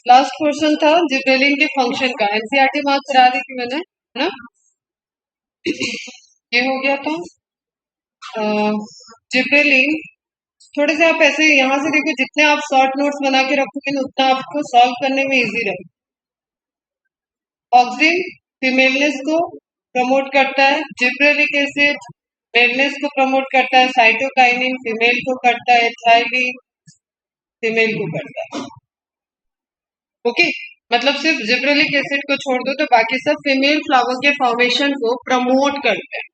Last question था gibberellin के function का, एनसीईआरटी मार्क करा दी थी मैंने, है ना। ये हो गया था जिब्रेलिन। थोड़े से आप ऐसे यहाँ से देखो, जितने आप शॉर्ट नोट्स बना के रखोगे ना उतना आपको सॉल्व करने में इजी रहेगा। ऑक्सिन फीमेलनेस को प्रमोट करता है, जिब्रेलिक एसिड मेलनेस को प्रमोट करता है, साइटोकाइनिन फीमेल को करता है, एथाइलिन फीमेल को करता है। ओके, मतलब सिर्फ जिब्रेलिक एसिड को छोड़ दो तो बाकी सब फीमेल फ्लावर के फॉर्मेशन को प्रमोट करते हैं।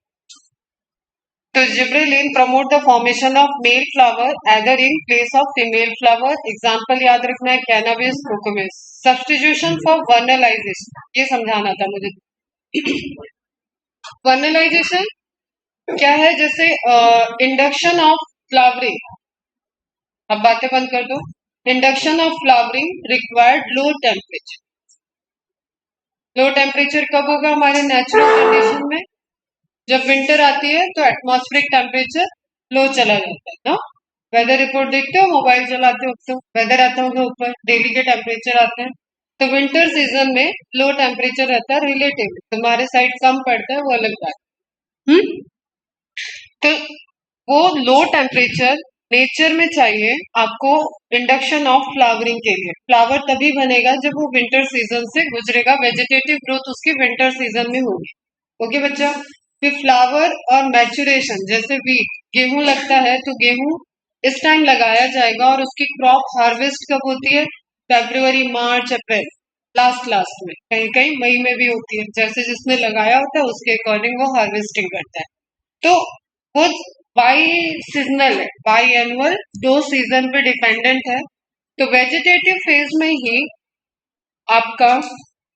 तो gibberellin promote the formation of male flower either in place of female flower. Example याद रखना है, कैनाबिस, कोकोमिस। सब्स्टिट्यूशन फॉर वर्नलाइजेशन, ये समझाना था मुझे। वर्नलाइजेशन क्या है? जैसे इंडक्शन ऑफ फ्लावरिंग, अब बातें बंद कर दो। Induction of flowering required low temperature. Low temperature कब होगा हमारे नेचुरल कंडीशन में? जब विंटर आती है तो एटमॉस्फेरिक टेम्परेचर लो चला जाता है ना। वेदर रिपोर्ट देखते हो, मोबाइल चलाते हो तो वेदर आता होगा ऊपर, डेली के टेम्परेचर आते हैं। तो विंटर सीजन में लो टेम्परेचर रहता है रिलेटिव, तुम्हारे साइड कम पड़ता है, वो अलग बात। तो वो लो टेम्परेचर नेचर में चाहिए आपको इंडक्शन ऑफ फ्लावरिंग के लिए। फ्लावर तभी बनेगा जब वो विंटर सीजन से गुजरेगा, वेजिटेटिव ग्रोथ उसकी विंटर सीजन में होगी। ओके बच्चा, फिर फ्लावर और मैचुरेशन, जैसे वीट, गेहूं लगता है तो गेहूं इस टाइम लगाया जाएगा और उसकी क्रॉप हार्वेस्ट कब होती है? फरवरी, मार्च, अप्रैल, लास्ट लास्ट में, कहीं कहीं मई में भी होती है। जैसे जिसने लगाया होता है उसके अकॉर्डिंग वो हार्वेस्टिंग करता है। तो वो बाई सीजनल है, बाई एनुअल, दो सीजन पे डिपेंडेंट है। तो वेजिटेटिव फेज में ही आपका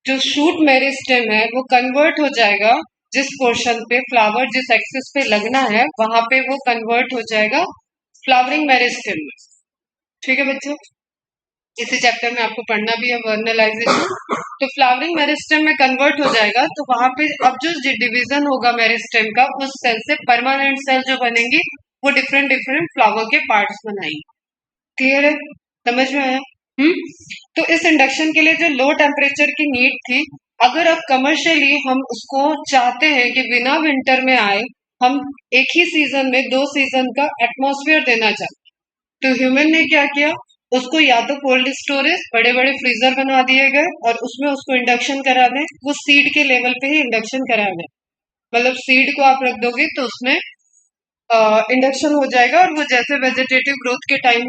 जो शूट मेरिस्टेम है वो कन्वर्ट हो जाएगा, जिस पोर्शन पे फ्लावर जिस एक्सिस पे लगना है वहां पे वो कन्वर्ट हो जाएगा फ्लावरिंग मेरिस्टेम में। ठीक है बच्चों, इसी चैप्टर में आपको पढ़ना भी है वर्नलाइजेशन। तो फ्लावरिंग मेरिस्टेम में कन्वर्ट हो जाएगा तो वहां पे अब जो डिवीजन होगा मेरिस्टेम का, उस सेल से परमानेंट सेल जो बनेंगी वो डिफरेंट डिफरेंट फ्लावर के पार्ट्स बनाएंगी। क्लियर है? समझ में आया? तो इस इंडक्शन के लिए जो लो टेम्परेचर की नीड थी, अगर अब कमर्शियली हम उसको चाहते हैं कि बिना विंटर में आए, हम एक ही सीजन में दो सीजन का एटमॉस्फेयर देना चाहते, तो ह्यूमन ने क्या किया, उसको या तो कोल्ड स्टोरेज, बड़े बड़े फ्रीजर बना दिए गए और उसमें उसको इंडक्शन करा दें। वो सीड के लेवल पे ही इंडक्शन कराया गया, मतलब सीड को आप रख दोगे तो उसमें इंडक्शन हो जाएगा और वो जैसे वेजिटेटिव ग्रोथ के टाइम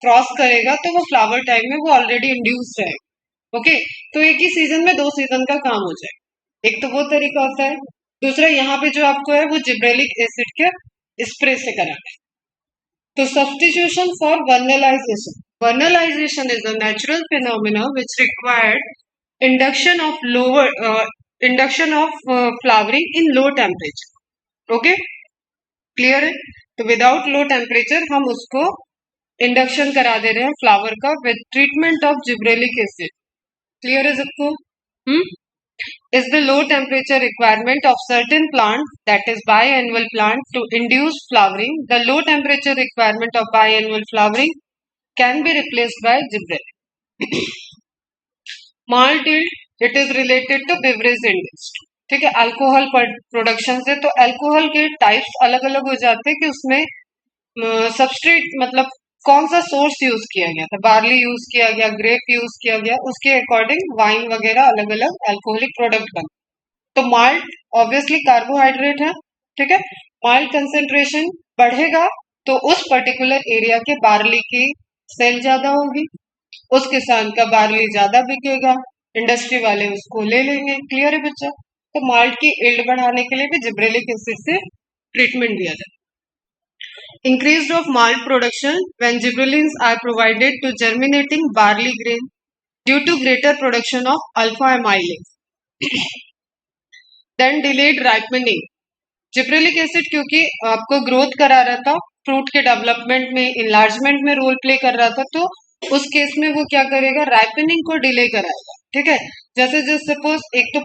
क्रॉस करेगा तो वो फ्लावर टाइम में वो ऑलरेडी इंड्यूस रहेगा। ओके, तो एक ही सीजन में दो सीजन का काम हो जाएगा। एक तो वो तरीका होता है, दूसरा यहाँ पे जो आपको है वो जिब्रेलिक एसिड के स्प्रे से कराना है। तो substitution for vernalization. Vernalization is a natural phenomena which required induction of flowering in low temperature. Okay, clear है? तो विदाउट लो टेम्परेचर हम उसको इंडक्शन करा दे रहे हैं फ्लावर का with treatment of gibberellic acid. Clear है सबको? is the low temperature requirement of certain plants, that is biannual plant, to induce flowering. The low temperature requirement of biannual flowering can be replaced by gibberellin. Malt yield, it is related to beverage industry. ठीक है, alcohol production से। तो alcohol के types अलग अलग हो जाते हैं कि उसमें सबस्ट्रेट मतलब कौन सा सोर्स यूज किया गया था, बार्ली यूज किया गया, ग्रेप यूज किया गया, उसके अकॉर्डिंग वाइन वगैरह अलग अलग अल्कोहलिक प्रोडक्ट बने। तो माल्ट ऑब्वियसली कार्बोहाइड्रेट है, ठीक है। माल्ट कंसेंट्रेशन बढ़ेगा तो उस पर्टिकुलर एरिया के बार्ली की सेल ज्यादा होगी, उस किसान का बार्ली ज्यादा बिकेगा, इंडस्ट्री वाले उसको ले लेंगे। क्लियर है बच्चा? तो माल्ट की यील्ड बढ़ाने के लिए भी जिब्रेलिक एसिड से ट्रीटमेंट दिया जाता है। Increase of malt production when gibberellins are provided to germinating barley grain due to greater production of alpha amylase. Then delayed ripening. Gibberellic acid क्योंकि आपको ग्रोथ करा रहा था, फ्रूट के डेवलपमेंट में, इनलार्जमेंट में रोल प्ले कर रहा था, तो उस केस में वो क्या करेगा, राइपनिंग को डिले कराएगा। ठीक है, जैसे जैसे सपोज एक तो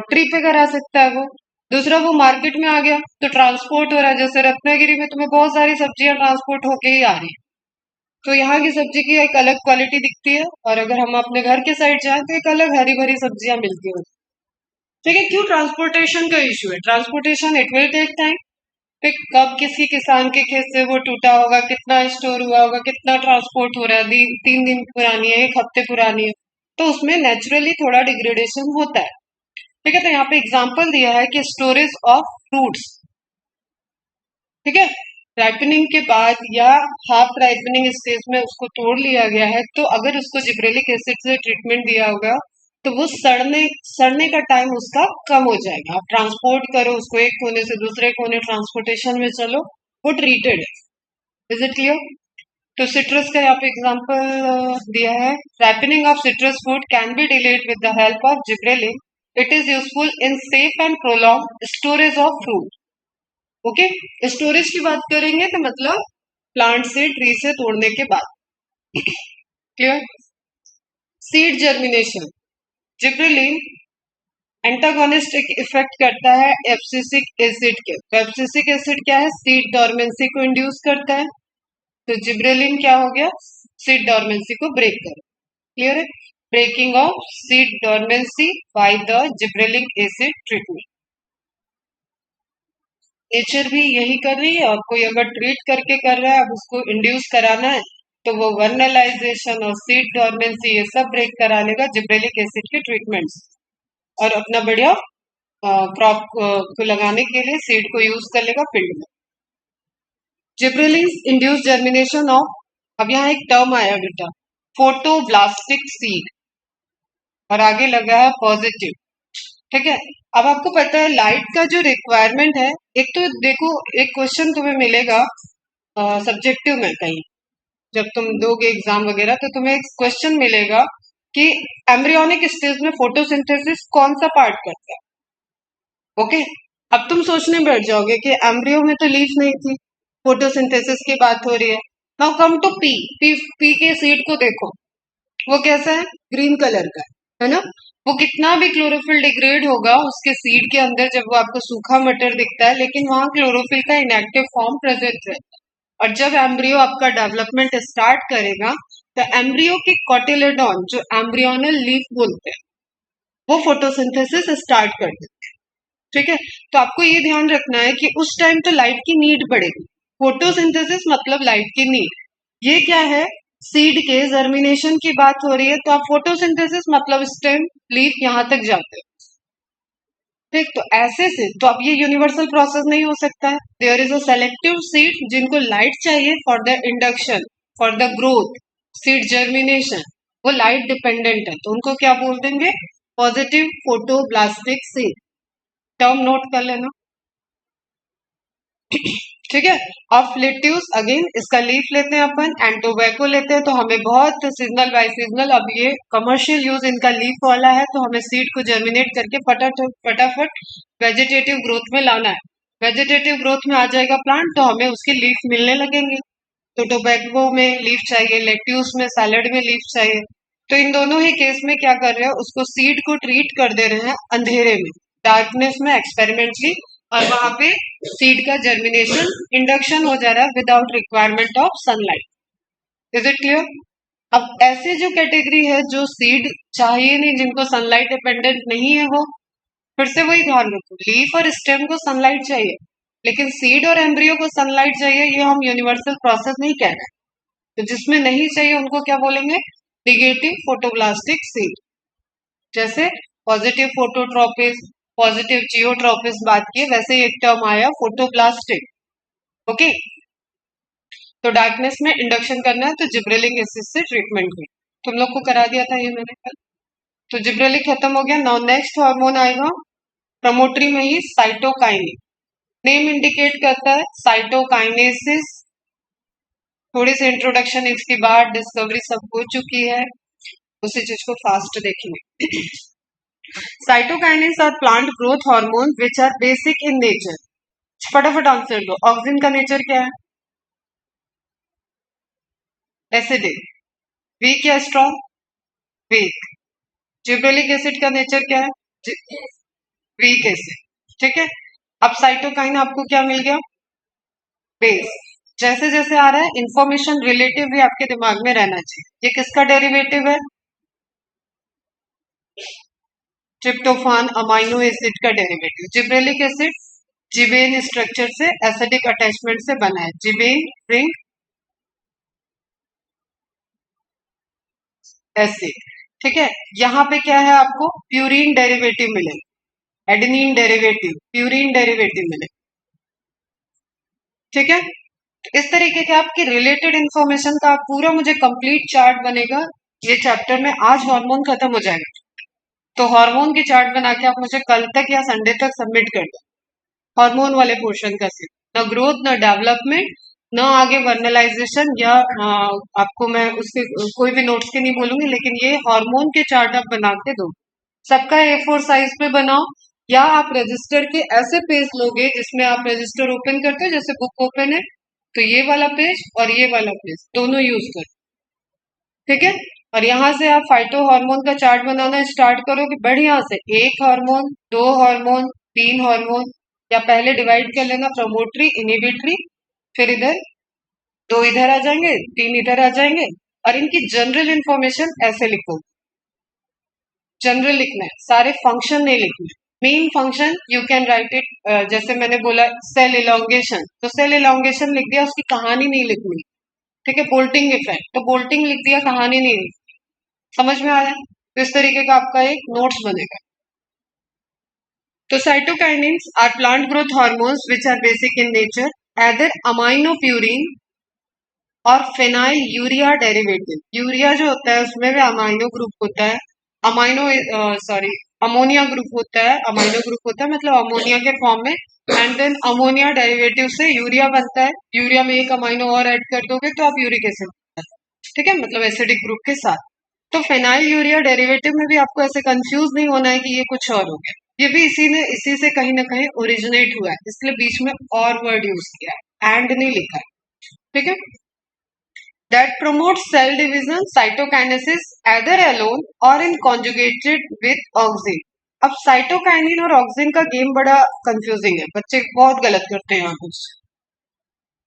ट्री पे करा सकता है वो, दूसरा वो मार्केट में आ गया तो ट्रांसपोर्ट हो रहा है। जैसे रत्नागिरी में तुम्हें बहुत सारी सब्जियां ट्रांसपोर्ट होके ही आ रही है, तो यहाँ की सब्जी की एक अलग क्वालिटी दिखती है, और अगर हम अपने घर के साइड जाएं तो एक अलग हरी भरी सब्जियां मिलती है। ठीक है, क्यों? ट्रांसपोर्टेशन का इश्यू है। Transportation it will take time. फिर कब किसी किसान के खेत से वो टूटा होगा, कितना स्टोर हुआ होगा, कितना ट्रांसपोर्ट हो रहा है, 3 दिन पुरानी है, 1 हफ्ते पुरानी है, तो उसमें नेचुरली थोड़ा डिग्रेडेशन होता है। ठीक है, तो यहाँ पे एग्जाम्पल दिया है कि स्टोरेज ऑफ फ्रूट्स। ठीक है, राइपनिंग के बाद या हाफ राइपनिंग स्टेज में उसको तोड़ लिया गया है, तो अगर उसको जिब्रेलिक एसिड से ट्रीटमेंट दिया होगा तो वो सड़ने का टाइम उसका कम हो जाएगा। आप ट्रांसपोर्ट करो उसको, एक कोने से दूसरे कोने ट्रांसपोर्टेशन में चलो, वो ट्रीटेड है। Is it clear? तो सिट्रस का यहाँ पे एग्जाम्पल दिया है। Ripening of citrus fruit can be delayed with the help of gibberellin. It is useful in safe and prolong storage of fruit. Okay, storage की बात करेंगे तो मतलब प्लांट से, ट्री से तोड़ने के बाद। Clear? Seed germination. Gibberellin antagonistic effect करता है एब्सिसिक एसिड के। तो एब्सिसिक एसिड क्या है? सीड डॉर्मेंसी को इंड्यूस करता है। तो जिब्रेलिन क्या हो गया? सीड डॉर्मेंसी को ब्रेक कर। क्लियर है? Breaking of seed dormancy by the gibberellic acid treatment. Nature भी यही कर रही है, और कोई अगर ट्रीट करके कर रहा है, अब उसको इंड्यूस कराना है, तो वो वर्नलाइजेशन और सीड डॉर्मेंसी ये सब ब्रेक करा लेगा जिब्रेलिक एसिड के ट्रीटमेंट्स, और अपना बढ़िया क्रॉप को लगाने के लिए सीड को यूज कर लेगा फील्ड में। जिब्रेलिन इंड्यूस जर्मिनेशन ऑफ, अब यहाँ एक टर्म आया बेटा, फोटोब्लास्टिक सीड, और आगे लगा है पॉजिटिव। ठीक है, अब आपको पता है लाइट का जो रिक्वायरमेंट है, एक तो देखो, एक क्वेश्चन तुम्हें मिलेगा सब्जेक्टिव में कहीं, जब तुम दोगे एग्जाम वगैरह, तो तुम्हें एक क्वेश्चन मिलेगा कि एम्ब्रियोनिक स्टेज में फोटोसिंथेसिस कौन सा पार्ट करता है। ओके, अब तुम सोचने बैठ जाओगे कि एम्ब्रियो में तो लीफ नहीं थी, फोटोसिंथेसिस की बात हो रही है। Now come to P. P के सीड को देखो, वो कैसा है? ग्रीन कलर का है ना? वो कितना भी क्लोरोफिल डिग्रेड होगा उसके सीड के अंदर, जब वो आपको सूखा मटर दिखता है, लेकिन वहां क्लोरोफिल का इनएक्टिव फॉर्म प्रेजेंट है। और जब एम्ब्रियो आपका डेवलपमेंट स्टार्ट करेगा, तो एम्ब्रियो के कॉटिलेडॉन, जो एम्ब्रियोनल लीफ बोलते हैं, वो फोटोसिंथेसिस स्टार्ट कर देते हैं। ठीक है, तो आपको ये ध्यान रखना है कि उस टाइम तो लाइट की नीड पड़ेगी। फोटोसिंथेसिस मतलब लाइट की नीड। ये क्या है? सीड के जर्मिनेशन की बात हो रही है, तो आप फोटोसिंथेसिस मतलब स्टेम, लीफ यहां तक जाते हैं। ठीक, तो ऐसे से तो अब ये यूनिवर्सल प्रोसेस नहीं हो सकता है। There is a selective seed जिनको लाइट चाहिए for the induction, for the growth, seed germination, वो लाइट डिपेंडेंट है, तो उनको क्या बोल देंगे? Positive photoblastic seed. Term note कर लेना। ठीक है, और फ्लेट्यूस अगेन इसका लीफ लेते हैं अपन, एंड टोबैको लेते हैं, तो हमें बहुत सीजनल बाय सीजनल, अब ये कमर्शियल यूज इनका लीफ वाला है, तो हमें सीड को जर्मिनेट करके फटाफट वेजिटेटिव ग्रोथ में लाना है। वेजिटेटिव ग्रोथ में आ जाएगा प्लांट, तो हमें उसके लीफ मिलने लगेंगे। तो टोबैको में लीफ चाहिए, लेट्यूस में, सैलड में लीफ चाहिए। तो इन दोनों ही केस में क्या कर रहे हैं? उसको सीड को ट्रीट कर दे रहे हैं अंधेरे में, डार्कनेस में, एक्सपेरिमेंटली, और वहां पे सीड का जर्मिनेशन, इंडक्शन हो जा रहा है without requirement of sunlight. Is it clear? अब ऐसे जो कैटेगरी है जो सीड चाहिए नहीं, जिनको सनलाइट डिपेंडेंट नहीं है, वो फिर से वही ध्यान रखो, लीफ और स्टेम को सनलाइट चाहिए, लेकिन सीड और एम्ब्रियो को सनलाइट चाहिए, ये हम यूनिवर्सल प्रोसेस नहीं कह रहे। तो जिसमें नहीं चाहिए उनको क्या बोलेंगे? Negative photoblastic seed. जैसे पॉजिटिव फोटोट्रोपिस, पॉजिटिव जियोट्रोपिस बात की, वैसे एक टर्म आया फोटोब्लास्टिक। ओके, तो डार्कनेस में इंडक्शन करना है, तो जिब्रेलिक एसिड से ट्रीटमेंट हुई। तुम लोग को करा दिया था ये मैंने कल। तो जिब्रेलिक खत्म हो गया। नाउ नेक्स्ट हार्मोन आएगा प्रमोटरी में ही, साइटोकाइनिन। नेम इंडिकेट करता है साइटोकाइनेसिस। थोड़ी सी इंट्रोडक्शन इसके बाद, डिस्कवरी सब हो चुकी है, उसी चीज को फास्ट देखेंगे। Cytokinins are plant growth hormone which are basic in nature. फटाफट आंसर दो। ऑक्सीजन का नेचर क्या है? एसिडिक। वीक या स्ट्रॉन्ग? वीक। जिब्रेलिक एसिड का नेचर क्या है? Weak acid. ठीक है, अब साइटोकाइन आपको क्या मिल गया? बेस। जैसे जैसे आ रहा है इंफॉर्मेशन रिलेटिव भी आपके दिमाग में रहना चाहिए। ये किसका डेरिवेटिव है? ट्रिप्टोफान अमाइनो एसिड का डेरिवेटिव। जिब्रेलिक एसिड जिबेन स्ट्रक्चर से एसिडिक अटैचमेंट से बना है। जिबेन रिंग एसिड। ठीक है, यहाँ पे क्या है, आपको प्यूरीन डेरिवेटिव मिलेगा, एडेनिन डेरिवेटिव, प्यूरीन डेरिवेटिव मिलेगा। ठीक है, तो इस तरीके के आपके रिलेटेड इंफॉर्मेशन का पूरा मुझे कंप्लीट चार्ट बनेगा ये चैप्टर में। आज हार्मोन खत्म हो जाएगा, तो हार्मोन की चार्ट बना के आप मुझे कल तक या संडे तक सबमिट कर दो। हार्मोन वाले पोर्शन का सिर्फ, न ग्रोथ न डेवलपमेंट न आगे वर्नलाइजेशन या आपको मैं उसके कोई भी नोट्स के नहीं बोलूंगी, लेकिन ये हार्मोन के चार्ट आप बना के दो। सबका A4 साइज पे बनाओ, या आप रजिस्टर के ऐसे पेज लोगे जिसमें आप रजिस्टर ओपन करते हो, जैसे बुक ओपन है तो ये वाला पेज और ये वाला पेज दोनों यूज करो। ठीक है, और यहाँ से आप फाइटो हार्मोन का चार्ट बनाना स्टार्ट करोगे बढ़िया से। एक हार्मोन, दो हार्मोन, तीन हार्मोन, या पहले डिवाइड कर लेना प्रोमोटरी इनहिबिटरी, फिर इधर दो इधर आ जाएंगे, तीन इधर आ जाएंगे, और इनकी जनरल इंफॉर्मेशन ऐसे लिखो। जनरल लिखना है, सारे फंक्शन नहीं लिखना है। Main function you can write it, जैसे मैंने बोला सेल इलोंगेशन, तो सेल इलोंगेशन लिख दिया, उसकी कहानी नहीं लिखनी। ठीक है, बोल्टिंग इफेक्ट, तो बोल्टिंग लिख दिया, कहानी नहीं लिखी। समझ में आया? तो इस तरीके का आपका एक नोट्स बनेगा। तो cytokinins are plant growth hormones which are basic in nature, either aminopurine और फेनाइल यूरिया डेरिवेटिव। यूरिया जो होता है उसमें भी अमाइनो ग्रुप होता है, अमाइनो सॉरी अमोनिया ग्रुप होता है, अमाइनो ग्रुप होता है मतलब अमोनिया के फॉर्म में, एंड देन अमोनिया डेरिवेटिव से यूरिया बनता है। यूरिया में एक अमाइनो और ऐड कर दोगे तो आप यूरिक एसिड। ठीक है, मतलब एसिडिक ग्रुप के साथ। तो फेनाइल यूरिया डेरिवेटिव में भी आपको ऐसे कंफ्यूज नहीं होना है कि ये कुछ और हो गया, ये भी इसी से कहीं ना कहीं ओरिजिनेट हुआ है, इसलिए बीच में और वर्ड यूज किया है, एंड नहीं लिखा है। ठीक है, that promotes cell division, cytokinesis either alone or in conjugated with auxin। अब साइटोकाइनिन और ऑक्सिन का गेम बड़ा कंफ्यूजिंग है, बच्चे बहुत गलत करते हैं यहाँ कुछ।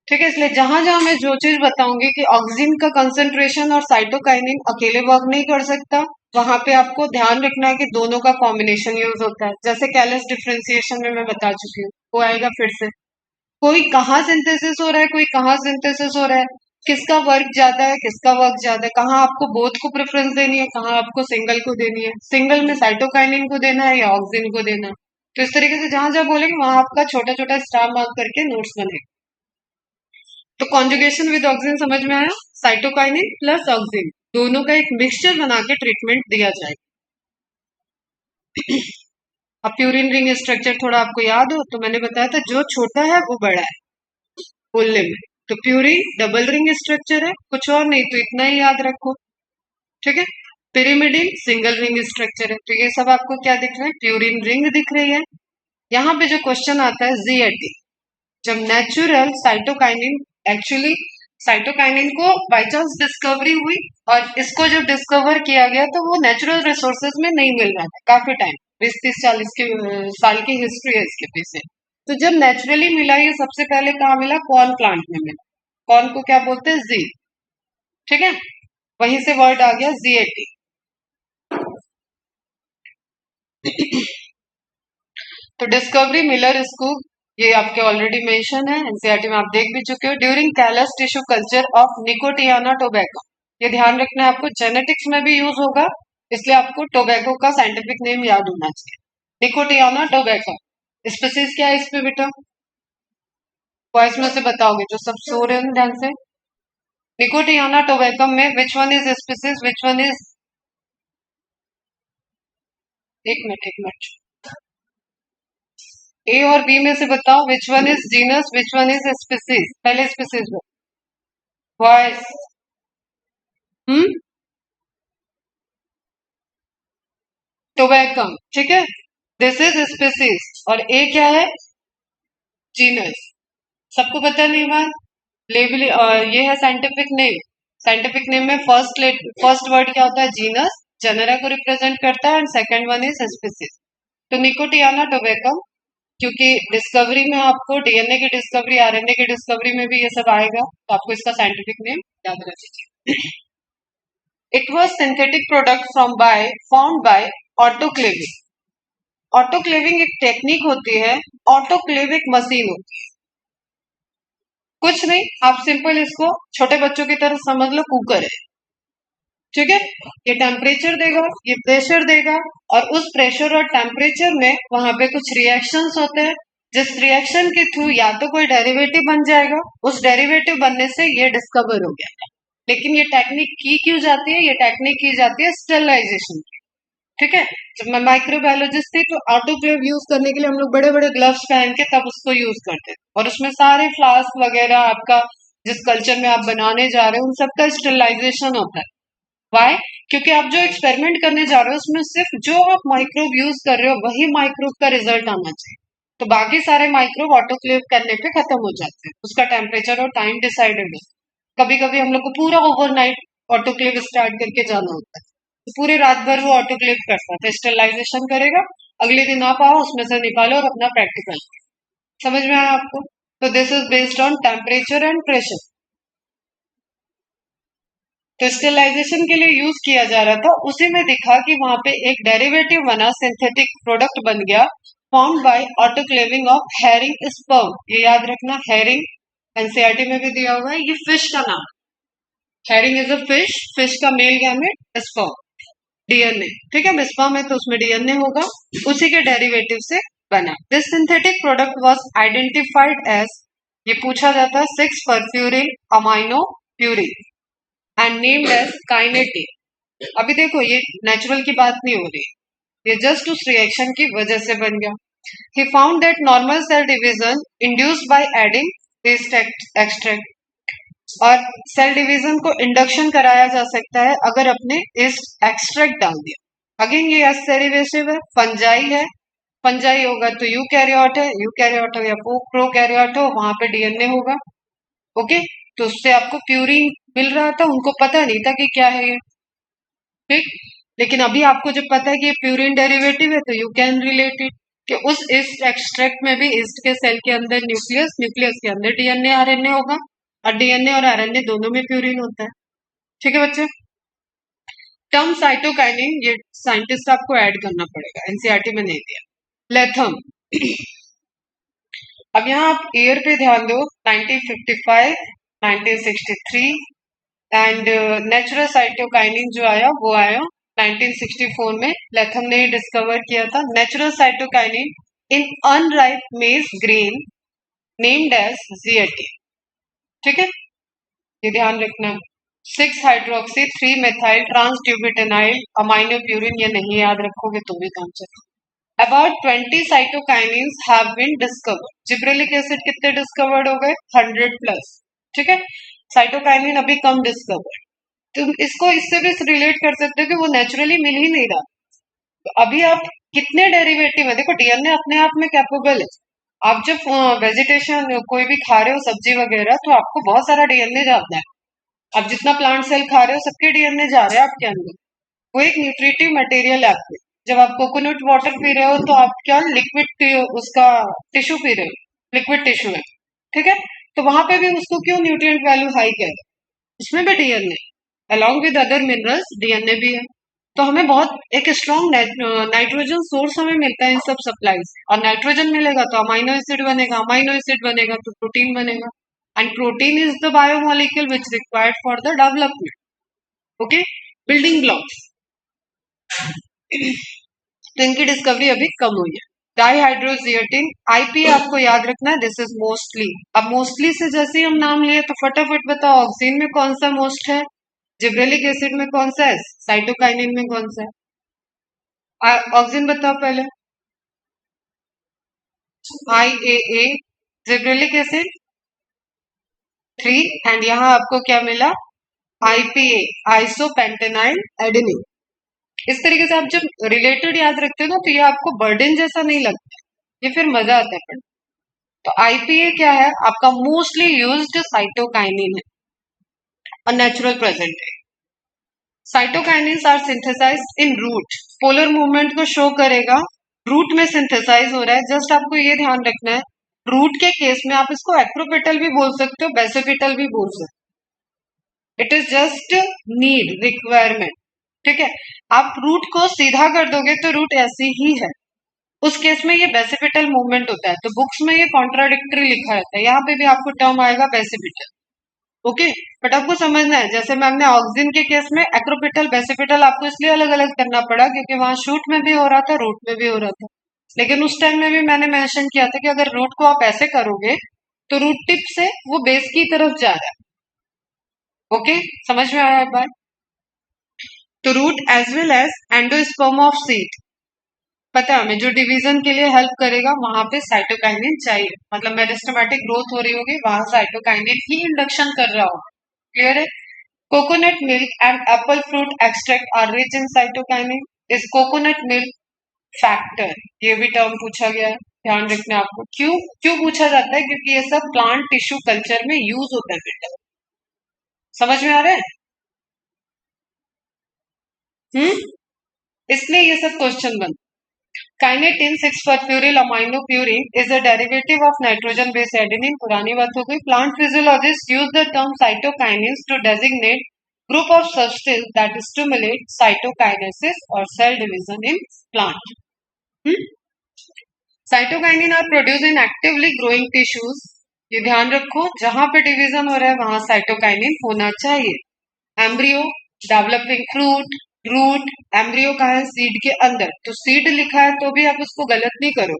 ठीक है, इसलिए जहां जहां मैं जो चीज बताऊंगी कि ऑक्सिन का कंसंट्रेशन और साइटोकाइनिन अकेले वर्क नहीं कर सकता, वहां पे आपको ध्यान रखना है कि दोनों का कॉम्बिनेशन यूज होता है। जैसे कैलस डिफरेंशिएशन में मैं बता चुकी हूँ, वो आएगा फिर से। कोई कहाँ सिंथेसिस हो रहा है, कोई कहाँ सिंथेसिस हो रहा है, किसका वर्क ज्यादा है, किसका वर्क ज्यादा है, कहाँ आपको बोथ को प्रेफरेंस देनी है, कहाँ आपको सिंगल को देनी है, सिंगल में साइटोकाइनिन को देना है या ऑक्सिन को देना है। तो इस तरीके से जहां जहां बोलेंगे वहां आपका छोटा छोटा स्टार मार्क करके नोट्स बनेगा। तो कॉन्जुगेशन विद ऑक्सिन समझ में आया, साइटोकाइनिन प्लस ऑक्सिन दोनों का एक मिक्सचर बना के ट्रीटमेंट दिया जाएगा। अब प्यूरिन रिंग स्ट्रक्चर थोड़ा आपको याद हो तो मैंने बताया था जो छोटा है वो बड़ा है बोलने में। तो प्यूरिन डबल रिंग स्ट्रक्चर है, कुछ और नहीं, तो इतना ही याद रखो। ठीक है, पिरिमिडिन सिंगल रिंग स्ट्रक्चर है। तो ये सब आपको क्या दिख रहा है, प्यूरिन रिंग दिख रही है। यहाँ पे जो क्वेश्चन आता है ZAT, जब नेचुरल साइटोकाइनिन, एक्चुअली साइटोकाइनिन को बाय चांस डिस्कवरी हुई, और इसको जब डिस्कवर किया गया तो वो नेचुरल रिसोर्सेज में नहीं मिल रहा था काफी टाइम, 20-30-40 के साल की हिस्ट्री है इसके पीछे। तो जब नेचुरली मिला, ये सबसे पहले कहाँ मिला, कॉर्न प्लांट में मिला। कॉर्न को क्या बोलते हैं, जी। ठीक है, वहीं से वर्ड आ गया ZAT। तो डिस्कवरी मिलर इसको, ये आपके ऑलरेडी मेंशन है, एनसीईआरटी में आप देख भी चुके हो। During callus tissue culture of Nicotiana tobacco, ये ध्यान रखना है आपको, जेनेटिक्स में भी यूज होगा, इसलिए आपको टोबैको का साइंटिफिक नेम याद होना चाहिए। निकोटियाना टोबैको स्पीसीज क्या है इस पे बेटा, वॉइस में से बताओगे जो सब सो रहे हैं ध्यान से। निकोटियाना टोबैकम में which one is species, which one is, एक मिनट, ए और बी में से बताओ which one is genus, which one is species, पहले स्पीसीज में वॉइस। हम्म, टोबैकम, ठीक है, दिस इज स्पीसीज, और ए क्या है, जीनस। सबको पता नहीं बात, लेबल ये है साइंटिफिक नेम। साइंटिफिक नेम में फर्स्ट वर्ड क्या होता है, जीनस, जेनेरा को रिप्रेजेंट करता है, and second one is species. तो निकोटियाना टोबैकम क्योंकि डिस्कवरी में आपको डीएनए की डिस्कवरी, आरएनए की डिस्कवरी में भी ये सब आएगा, तो आपको इसका साइंटिफिक नेम याद रख लीजिए। It was synthetic product from by found by autoclaving. Autoclaving एक टेक्निक होती है, ऑटोक्लेव एक मशीन होती है। कुछ नहीं, आप सिंपल इसको छोटे बच्चों की तरह समझ लो, कुकर है, ठीक है। ये टेम्परेचर देगा, ये प्रेशर देगा, और उस प्रेशर और टेम्परेचर में वहां पे कुछ रिएक्शंस होते हैं, जिस रिएक्शन के थ्रू या तो कोई डेरिवेटिव बन जाएगा, उस डेरिवेटिव बनने से ये डिस्कवर हो गया। लेकिन ये टेक्निक की क्यों जाती है? ये टेक्निक की जाती है स्टरलाइजेशन की, ठीक है। जब मैं माइक्रोबायोलॉजिस्ट थी तो ऑटोक्लेव यूज करने के लिए हम लोग बड़े बड़े ग्लव्स पहन के तब उसको यूज करते थे, और उसमें सारे फ्लास्क वगैरह आपका जिस कल्चर में आप बनाने जा रहे हो उन सबका स्टरलाइजेशन होता है। वाई? क्योंकि आप जो एक्सपेरिमेंट करने जा रहे हो उसमें सिर्फ जो आप माइक्रोब यूज कर रहे हो वही माइक्रोब का रिजल्ट आना चाहिए, तो बाकी सारे माइक्रोब ऑटोक्लेव करने पे खत्म हो जाते हैं, उसका टेम्परेचर और टाइम डिसाइडेड है। कभी कभी हम लोग को पूरा ओवरनाइट ऑटोक्लेव स्टार्ट करके जाना होता है, तो पूरी रात भर वो ऑटोक्लेव करता है, स्टरलाइजेशन करेगा, अगले दिन आप आओ उसमें से निकालो और अपना प्रैक्टिकल। समझ में आया आपको? तो this is based on temperature and pressure. Crystallisation के लिए यूज किया जा रहा था, उसी में दिखा कि वहां पे एक डेरिवेटिव बना, सिंथेटिक प्रोडक्ट बन गया, formed by autoclaving of herring sperm. ये याद रखना, हेरिंग एनसीईआरटी में भी दिया हुआ है, ये फिश का नाम। Herring is a fish, fish का मेल गैमेट स्पर्म, डीएनए, ठीक है। स्पर्म है तो उसमें डीएनए होगा, उसी के डेरिवेटिव से बना। This synthetic product was identified as, ये पूछा जाता है, 6 furfuryl amino purine and named as kinetic. अभी देखो ये नेचुरल की बात नहीं हो रही, ये जस्ट उस रिएक्शन की वजह से बन गया। He found that normal cell division induced by adding this extract, और सेल डिवीजन को इंडक्शन कराया जा सकता है अगर अपने इस एक्सट्रैक्ट डाल दिया। अगेन ये एस डेरिवेटिव है, फंजाई है, फंजाई होगा तो यूकैरियोट है, यूकैरियोट हो या प्रोकैरियोट हो, वहां पे डीएनए होगा, ओके। तो उससे आपको प्यूरिन मिल रहा था, उनको पता नहीं था कि क्या है ये, ठीक। लेकिन अभी आपको जब पता है कि ये प्यूरिन डेरिवेटिव है तो यू कैन रिलेट इट कि उस ईस्ट एक्सट्रैक्ट में भी ईस्ट के सेल के अंदर न्यूक्लियस, न्यूक्लियस के अंदर डीएनए आरएनए होगा, और डीएनए और आरएनए दोनों में प्यूरिन होता है, ठीक है बच्चे। टर्म साइटोकाइनिन, ये साइंटिस्ट आपको ऐड करना पड़ेगा, एनसीईआरटी में नहीं दिया। लेथम, अब यहाँ आप ईयर पे ध्यान दो, 1955, 1963, एंड नेचुरल साइटोकाइनिन जो आया वो आया 1964 में। लेथम ने डिस्कवर किया था natural cytokinin in unripe maize grain named as zeatin, ठीक है, ये ध्यान रखना। 6 hydroxy 3 methyl transbutenyl amino purine, ये नहीं याद रखोगे तो भी काम चलेगा। About 20 cytokines have been discovered. Gibberellic acid कितने डिस्कवर्ड हो गए? 100 प्लस, ठीक है। साइटोकाइनिन अभी कम डिस्कवर्ड, तो इसको इससे भी रिलेट कर सकते हो कि वो नेचुरली मिल ही नहीं रहा। तो अभी आप कितने डेरिवेटिव है, देखो डीएनए अपने आप में कैपेबल है। आप जब वेजिटेशन कोई भी खा रहे हो सब्जी वगैरह, तो आपको बहुत सारा डीएनए जाता है। आप जितना प्लांट सेल खा रहे हो सबके डीएनए जा रहे हैं आपके अंदर, वो एक न्यूट्रिटिव मटेरियल है आपके। जब आप कोकोनट वाटर पी रहे हो तो आप क्या लिक्विड उसका टिश्यू पी रहे हो, लिक्विड टिश्यू है, ठीक है। तो वहां पे भी उसको क्यों न्यूट्रिएंट वैल्यू हाई कह रहे हैं? उसमें भी DNA along with other minerals DNA भी है। तो हमें बहुत एक स्ट्रॉन्ग नाइट्रोजन सोर्स हमें मिलता है इन सब सप्लाई से, और नाइट्रोजन मिलेगा तो अमाइनो एसिड बनेगा, अमाइनो एसिड बनेगा तो प्रोटीन बनेगा, and protein is the biomolecule which required for the development, okay, building blocks. तो इनकी डिस्कवरी अभी कम हुई है। डाईहाइड्रोजिएटिन, आईपी आपको याद रखना है, दिस इज मोस्टली। अब मोस्टली से जैसे ही हम नाम लिए तो फटाफट बताओ, ऑक्सीन में कौन सा मोस्ट है, जिब्रेलिक एसिड में कौन सा है, साइटोकाइनिन में कौन सा है? ऑक्सीन बताओ पहले। IAA, जिब्रेलिक एसिड 3, एंड यहाँ आपको क्या मिला? IPA, isopentenyl adenine. इस तरीके से आप जब रिलेटेड याद रखते हो ना तो ये आपको बर्डन जैसा नहीं लगता, ये फिर मजा आता है पढ़ने। तो आईपीए क्या है? आपका मोस्टली यूज्ड साइटोकाइनिन है, और नेचुरल प्रेजेंट है। Cytokinins are synthesised in root, polar movement को शो करेगा, रूट में सिंथेसाइज हो रहा है। जस्ट आपको ये ध्यान रखना है, रूट के केस में आप इसको एक्रोपेटल भी बोल सकते हो, बेसिपिटल भी बोल सकते हो। It is just need, requirement. ठीक है, आप रूट को सीधा कर दोगे तो रूट ऐसी ही है, उस केस में ये बेसिपिटल मूवमेंट होता है। तो बुक्स में ये कॉन्ट्राडिक्टरी लिखा रहता है, यहाँ पे भी आपको टर्म आएगा बेसिपिटल। ओके, बट आपको समझना है, जैसे मैम ने ऑक्सिन के केस में एक्रोपिटल बेसिपिटल आपको इसलिए अलग अलग करना पड़ा क्योंकि वहां शूट में भी हो रहा था, रूट में भी हो रहा था। लेकिन उस टाइम में भी मैंने मेंशन किया था कि अगर रूट को आप ऐसे करोगे तो रूट टिप से वो बेस की तरफ जा रहा है। ओके, समझ में आया बात? तो root as well as endosperm of seed, पता है हमें जो डिवीजन के लिए हेल्प करेगा वहां पे साइटोकाइनिन चाहिए। मतलब मेरिस्टेमेटिक ग्रोथ हो रही होगी, वहां साइटोकाइनिन ही इंडक्शन कर रहा होगा। क्लियर है? Coconut milk and apple fruit extract are rich in cytokinin. इस कोकोनट मिल्क फैक्टर, ये भी टर्म पूछा गया है, ध्यान रखना है आपको। क्यों क्यों पूछा जाता है? क्योंकि ये सब प्लांट टिश्यू कल्चर में यूज होता है बेटा। समझ में आ रहा है? इसलिए ये सब क्वेश्चन बन। काइनेटिन 6-परफ्यूरिल amino purine is a derivative of nitrogen base adenine. पुरानी बात हो गई। Plant physiologist use the term cytokinins to designate group of substance that stimulate cytokinesis और cell division in plant. Cytokinin are produce in actively growing tissues. ये ध्यान रखो, जहां पे डिवीजन हो रहा है वहां साइटोकाइनिन होना चाहिए। Embryo, developing fruit, root, embryo कहाँ है? सीड के अंदर। तो सीड लिखा है तो भी आप उसको गलत नहीं करो।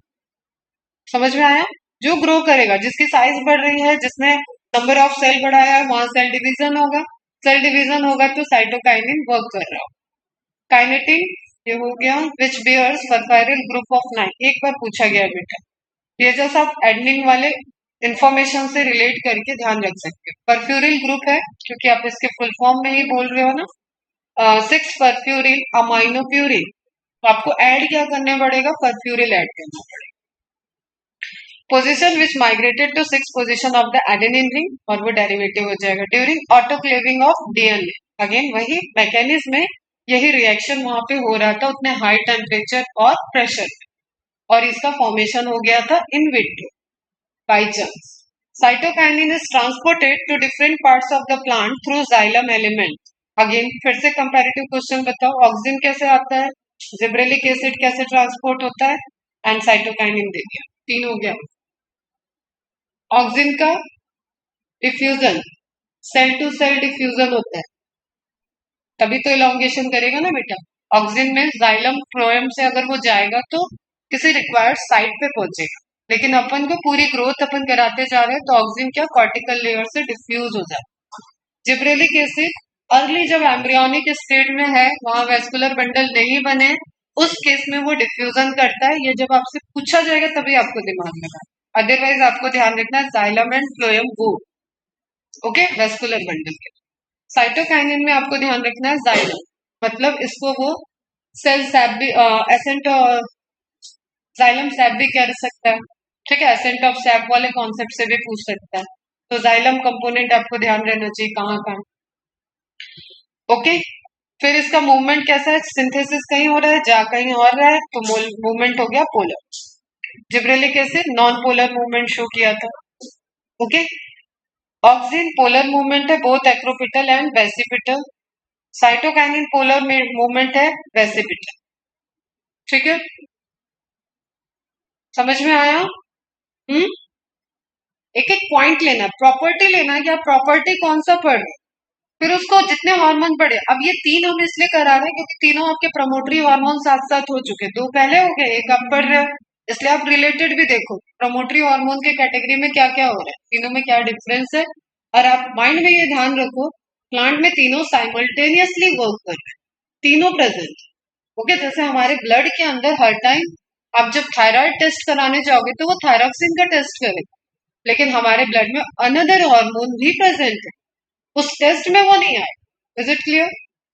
समझ में आया? जो ग्रो करेगा, जिसकी साइज बढ़ रही है, जिसने नंबर ऑफ सेल बढ़ाया है, वहां सेल डिवीजन होगा। सेल डिवीजन होगा तो साइटोकाइनिन वर्क कर रहा हो। काइनेटिन ये हो गया, विच बियर्स परफायरल ग्रुप ऑफ 9। एक बार पूछा गया बेटा, ये जैसा आप एडनिन वाले इंफॉर्मेशन से रिलेट करके ध्यान रख सकते हो। परफ्यूरिल ग्रुप है क्योंकि आप इसके फुल फॉर्म में ही बोल रहे हो ना। 6-परफ्यूरिल अमाइनो प्यूरिन, तो आपको ऐड क्या करने पड़ेगा? परफ्यूरिल ऐड करना पड़ेगा। Position which migrated to 6th position of the adenine ring, और वो डेरिवेटिव हो जाएगा during autoclaving of DNA. Again वही मैकेनिज्म में, यही रिएक्शन वहां पे हो रहा था उतने हाई टेम्परेचर और प्रेशर, और इसका फॉर्मेशन हो गया था in vitro by chance. Cytokinin is transported to different parts of the plant through xylem element. Again फिर से कंपैरेटिव क्वेश्चन बताओ, ऑक्सिन कैसे आता है, जिब्रेलिक एसिड कैसे ट्रांसपोर्ट होता है, एंड साइटोकाइनिन दे दिया। 3 हो गया। ऑक्सिन का diffusion, cell to cell diffusion होता है, तभी तो इलॉन्गेशन करेगा ना बेटा। ऑक्सिन में जाइलम फ्लोएम से अगर वो जाएगा तो किसी रिक्वायर्ड साइट पे पहुंचेगा, लेकिन अपन को पूरी ग्रोथ अपन कराते जा रहे हैं तो ऑक्सिन क्या कॉर्टिकल लेयर से डिफ्यूज हो जाता है। जिब्रेलिक एसिड अर्ली जब एम्ब्रियोनिक स्टेट में है, वहां वेस्कुलर बंडल नहीं बने, उस केस में वो डिफ्यूजन करता है। ये जब आपसे पूछा जाएगा तभी आपको दिमाग में आए, अदरवाइज आपको ध्यान रखना है जाइलम एंड फ्लोएम वो। ओके, वेस्कुलर बंडल के। साइटोकाइनिन में आपको ध्यान रखना है जाइलम, मतलब इसको वो सेल सैप भी एसेंट जाइलम सैप भी कह सकता है। ठीक है, एसेंट ऑफ सैप वाले कॉन्सेप्ट से भी पूछ सकता है। तो जाइलम कंपोनेंट आपको ध्यान रहना चाहिए कहाँ कहाँ। ओके, फिर इसका मूवमेंट कैसा है? सिंथेसिस कहीं हो रहा है, जा कहीं और रहा है, तो मूवमेंट हो गया polar. Gibberellic acid non polar movement show किया था। ओके, ऑक्सिन पोलर मूवमेंट है, both acropetal and basipetal. Cytokinin polar movement है, वेसिपिटल। ठीक है, समझ में आया? एक एक पॉइंट लेना, प्रॉपर्टी लेना है कि आप प्रॉपर्टी कौन सा पढ़ रहे, फिर उसको जितने हार्मोन पढ़े। अब ये 3 हम इसलिए करा रहे हैं क्योंकि तीनों आपके प्रमोटरी हार्मोन साथ साथ हो चुके, 2 पहले हो गए, एक आप पढ़ रहे हो, इसलिए आप रिलेटेड भी देखो प्रमोटरी हार्मोन के कैटेगरी में क्या क्या हो रहा है, तीनों में क्या डिफरेंस है। और आप माइंड में ये ध्यान रखो, प्लांट में तीनों साइमल्टेनियसली वर्क कर रहे हैं, तीनों प्रेजेंट। ओके, जैसे हमारे ब्लड के अंदर हर टाइम आप जब थायराइड टेस्ट कराने जाओगे तो वो थायरॉक्सिन का टेस्ट करेगा, लेकिन हमारे ब्लड में अनदर हार्मोन भी प्रेजेंट है, उस टेस्ट में वो नहीं आए। Is it clear?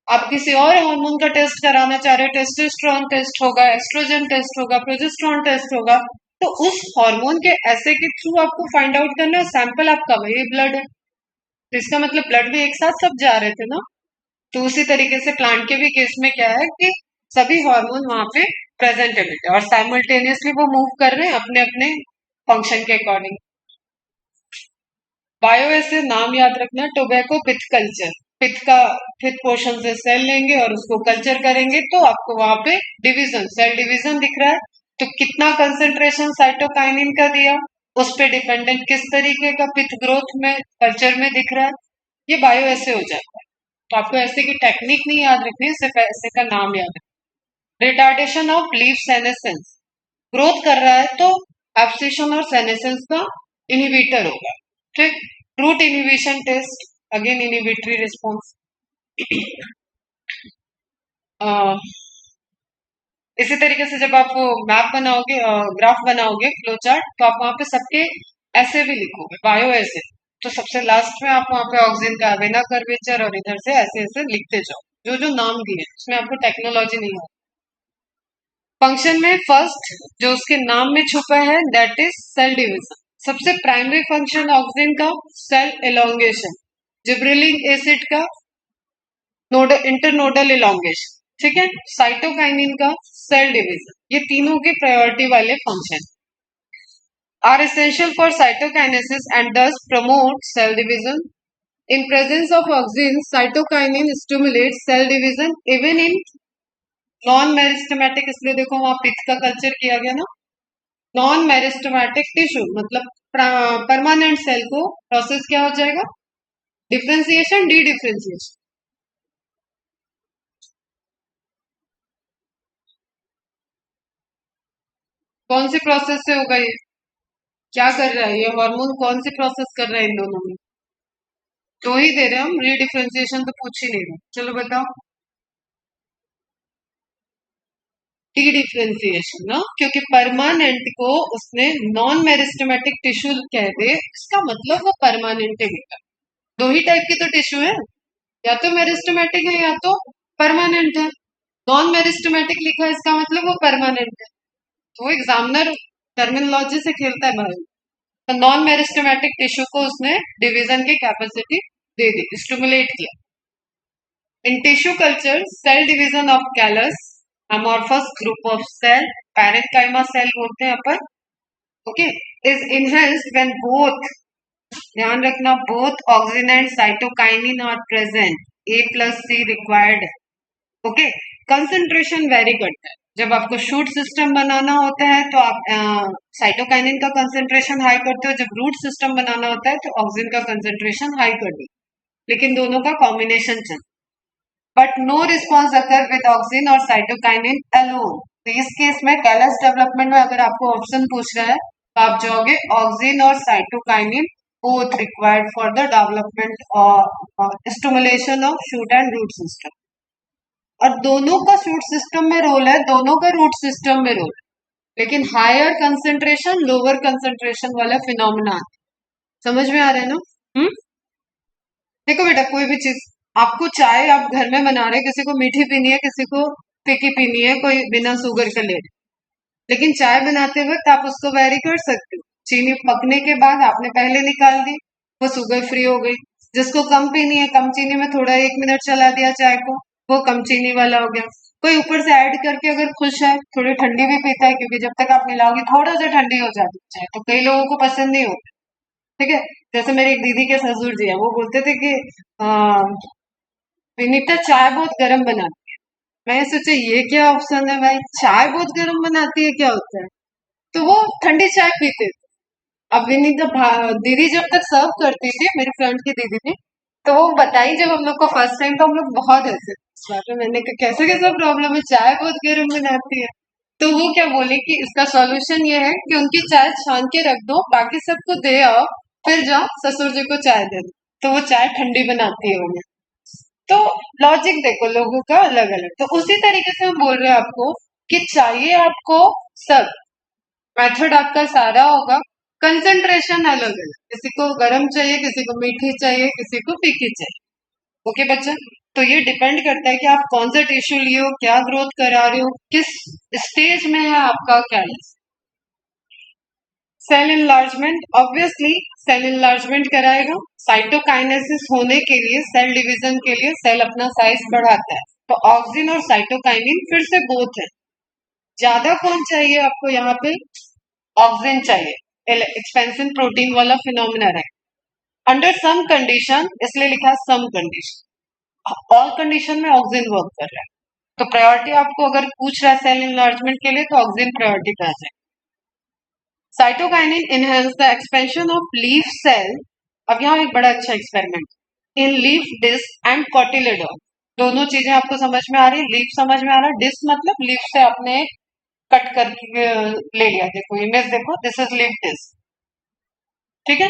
आप किसी और हार्मोन का टेस्ट कराना चाह रहे हो, टेस्टोस्टेरोन टेस्ट होगा, एस्ट्रोजन टेस्ट होगा, प्रोजेस्टेरोन टेस्ट होगा, तो उस हार्मोन के ऐसे के थ्रू आपको फाइंड आउट करना है। सैंपल आपका वही ब्लड है, तो इसका मतलब ब्लड में एक साथ सब जा रहे थे ना। तो उसी तरीके से प्लांट के भी केस में क्या है कि सभी हार्मोन वहां पे प्रेजेंटेबिलिटी, और साइमल्टेनियसली वो मूव कर रहे हैं अपने अपने फंक्शन के अकॉर्डिंग। बायो ऐसे नाम याद रखना, टोबैको पिथ कल्चर, पिथ का पिथ पोर्शन से सेल लेंगे और उसको कल्चर करेंगे तो आपको वहां पे डिवीजन, सेल डिवीजन दिख रहा है। तो कितना कंसंट्रेशन साइटोकाइनिन का दिया, उस पे डिपेंडेंट किस तरीके का पिथ ग्रोथ में कल्चर में दिख रहा है, ये बायो ऐसे हो जाता है। तो आपको ऐसे की टेक्निक नहीं याद रखनी, सिर्फ ऐसे का नाम याद रखना। Retardation of leaf senescence, growth कर रहा है तो एब्सिशन और सेनेसेंस का इनहिबिटर होगा। ठीक, root inhibition test, again inhibitory response. इसी तरीके से जब आप वो मैप बनाओगे, ग्राफ बनाओगे, फ्लो चार्ट, तो आप वहां पे सबके ऐसे भी लिखोगे, बायो ऐसे, तो सबसे लास्ट में आप वहां पे ऑक्सीजन का वेना कर्वेचर और इधर से ऐसे ऐसे लिखते जाओ, जो जो नाम दिए उसमें आपको टेक्नोलॉजी नहीं हो। फंक्शन में फर्स्ट जो उसके नाम में छुपा है दैट इज सेल डिवीजन। सबसे प्राइमरी फंक्शन ऑक्सीजन का सेल एलोंगेशन, जिब्रेलिक एसिड का नोडल इंटरनोडल एलोंगेशन, ठीक है, साइटोकाइनिन का सेल डिवीजन। ये तीनों के प्रायोरिटी वाले function are essential for cytokinesis and thus promote cell division. In presence of auxin, cytokinin stimulates cell division even in non meristematic, इसलिए देखो वहां पित्त का कल्चर किया गया ना। नॉन मेरिस्टेमेटिक टिश्यू मतलब परमानेंट सेल को प्रोसेस क्या हो जाएगा, डिफरेंशिएशन, डी डिफरेंशिएशन। कौन सी प्रोसेस से होगा ये, क्या कर रहा है ये हार्मोन, कौन सी प्रोसेस कर रहा है इन दोनों में? तो ही दे रहे हैं हम, री डिफरेंशिएशन तो पूछ ही नहीं रहे। चलो बताओ, डी डिफरेंशिएशन ना, क्योंकि परमानेंट को उसने नॉन मेरिस्टेमेटिक टिश्यू कह दे, इसका मतलब वो परमानेंट है बेटा। दो ही टाइप की तो टिश्यू है, या तो मेरिस्टेमेटिक है या तो परमानेंट है। नॉन मेरिस्टेमेटिक लिखा है इसका मतलब वो परमानेंट है। तो एग्जामिनर टर्मिनोलॉजी से खेलता है भाई। तो नॉन मेरिस्टेमेटिक टिश्यू को उसने डिवीजन की कैपेसिटी दे दी, स्टिमुलेट किया। In tissue culture cell division of callus amorphous group of cell, parenchyma cell बोलते हैं अपन, okay, is enhanced when both, ध्यान रखना, both auxin and cytokinin are present, A plus C required, okay. Concentration very करता है, जब आपको shoot system बनाना होता है तो आप साइटोकाइनिन का कंसंट्रेशन हाई करते हो, जब रूट सिस्टम बनाना होता है तो ऑक्सीजन का कंसंट्रेशन हाई कर दो, लेकिन दोनों का कॉम्बिनेशन चल, but no response occur with oxygen और साइटोकाइनिन अलोन। तो इस केस में कैलस डेवलपमेंट में अगर आपको ऑप्शन पूछ रहा है तो आप जाओगे ऑक्सीजन और cytokinin both required for the development और stimulation of shoot and root system. और दोनों का शूट सिस्टम में रोल है, दोनों का रूट सिस्टम में रोल है, लेकिन हायर कंसेंट्रेशन लोअर कंसेंट्रेशन वाला फिनोमिना। समझ में आ रहा है ना? देखो बेटा, कोई भी चीज, आपको चाय आप घर में बना रहे, किसी को मीठी पीनी है, किसी को फीकी पीनी है, कोई बिना शुगर का ले रहे, लेकिन चाय बनाते वक्त आप उसको वेरी कर सकते हो। चीनी पकने के बाद आपने पहले निकाल दी, वो शुगर फ्री हो गई। जिसको कम पीनी है, कम चीनी में थोड़ा 1 मिनट चला दिया चाय को, वो कम चीनी वाला हो गया। कोई ऊपर से ऐड करके अगर खुश है, थोड़ी ठंडी भी पीता है, क्योंकि जब तक आप मिलाओगे थोड़ा सा ठंडी हो जाती है चाय, तो कई लोगों को पसंद नहीं होता, ठीक है। जैसे मेरी एक दीदी के ससुर जी है, वो बोलते थे कि विनीता चाय बहुत गर्म बनाती है। मैं सोचा ये क्या ऑप्शन है भाई, चाय बहुत गर्म बनाती है क्या होता है, तो वो ठंडी चाय पीते थे। अब विनीता दीदी जब तक सर्व करती थी, मेरी फ्रेंड की दीदी थी, तो वो बताई जब हम लोग को फर्स्ट टाइम, तो हम लोग बहुत हंसे इस बात में। मैंने कहा कैसे कैसा प्रॉब्लम है, चाय बहुत गर्म बनाती है। तो वो क्या बोली कि इसका सॉल्यूशन ये है कि उनकी चाय छान के रख दो, बाकी सबको दे आओ, फिर जाओ ससुर जी को चाय दे दो, तो वो चाय ठंडी बनाती है उन्हें। तो लॉजिक देखो लोगों का अलग अलग। तो उसी तरीके से हम बोल रहे हैं आपको कि चाहिए आपको सब, मेथड आपका सारा होगा, कंसंट्रेशन अलग अलग, किसी को गर्म चाहिए, किसी को मीठी चाहिए, किसी को फीकी चाहिए, ओके बच्चा। तो ये डिपेंड करता है कि आप कौन सा टिश्यू लिए हो, क्या ग्रोथ करा रहे हो, किस स्टेज में है आपका callus. Cell enlargement, obviously cell enlargement कराएगा। साइटोकाइनेसिस होने के लिए, सेल डिवीजन के लिए सेल अपना साइज बढ़ाता है, तो ऑक्सीजन और साइटोकाइनिन फिर से बोथ है, ज्यादा कौन चाहिए आपको यहाँ पे? ऑक्सिन चाहिए। एक्सपेंसिव प्रोटीन वाला फिनोमिना है। अंडर सम कंडीशन, इसलिए लिखा है सम कंडीशन। ऑल कंडीशन में ऑक्सिन वर्क कर रहा है, तो प्रायोरिटी आपको अगर पूछ रहा है सेल इनलार्जमेंट के लिए तो ऑक्सिन प्रायोरिटी पे आ जाए। Cytokinin enhance the expansion of leaf cell. अब यहाँ एक बड़ा अच्छा experiment in leaf disc and cotyledon. दोनों चीजें आपको समझ में आ रही है? लीफ समझ में आ रहा है, डिस्क मतलब लीफ से आपने कट करके ले लिया। देखो इमेज देखो, दिस इज लीफ डिस्क, ठीक है।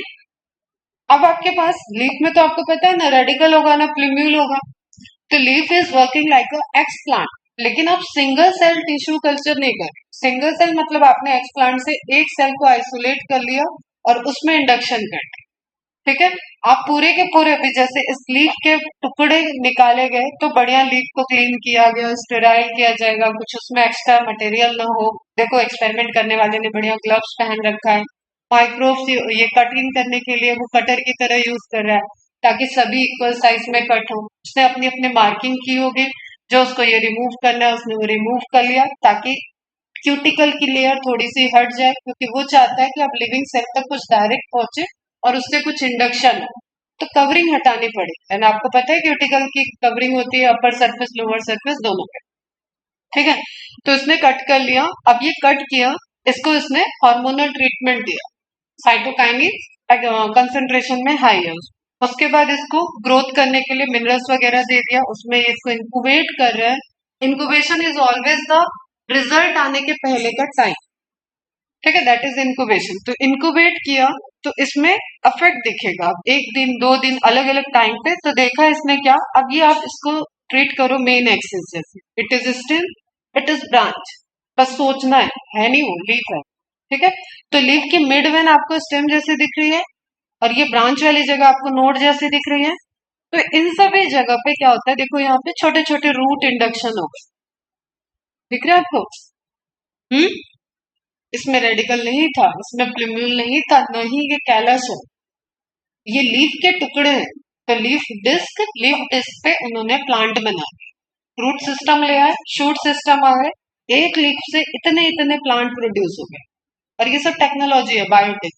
अब आपके पास लीफ में तो आपको पता है ना रेडिकल होगा ना प्लूम्यूल होगा, तो leaf is working like a x plant. लेकिन आप सिंगल सेल टिश्यू कल्चर नहीं कर। सिंगल सेल मतलब आपने एक्स प्लांट से एक सेल को आइसोलेट कर लिया और उसमें इंडक्शन कर दिया, ठीक है। आप पूरे के पूरे भी जैसे इस लीफ के टुकड़े निकाले गए तो बढ़िया लीफ को क्लीन किया गया, स्टेराइल किया जाएगा, कुछ उसमें एक्स्ट्रा मटेरियल ना हो। देखो एक्सपेरिमेंट करने वाले ने बढ़िया ग्लव्स पहन रखा है, माइक्रोव ये कटिंग करने के लिए वो कटर की तरह यूज कर रहा है ताकि सभी इक्वल साइज में कट हो। उसने अपनी अपनी मार्किंग की होगी, जो उसको ये रिमूव करना है उसने वो रिमूव कर लिया ताकि क्यूटिकल की लेयर थोड़ी सी हट जाए, क्योंकि वो चाहता है कि आप लिविंग सेल तक कुछ डायरेक्ट पहुंचे और उससे कुछ इंडक्शन हो, तो कवरिंग हटानी पड़ी। एंड आपको पता है क्यूटिकल की कवरिंग होती है अपर सरफेस लोअर सरफेस दोनों पे, ठीक है। तो इसने कट कर लिया। अब ये कट किया, इसको इसने हार्मोनल ट्रीटमेंट दिया, साइटोकाइनिन कंसंट्रेशन में हाई है उसके बाद इसको ग्रोथ करने के लिए मिनरल्स वगैरह दे दिया, उसमें इसको इंक्यूबेट कर रहे हैं। Incubation is always the result आने के पहले का टाइम, ठीक है, दैट इज इंक्यूबेशन। तो इंक्यूबेट किया तो इसमें अफेक्ट दिखेगा एक दिन दो दिन अलग अलग टाइम पे। तो देखा इसने क्या, अब ये आप इसको ट्रीट करो मेन एक्सिस जैसे, it is still, it is branch, बस सोचना है नहीं वो लीफ है, ठीक है। तो लीफ की मिड वेन आपको स्टेम जैसे दिख रही है और ये ब्रांच वाली जगह आपको नोड जैसे दिख रही है। तो इन सभी जगह पे क्या होता है, देखो यहाँ पे छोटे छोटे रूट इंडक्शन हो गए, दिख रहा है आपको? हम्म, इसमें रेडिकल नहीं था, इसमें प्लूम्यूल नहीं था, नहीं ये कैलस है, ये लीफ के टुकड़े हैं। तो लीफ डिस्क पे उन्होंने प्लांट बना दिया, रूट सिस्टम ले आए, शूट सिस्टम आ गए, एक लीफ से इतने इतने प्लांट प्रोड्यूस हो गए। और ये सब टेक्नोलॉजी है बायोटेक,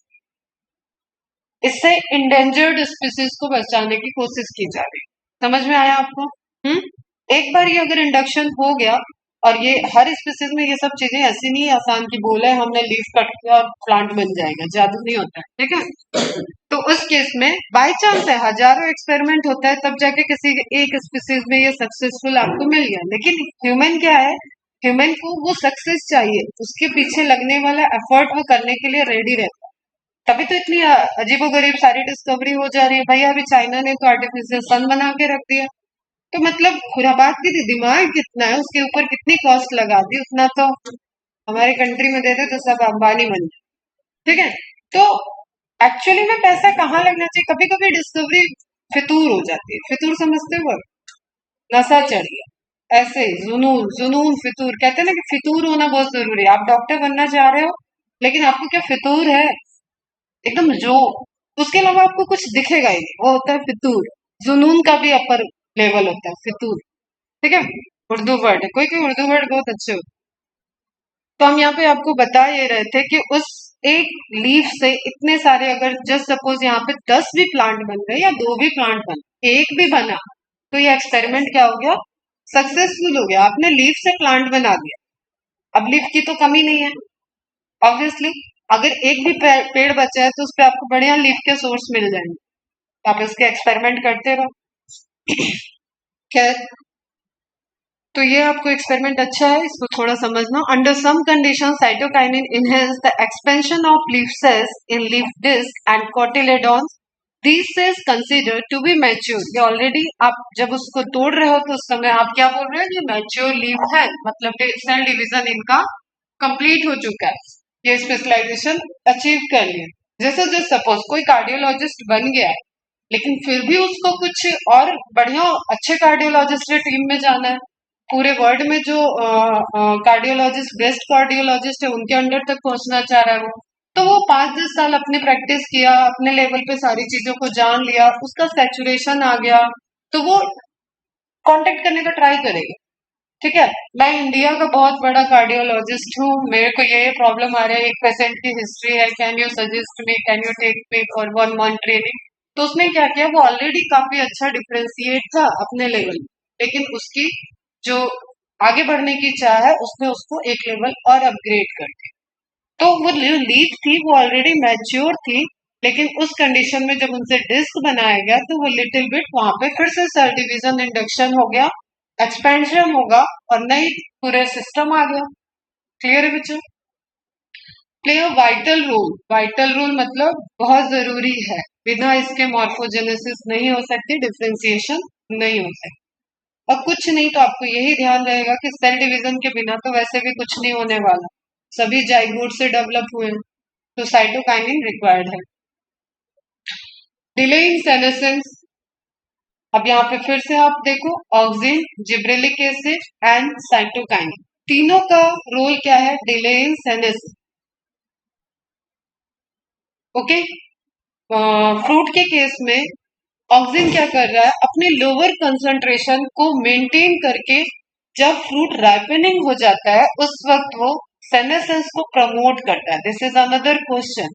इससे इंडेंजर्ड स्पीसीज को बचाने की कोशिश की जा रही है। समझ में आया आपको? हम्म, एक बार ये अगर इंडक्शन हो गया, और ये हर स्पीसीज में ये सब चीजें ऐसी नहीं है आसान की बोले हमने लीफ कट किया और प्लांट बन जाएगा, जादू नहीं होता है, ठीक है। तो उस केस में बाय चांस है, हजारों एक्सपेरिमेंट होता है तब जाके किसी एक स्पीसीज में ये सक्सेसफुल आपको मिल गया। लेकिन ह्यूमन क्या है, ह्यूमन को वो सक्सेस चाहिए, उसके पीछे लगने वाला एफर्ट वो करने के लिए रेडी रहता है। तभी तो इतनी अजीबोगरीब सारी डिस्कवरी हो जा रही है। भैया अभी चाइना ने तो आर्टिफिशियल सन बना के रख दिया, तो मतलब खुराबात की दिमाग कितना है, उसके ऊपर कितनी कॉस्ट लगा दी, उतना तो हमारे कंट्री में दे दे तो सब अंबानी बन जाए, ठीक है। तो एक्चुअली में पैसा कहाँ लगना चाहिए, कभी कभी डिस्कवरी फितूर हो जाती है। फितूर समझते हो? नशा चढ़ गया, ऐसे जुनून जुनून फितूर कहते हैं ना, कि फितूर होना बहुत जरूरी है। आप डॉक्टर बनना चाह रहे हो लेकिन आपको क्या फितूर है एकदम जो, उसके अलावा आपको कुछ दिखेगा ही नहीं, वो होता है फितूर। जुनून का भी अपर लेवल होता है फितूर, ठीक है। उर्दू वर्ड है, कोई कोई उर्दू वर्ड बहुत अच्छे होते हैं। तो हम यहाँ पे आपको बता ये रहे थे कि उस एक लीफ से इतने सारे, अगर जस्ट सपोज यहाँ पे 10 भी प्लांट बन गए या 2 भी प्लांट बन गए, एक भी बना, तो ये एक्सपेरिमेंट क्या हो गया, सक्सेसफुल हो गया। आपने लीफ से प्लांट बना दिया। अब लीफ की तो कमी नहीं है ऑब्वियसली, अगर एक भी पेड़ बचा है तो उस पर आपको बढ़िया लीफ के सोर्स मिल जाएंगे, आप इसके एक्सपेरिमेंट करते रहो। खैर, तो ये आपको एक्सपेरिमेंट अच्छा है, इसको थोड़ा समझना। Under some condition cytokinin enhance the expansion of leaf cells in leaf disc and cotyledons. These cells consider to be mature. ये ऑलरेडी आप जब उसको तोड़ रहे हो तो उस समय आप क्या बोल रहे हो, ये मैच्योर लीफ है, मतलब सेल डिवीजन इनका कंप्लीट हो चुका है, ये स्पेशलाइजेशन अचीव कर लिया। जैसे जो सपोज कोई कार्डियोलॉजिस्ट बन गया है लेकिन फिर भी उसको कुछ और बढ़िया अच्छे कार्डियोलॉजिस्ट की टीम में जाना है, पूरे वर्ल्ड में जो कार्डियोलॉजिस्ट बेस्ट कार्डियोलॉजिस्ट है उनके अंडर तक पहुंचना चाह रहा है वो, तो वो 5-10 साल अपने प्रैक्टिस किया, अपने लेवल पे सारी चीजों को जान लिया, उसका सैचुरेशन आ गया, तो वो कांटेक्ट करने का ट्राई करेगा। ठीक है। मैं इंडिया का बहुत बड़ा कार्डियोलॉजिस्ट हूँ, मेरे को ये प्रॉब्लम आ रहा है, एक पेशेंट की हिस्ट्री है, can you suggest me, can you take me for 1 month training. तो उसने क्या किया, वो ऑलरेडी काफी अच्छा डिफ्रेंशिएट था अपने लेवल में, लेकिन उसकी जो आगे बढ़ने की चाह है उसने उसको एक लेवल और अपग्रेड कर दिया। तो वो जो लीड थी वो ऑलरेडी मैच्योर थी, लेकिन उस कंडीशन में जब उनसे डिस्क बनाया गया तो वो लिटिल बिट वहां पे फिर से सेल डिवीजन इंडक्शन हो गया, एक्सपेंशन होगा और नई पूरे सिस्टम आ गया। क्लियर है बच्चों? Play a vital role, vital role मतलब बहुत जरूरी है, बिना इसके मॉर्फोजेनेसिस नहीं हो सकती, डिफ्रेंसिएशन नहीं हो सकती। अब कुछ नहीं तो आपको यही ध्यान रहेगा कि सेल डिवीजन के बिना तो वैसे भी कुछ नहीं होने वाला, सभी जाइगोट से डेवलप हुए हैं, तो साइटोकाइनिन रिक्वायर्ड है। डिले इन सेनेसेंस, अब यहाँ पे फिर से आप देखो, auxin, gibberellic acid and cytokinin, तीनों का रोल क्या है, delay in senescence. Okay. Fruit के केस में ऑक्सिन क्या कर रहा है, अपने लोअर कंसंट्रेशन को मेंटेन करके जब फ्रूट राइपनिंग हो जाता है उस वक्त वो सेनेसेंस को प्रमोट करता है। दिस इज अनदर क्वेश्चन,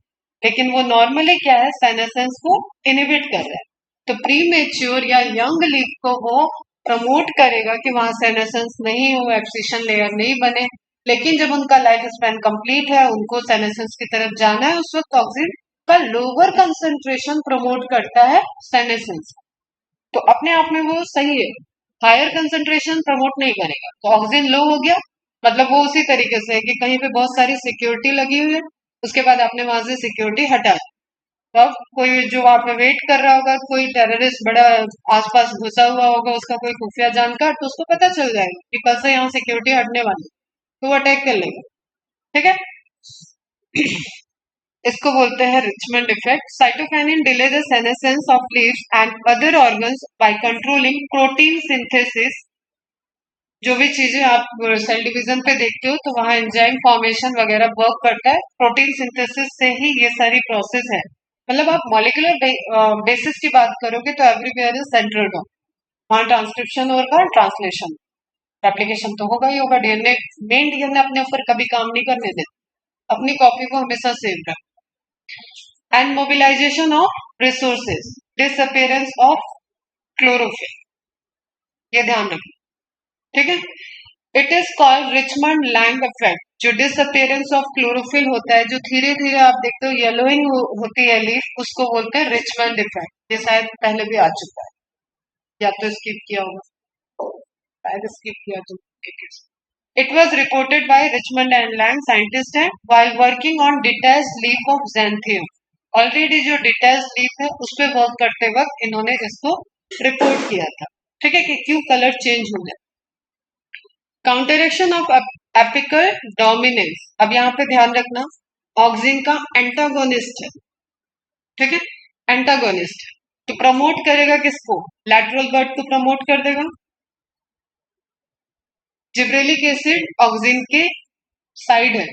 लेकिन वो नॉर्मली क्या है, सेनेसेंस को इनहिबिट कर रहा है। तो प्री मेच्योर या यंग लीफ को वो प्रमोट करेगा कि वहां सेनेसेंस नहीं हो, एब्सिशन लेयर नहीं बने, लेकिन जब उनका लाइफ स्पैन कंप्लीट है, उनको सेनेसेंस की तरफ जाना है, उस वक्त ऑक्सिन का लोअर कंसंट्रेशन प्रमोट करता है सेनेसेंस। तो अपने आप में वो सही है, हायर कंसंट्रेशन प्रमोट नहीं करेगा। तो ऑक्सीजन लो हो गया, मतलब वो उसी तरीके से है कि कहीं पे बहुत सारी सिक्योरिटी लगी हुई है, उसके बाद आपने वहां से सिक्योरिटी हटा दी। तो अब कोई जो वहां पे वेट कर रहा होगा, कोई टेररिस्ट बड़ा आसपास घुसा हुआ होगा, उसका कोई खुफिया जानकार, तो उसको पता चल जाएगा कि कल से यहाँ सिक्योरिटी हटने वाली है, तो वो अटैक कर लेगा। ठीक है। इसको बोलते हैं Richmond effect. Cytokinin delay the senescence of leaves and other organs by controlling protein synthesis. जो भी चीजें आप सेल डिवीजन पे देखते हो तो वहां एंजाइम फॉर्मेशन वगैरह वर्क करता है, प्रोटीन सिंथेसिस से ही ये सारी प्रोसेस है। मतलब आप मॉलिक्यूलर बेसिस की बात करोगे तो एवरीवेयर इज सेंट्रल, वहां ट्रांसक्रिप्शन होगा, ट्रांसलेशन, एप्लीकेशन तो होगा ही होगा। डीएनए, मेन डीएनए अपने ऊपर कभी काम नहीं करने देते, अपनी कॉपी को हमेशा सेव रखें। And mobilisation of resources, disappearance of chlorophyll, ये ध्यान रखें। ठीक है। It is called Richmond Lang effect. जो डिसअपियरेंस ऑफ क्लोरोफिल होता है, जो धीरे धीरे आप देखते हो येलोइंग होती है लीफ, उसको बोलते हैं रिचमंड इफेक्ट। ये शायद पहले भी आ चुका है, या तो स्किप किया होगा, शायद स्किप किया तो। It was reported by Richmond and Lang scientist है while working on detach leaf of xanthium। Already जो डिटैच लीफ है उस पर वर्क करते वक्त इन्होंने इसको रिपोर्ट किया था। ठीक है, कि क्यों कलर चेंज हो गया। काउंटरेक्शन ऑफ एपिकल डोमिनेंस, अब यहाँ पे ध्यान रखना, ऑक्सिन का एंटागोनिस्ट है। ठीक है, एंटागोनिस्ट है, तो प्रमोट करेगा किसको, लैटरल बर्ड को प्रमोट कर देगा। जिब्रेलिक एसिड ऑक्सिन के साइड है।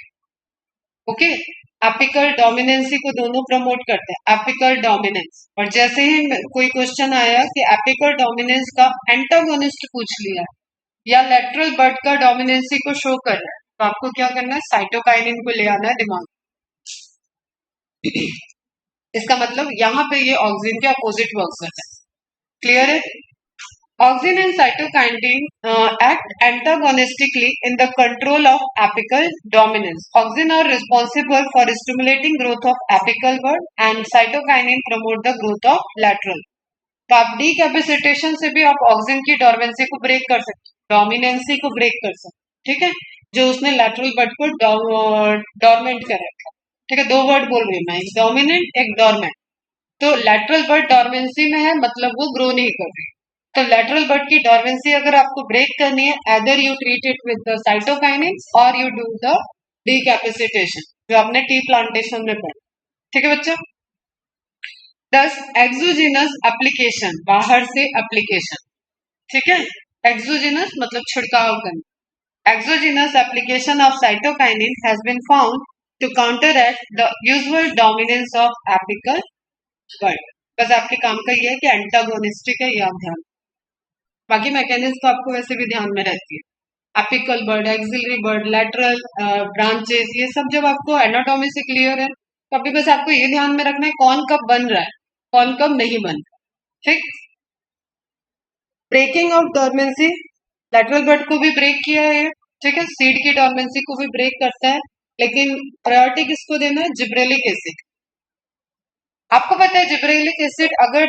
ओके। एपिकल डोमिनेंसी को दोनों प्रमोट करते हैं, एपिकल डोमिनेंस। और जैसे ही कोई क्वेश्चन आया कि एपिकल डोमिनेंस का एंटागोनिस्ट पूछ लिया या लेटरल बर्ड का डोमिनेंसी को शो कर रहा है, तो आपको क्या करना है, साइटोकाइनिन को ले आना है दिमाग। इसका मतलब यहाँ पे ये ऑक्सिन के अपोजिट वर्क करता है। क्लियर है? Auxin and cytokinin act antagonistically in the control of apical dominance. Auxin are responsible for stimulating growth of apical bud and cytokinin promote the growth of lateral. तो आप डीकैपेसिटेशन से भी आप auxin की डोर्मेंसी को ब्रेक कर सकते, डोमिनेंसी को ब्रेक कर सकते। ठीक है, जो उसने लैटरल बर्ड को डोरमेंट कर रखा। ठीक है, दो वर्ड बोल रही हूँ मैं, एक डोमिनेंट एक डोरमेंट। तो लैटरल बर्ड डोरमेंसी में है, मतलब वो ग्रो नहीं कर रही। तो लेटरल बर्ड की डोरमेंसी अगर आपको ब्रेक करनी है, either you treat it with the cytokinin और यू डू द डीकैपेसिटेशन, जो आपने टी प्लांटेशन में पढ़ा। ठीक है बच्चा। 10 एक्सोजिनस एप्लीकेशन, बाहर से एप्लीकेशन। ठीक है, एक्सोजिनस मतलब छिड़काव करना। Exogenous application of cytokinin has been found to counteract the usual dominance of apical bud. बस आपके काम का ये है कि एंटागोनिस्टिक है, ये आप ध्यान, बाकी मैकेनिज्म तो आपको वैसे भी ध्यान में रहती है। Apical bud, axillary bud, lateral branches, ये सब जब आपको एनाटॉमी से क्लियर है तो अभी बस आपको ये ध्यान में रखना है कौन कब बन रहा है, कौन कब नहीं बन रहा है। ठीक। Breaking of dormancy, lateral bud को भी ब्रेक किया है ये, ठीक है, सीड की डोरमेंसी को भी ब्रेक करता है, लेकिन प्रायोरिटी किसको देना है, जिब्रेलिक एसिड। आपको पता है जिब्रेलिक एसिड अगर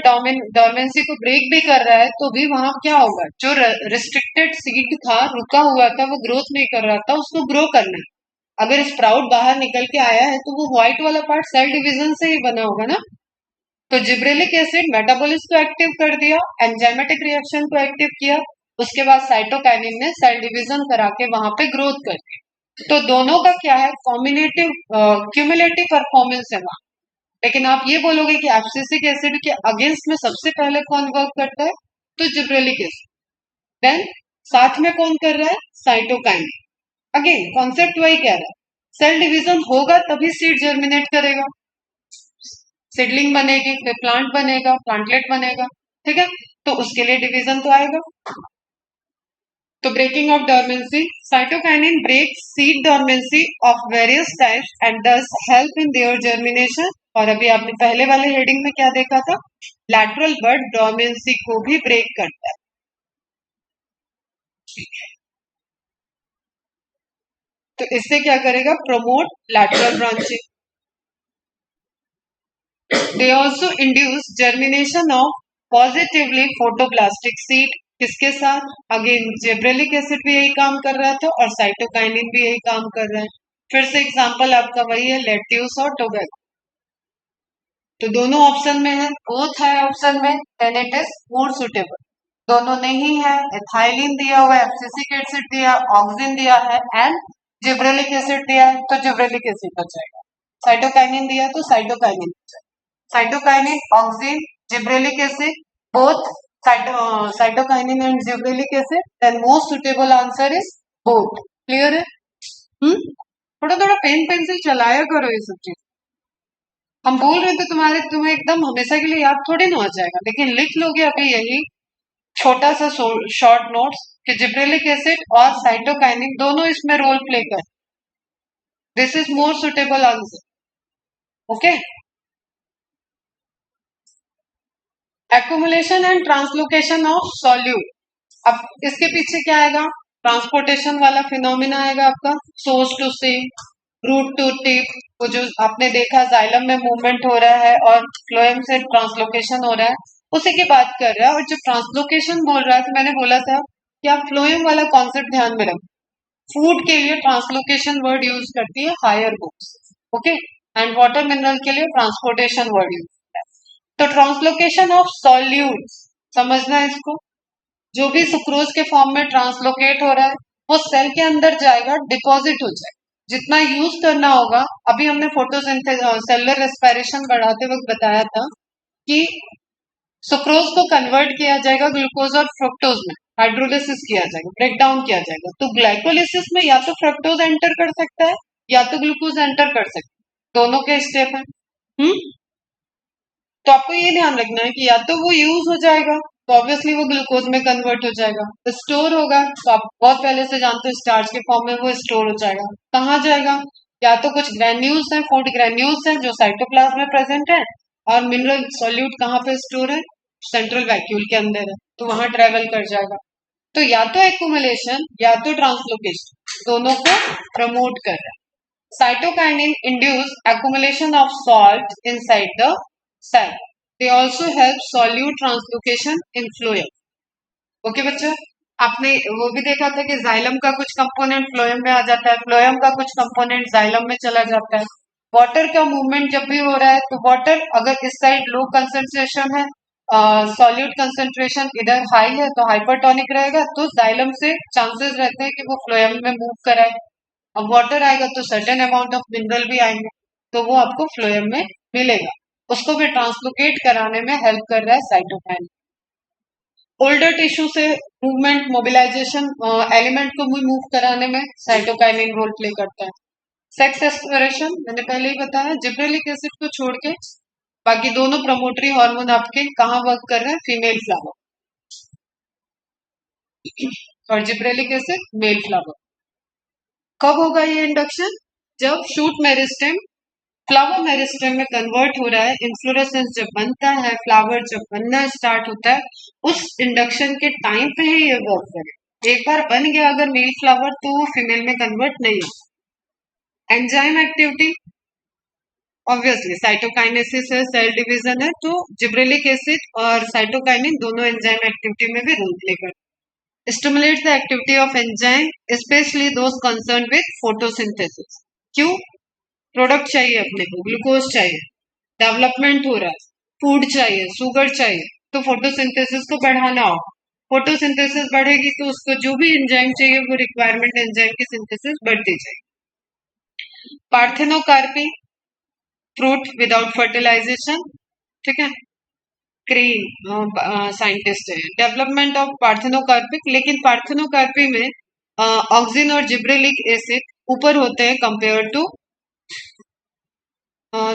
डोरमेंसी को ब्रेक भी कर रहा है तो भी वहां क्या होगा, जो रिस्ट्रिक्टेड सीड था, रुका हुआ था, वो ग्रोथ नहीं कर रहा था, उसको ग्रो करना है। अगर स्प्राउट बाहर निकल के आया है तो वो व्हाइट वाला पार्ट सेल डिवीजन से ही बना होगा ना। तो जिब्रेलिक एसिड मेटाबॉलिज्म को एक्टिव कर दिया, एंजाइमेटिक रिएक्शन को एक्टिव किया, उसके बाद साइटोकाइनिन ने सेल डिवीजन करा के वहां पे ग्रोथ कर दी। तो दोनों का क्या है, कॉम्बिनेटिव क्यूमुलेटिव परफॉर्मेंस है वहां। लेकिन आप ये बोलोगे कि एब्सिसिक एसिड के अगेंस्ट में सबसे पहले कौन वर्क करता है, तो जिब्रेलिक एसिड। देन साथ में कौन कर रहा है, साइटोकाइनिन। अगेन कॉन्सेप्ट वही कह रहा है, सेल डिवीजन होगा तभी सीड जर्मिनेट करेगा, सीडलिंग बनेगी, फिर प्लांट बनेगा, प्लांटलेट बनेगा, ठीक है। तो उसके लिए डिवीजन तो आएगा। तो breaking of dormancy, cytokinin break seed dormancy of various types and thus help in their germination. और अभी आपने पहले वाले हेडिंग में क्या देखा था, लैटरल बर्ड डोरमेंसी को भी ब्रेक करता है। तो इससे क्या करेगा, promote lateral branching. They also induce germination of positively photoblastic seed। किसके साथ, अगेन जिब्रेलिक एसिड भी यही काम कर रहा था और साइटोकाइनिन भी यही काम कर रहा है। फिर से एग्जांपल आपका वही है, लेट्यूस और टोबैको। तो दोनों ऑप्शन में है, बोथ है ऑप्शन में, then it is more suitable. दोनों नहीं है, एथाइलिन दिया हुआ है, एब्सिसिक एसिड दिया, ऑक्सिन दिया है एंड जिब्रेलिक एसिड दिया है, तो जिब्रेलिक एसिड बच जाएगा। साइटोकाइनिन दिया है तो साइटोकाइनिन बच जाएगा। Cytokinin, auxin, gibberellic acid, both cytokinin and gibberellic acid, then most suitable answer is both. Clear है? थोड़ा थोड़ा पेन पेंसिल चलाया करो ये सब चीज। हम बोल रहे थे तुम्हें एकदम हमेशा के लिए याद थोड़ी ना हो जाएगा, लेकिन लिख लोगे अभी यही छोटा सा शॉर्ट नोट्स कि जिब्रेलिक एसिड और साइटोकाइनिन दोनों इसमें रोल प्ले कर। This is more suitable answer. Okay. Accumulation and translocation of solute. अब इसके पीछे क्या आएगा, ट्रांसपोर्टेशन वाला फिनोमिना आएगा आपका, source to seed, root to tip. वो जो आपने देखा जाइलम में मूवमेंट हो रहा है और फ्लोएम से ट्रांसलोकेशन हो रहा है, उसी की बात कर रहा है। और जो ट्रांसलोकेशन बोल रहा है, तो मैंने बोला था कि आप फ्लोएम वाला कॉन्सेप्ट ध्यान में रखो। फूड के लिए ट्रांसलोकेशन वर्ड यूज करती है higher books, okay, and water mineral के लिए ट्रांसपोर्टेशन वर्ड यूज करता है। तो ट्रांसलोकेशन ऑफ सॉल्यूट्स समझना है इसको, जो भी सुक्रोज के फॉर्म में ट्रांसलोकेट हो रहा है वो सेल के अंदर जाएगा, डिपॉजिट हो जाएगा, जितना यूज करना होगा। अभी हमने सेलुलर रेस्पिरेशन बढ़ाते वक्त बताया था कि सुक्रोज को कन्वर्ट किया जाएगा ग्लूकोज और फ्रुक्टोज में, हाइड्रोलिसिस किया जाएगा, ब्रेक डाउन किया जाएगा। तो ग्लाइकोलिसिस में या तो फ्रक्टोज एंटर कर सकता है या तो ग्लूकोज एंटर कर सकता है, दोनों के स्टेप है। तो आपको ये ध्यान रखना है कि या तो वो यूज हो जाएगा तो ऑब्वियसली वो ग्लूकोज में कन्वर्ट हो जाएगा, स्टोर होगा तो आप बहुत पहले से जानते हो स्टार्च के फॉर्म में वो स्टोर हो जाएगा। कहाँ जाएगा, या तो कुछ ग्रेन्यूल्स हैं, फूड ग्रेन्यूल्स हैं जो साइटोप्लाज्म में प्रेजेंट है, और मिनरल सॉल्यूट कहाँ पे स्टोर है, सेंट्रल वैक्यूल के अंदर है, तो वहां ट्रेवल कर जाएगा। तो या तो एक्युमुलेशन या तो ट्रांसलोकेशन, दोनों को प्रमोट कर रहा है। Cytokinin induce accumulation of salt inside the cell. They also help solute translocation in phloem. Okay बच्चा, आपने वो भी देखा था कि जाइलम का कुछ कंपोनेंट फ्लोएम में आ जाता है, फ्लोएम का कुछ कंपोनेंट जाइलम में चला जाता है। वाटर का मूवमेंट जब भी हो रहा है तो वाटर अगर इस साइड लो कंसेंट्रेशन है, सॉल्यूट कंसेंट्रेशन इधर हाई है, तो हाइपरटोनिक रहेगा, तो जाइलम से चांसेस रहते हैं कि वो फ्लोएम में मूव कराए। अब वाटर आएगा तो सर्टेन अमाउंट ऑफ मिनरल भी आएंगे, तो वो आपको फ्लोएम में मिलेगा, उसको भी ट्रांसलोकेट कराने में हेल्प कर रहा है साइटोकाइनिन। ओल्डर टिश्यू से मूवमेंट, मोबिलाइजेशन, एलिमेंट को भी मूव कराने में साइटोकाइनिन रोल प्ले करता है। सेक्स एक्सप्लोरेशन मैंने पहले ही बताया, जिब्रेलिक एसिड को छोड़ के बाकी दोनों प्रमोटरी हार्मोन आपके कहाँ वर्क कर रहे हैं, फीमेल फ्लावर। और जिब्रेलिक एसिड मेल फ्लावर। कब होगा ये इंडक्शन? जब शूट मेरिस्टेम फ्लावर मेरिस्टेम में कन्वर्ट हो रहा है, इन्फ्लोरेसेंस जब बनता है, फ्लावर जब बनना स्टार्ट होता है, उस इंडक्शन के टाइम पे ही ये वर्क करे। एक बार बन गया अगर मेल फ्लावर तो वो फीमेल में कन्वर्ट नहीं हो। एंजाइम एक्टिविटी ऑब्वियसली साइटोकाइनेसिस है, सेल डिवीजन है, तो जिब्रेलिक एसिड और साइटोकाइनिन दोनों एंजाइम एक्टिविटी में भी रोल प्ले करते। Stimulate the activity of enzyme specially those concern with photosynthesis. क्यों? प्रोडक्ट चाहिए अपने को, ग्लूकोज चाहिए, डेवलपमेंट हो रहा है, फूड चाहिए, शुगर चाहिए, तो फोटोसिंथेसिस को बढ़ाना हो। फोटोसिंथेसिस बढ़ेगी तो उसको जो भी एंजाइम चाहिए वो रिक्वायरमेंट एंजाइम की सिंथेसिस बढ़ती जाएगी। पार्थेनोकार्पी फ्रूट विदाउट फर्टिलाइजेशन, ठीक है, क्रीम साइंटिस्ट है। डेवलपमेंट ऑफ पार्थेनोकार्पिक, लेकिन पार्थेनोकार्पी में ऑक्सिन और जिब्रेलिक एसिड ऊपर होते हैं कंपेयर टू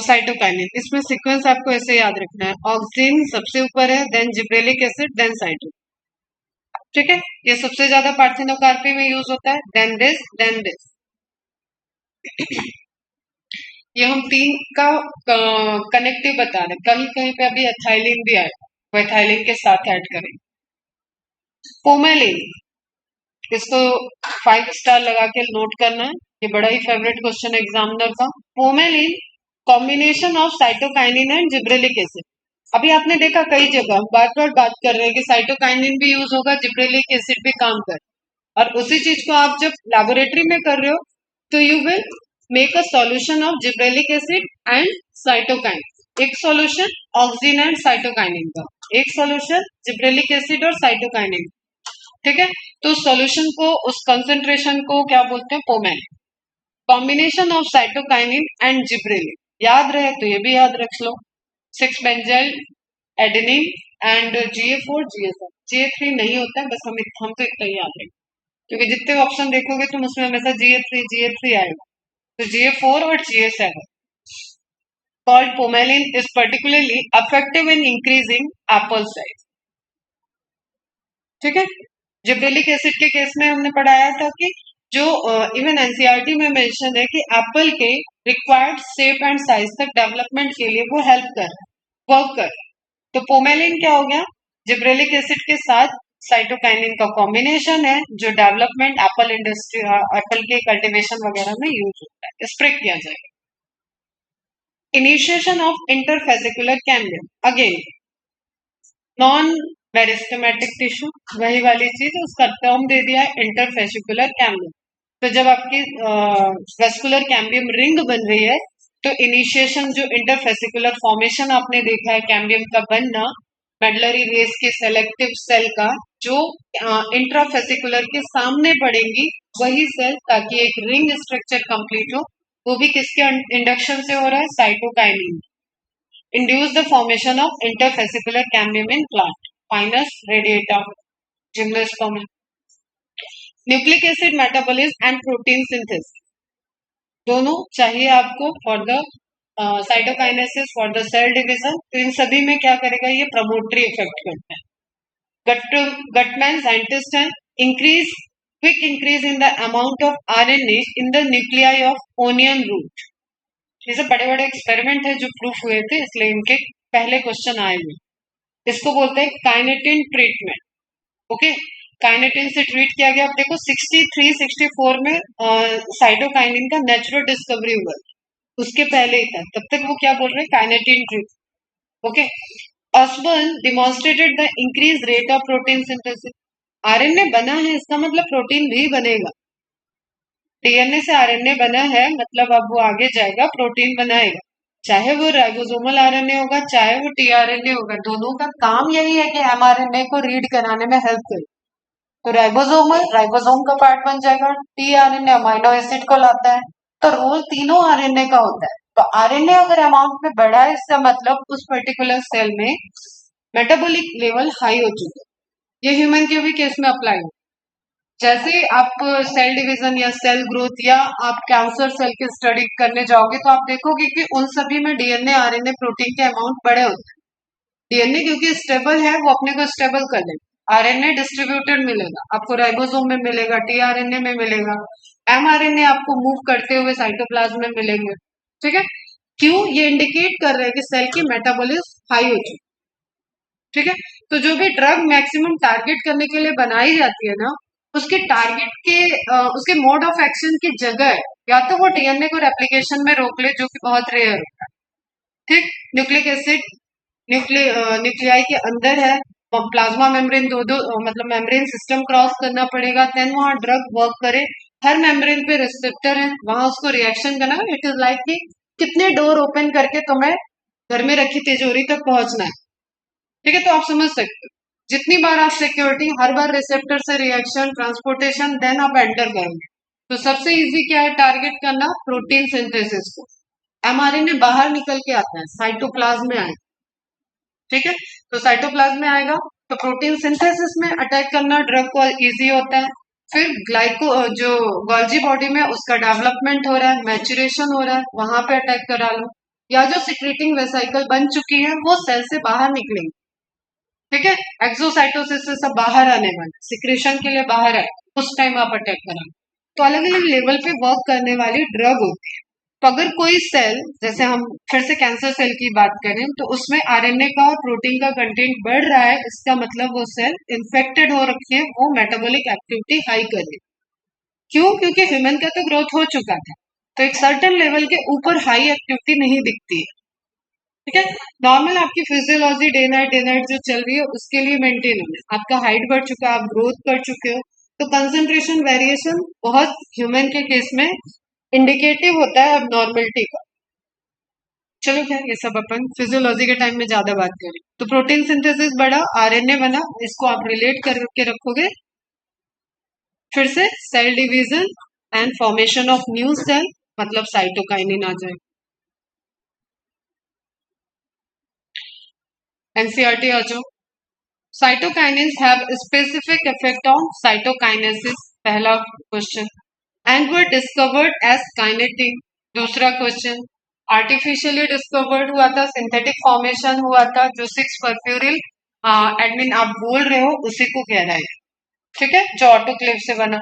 साइटोकाइनिन। इसमें सीक्वेंस आपको ऐसे याद रखना है, ऑक्सिन सबसे ऊपर है, then gibberellic acid, then cyto, ठीक है। ये सबसे ज्यादा पार्थेनोकार्पी में यूज होता है, देन दिस, देन दिस। ये हम तीन का कनेक्टिव बता रहे हैं। कल कहीं पे अभी एथाइलिन भी आया, वो एथाइलिन के साथ ऐड करें। पोमेलिन, इसको 5 स्टार लगा के नोट करना है, ये बड़ा ही फेवरेट क्वेश्चन एग्जामिनर का। Promalin combination of cytokinin and gibberellic acid. अभी आपने देखा कई जगह बार बार बात कर रहे हैं कि साइटोकाइनिन भी यूज होगा, जिब्रेलिक एसिड भी काम कर, और उसी चीज को आप जब लेबोरेटरी में कर रहे हो तो you will make a solution of gibberellic acid and cytokinin. एक सॉल्यूशन ऑक्सिन एंड साइटोकाइनिन का, एक सॉल्यूशन जिब्रेलिक एसिड और साइटोकाइनिन, ठीक है। तो सॉल्यूशन को, उस कंसेंट्रेशन को क्या बोलते हैं? Promalin. Combination of cytokinin and gibberellic, याद रहे तो ये भी याद रख लो। 6 benzyl adenine and GA4 GA7, GA3 नहीं होता है, बस हम तो इतना ही याद रखें, क्योंकि जितने ऑप्शन देखोगे तुम उसमें हमेशा GA3 आएगा। तो GA4 और GA7 called pomelin is particularly effective in increasing apple size, ठीक है। जिब्रेलिक एसिड के केस में हमने पढ़ाया था कि जो इवन एनसीईआरटी में मेंशन है कि एप्पल के रिक्वायर्ड शेप एंड साइज तक डेवलपमेंट के लिए वो हेल्प कर, वर्क कर। तो पोमेलिन क्या हो गया? जिब्रेलिक एसिड के साथ साइटोकाइनिन का कॉम्बिनेशन है जो डेवलपमेंट एप्पल इंडस्ट्री, एप्पल के कल्टीवेशन वगैरह में यूज होता है, स्प्रे किया जाएगा। Initiation of interfascicular cambium, again non meristematic tissue, वही वाली चीज, उसका टर्म दे दिया है इंटरफेसिकुलर कैम्बियम। तो जब आपकी वेस्कुलर कैम्बियम रिंग बन रही है तो इनिशिएशन, जो इंटरफेसिकुलर फॉर्मेशन आपने देखा है कैम्बियम का बनना, मेडलरी रेस के सेलेक्टिव सेल का, जो इंट्राफेसिकुलर के सामने पड़ेंगी वही सेल, ताकि एक रिंग स्ट्रक्चर कंप्लीट हो, वो भी किसके इंडक्शन से हो रहा है? Cytokinin. Induce the formation of interfascicular cambium in plant, pinus radiata, gymnosperm. Nucleic acid metabolism and protein synthesis, दोनों चाहिए आपको for the cytokinesis, for the cell division. तो इन सभी में क्या करेगा? ये प्रमोटरी इफेक्ट करता है। गटमैन साइंटिस्ट है, increase quick increase in the amount of RNA in the nuclei of onion root. जैसे बड़े बड़े एक्सपेरिमेंट है जो प्रूफ हुए थे, इसलिए इनके पहले क्वेश्चन आए हुए। इसको बोलते हैं काइनेटिन ट्रीटमेंट, ओके। काइनेटिन से ट्रीट किया गया। अब देखो 63 64 में साइटोकाइनिन का नेचुरल डिस्कवरी हुआ, उसके पहले ही था, तब तक वो क्या बोल रहे हैं? Kinetin treat, okay. Osborne demonstrated the increase rate of protein synthesis. RNA बना है, इसका मतलब प्रोटीन भी बनेगा। DNA से RNA बना है, मतलब अब वो आगे जाएगा, प्रोटीन बनाएगा, चाहे वो राइबोसोमल RNA होगा, चाहे वो tRNA होगा, दोनों का काम यही है कि mRNA को रीड कराने में हेल्प करे। तो राइबोसोम का पार्ट बन जाएगा, tRNA अमाइनो एसिड को लाता है, तो रोल तीनों RNA का होता है। तो RNA अगर अमाउंट में बढ़ा है, इसका मतलब उस पर्टिकुलर सेल में मेटाबॉलिक लेवल हाई हो चुका है। ये ह्यूमन के भी केस में अप्लाई हो। जैसे आप सेल डिवीजन या सेल ग्रोथ या आप कैंसर सेल की स्टडी करने जाओगे तो आप देखोगे कि उन सभी में DNA RNA प्रोटीन के अमाउंट बड़े होते हैं। DNA क्योंकि स्टेबल है, वो अपने को स्टेबल कर लेगा। आरएनए डिस्ट्रीब्यूटेड मिलेगा आपको, राइबोसोम में मिलेगा, टीआरएनए में मिलेगा, एमआरएनए आपको मूव करते हुए साइटोप्लाज्म में मिलेंगे। ठीक है, क्यों? ये इंडिकेट कर रहे हैं कि सेल की मेटाबॉलिज्म हाई हो चुकी। ठीक है, तो जो भी ड्रग मैक्सिमम टारगेट करने के लिए बनाई जाती है ना, उसके टारगेट के उसके मोड ऑफ एक्शन की जगह या तो वो डीएनए को रेप्लिकेशन में रोक ले, जो कि बहुत रेयर होता है। ठीक, न्यूक्लिक एसिड न्यूक्लियाई के अंदर है, प्लाज्मा मेम्ब्रेन दो मतलब मेम्ब्रेन सिस्टम क्रॉस करना पड़ेगा, देन वहां ड्रग वर्क करे। हर मेम्ब्रेन पे रिसेप्टर है, वहां उसको रिएक्शन करना। इट इज लाइक कि कितने डोर ओपन करके तुम्हें घर में रखी तिजोरी तक पहुंचना है। ठीक है, तो आप समझ सकते हो जितनी बार आप सिक्योरिटी, हर बार रिसेप्टर से रिएक्शन, ट्रांसपोर्टेशन, देन आप एंटर करेंगे। तो सबसे इजी क्या है टारगेट करना? प्रोटीन सिंथेसिस को। एमआरएनए बाहर निकल के आता है, साइटोप्लाज्म में आएगा। ठीक है, तो साइटोप्लाज्म में आएगा तो प्रोटीन सिंथेसिस में अटैक करना ड्रग को इजी होता है। फिर ग्लाइको जो गोल्जी बॉडी में उसका डेवलपमेंट हो रहा है, मैचुरेशन हो रहा है, वहां पे अटैक करा लो, या जो सिक्रेटिंग वेसाइकल बन चुकी है वो सेल से बाहर निकलेंगे। ठीक है, एक्सोसाइटोसिस से सब बाहर आने वाले, सिक्रेशन के लिए बाहर आए, उस टाइम आप अटैक करा। तो अलग अलग लेवल पे वर्क करने वाली ड्रग होती है। तो अगर कोई सेल, जैसे हम फिर से कैंसर सेल की बात करें, तो उसमें आरएनए का और प्रोटीन का कंटेंट बढ़ रहा है, इसका मतलब वो सेल इन्फेक्टेड हो रखी है, वो मेटाबॉलिक एक्टिविटी हाई कर रही है। क्यों? क्योंकि ह्यूमन का तो ग्रोथ हो चुका था, तो एक सर्टेन लेवल के ऊपर हाई एक्टिविटी नहीं दिखती है। ठीक है, नॉर्मल आपकी फिजियोलॉजी डे नाइट जो चल रही है उसके लिए मेंटेन होना है। आपका हाइट बढ़ चुका है, आप ग्रोथ कर चुके हो, तो कंसंट्रेशन वेरिएशन बहुत ह्यूमन के केस में इंडिकेटिव होता है अब नॉर्मलिटी का। चलो खैर, ये सब अपन फिजियोलॉजी के टाइम में ज्यादा बात करें। तो प्रोटीन सिंथेसिस बढ़ा, आरएनए बना, इसको आप रिलेट करके रखोगे। फिर से cell division and formation of new cell, मतलब साइटोकाइनिन आ जाए। एनसीईआरटी आ जाओ। Cytokinins have a specific effect on cytokinesis, पहला question, and were discovered as kinetic। दूसरा क्वेश्चन, आर्टिफिशियली डिस्कवर्ड हुआ था, सिंथेटिक फॉर्मेशन हुआ था, जो 6 परफ्यूरिल एडमिन आप बोल रहे हो उसी को कह रहा है। ठीक है, जो ऑटोक्लेव से बना।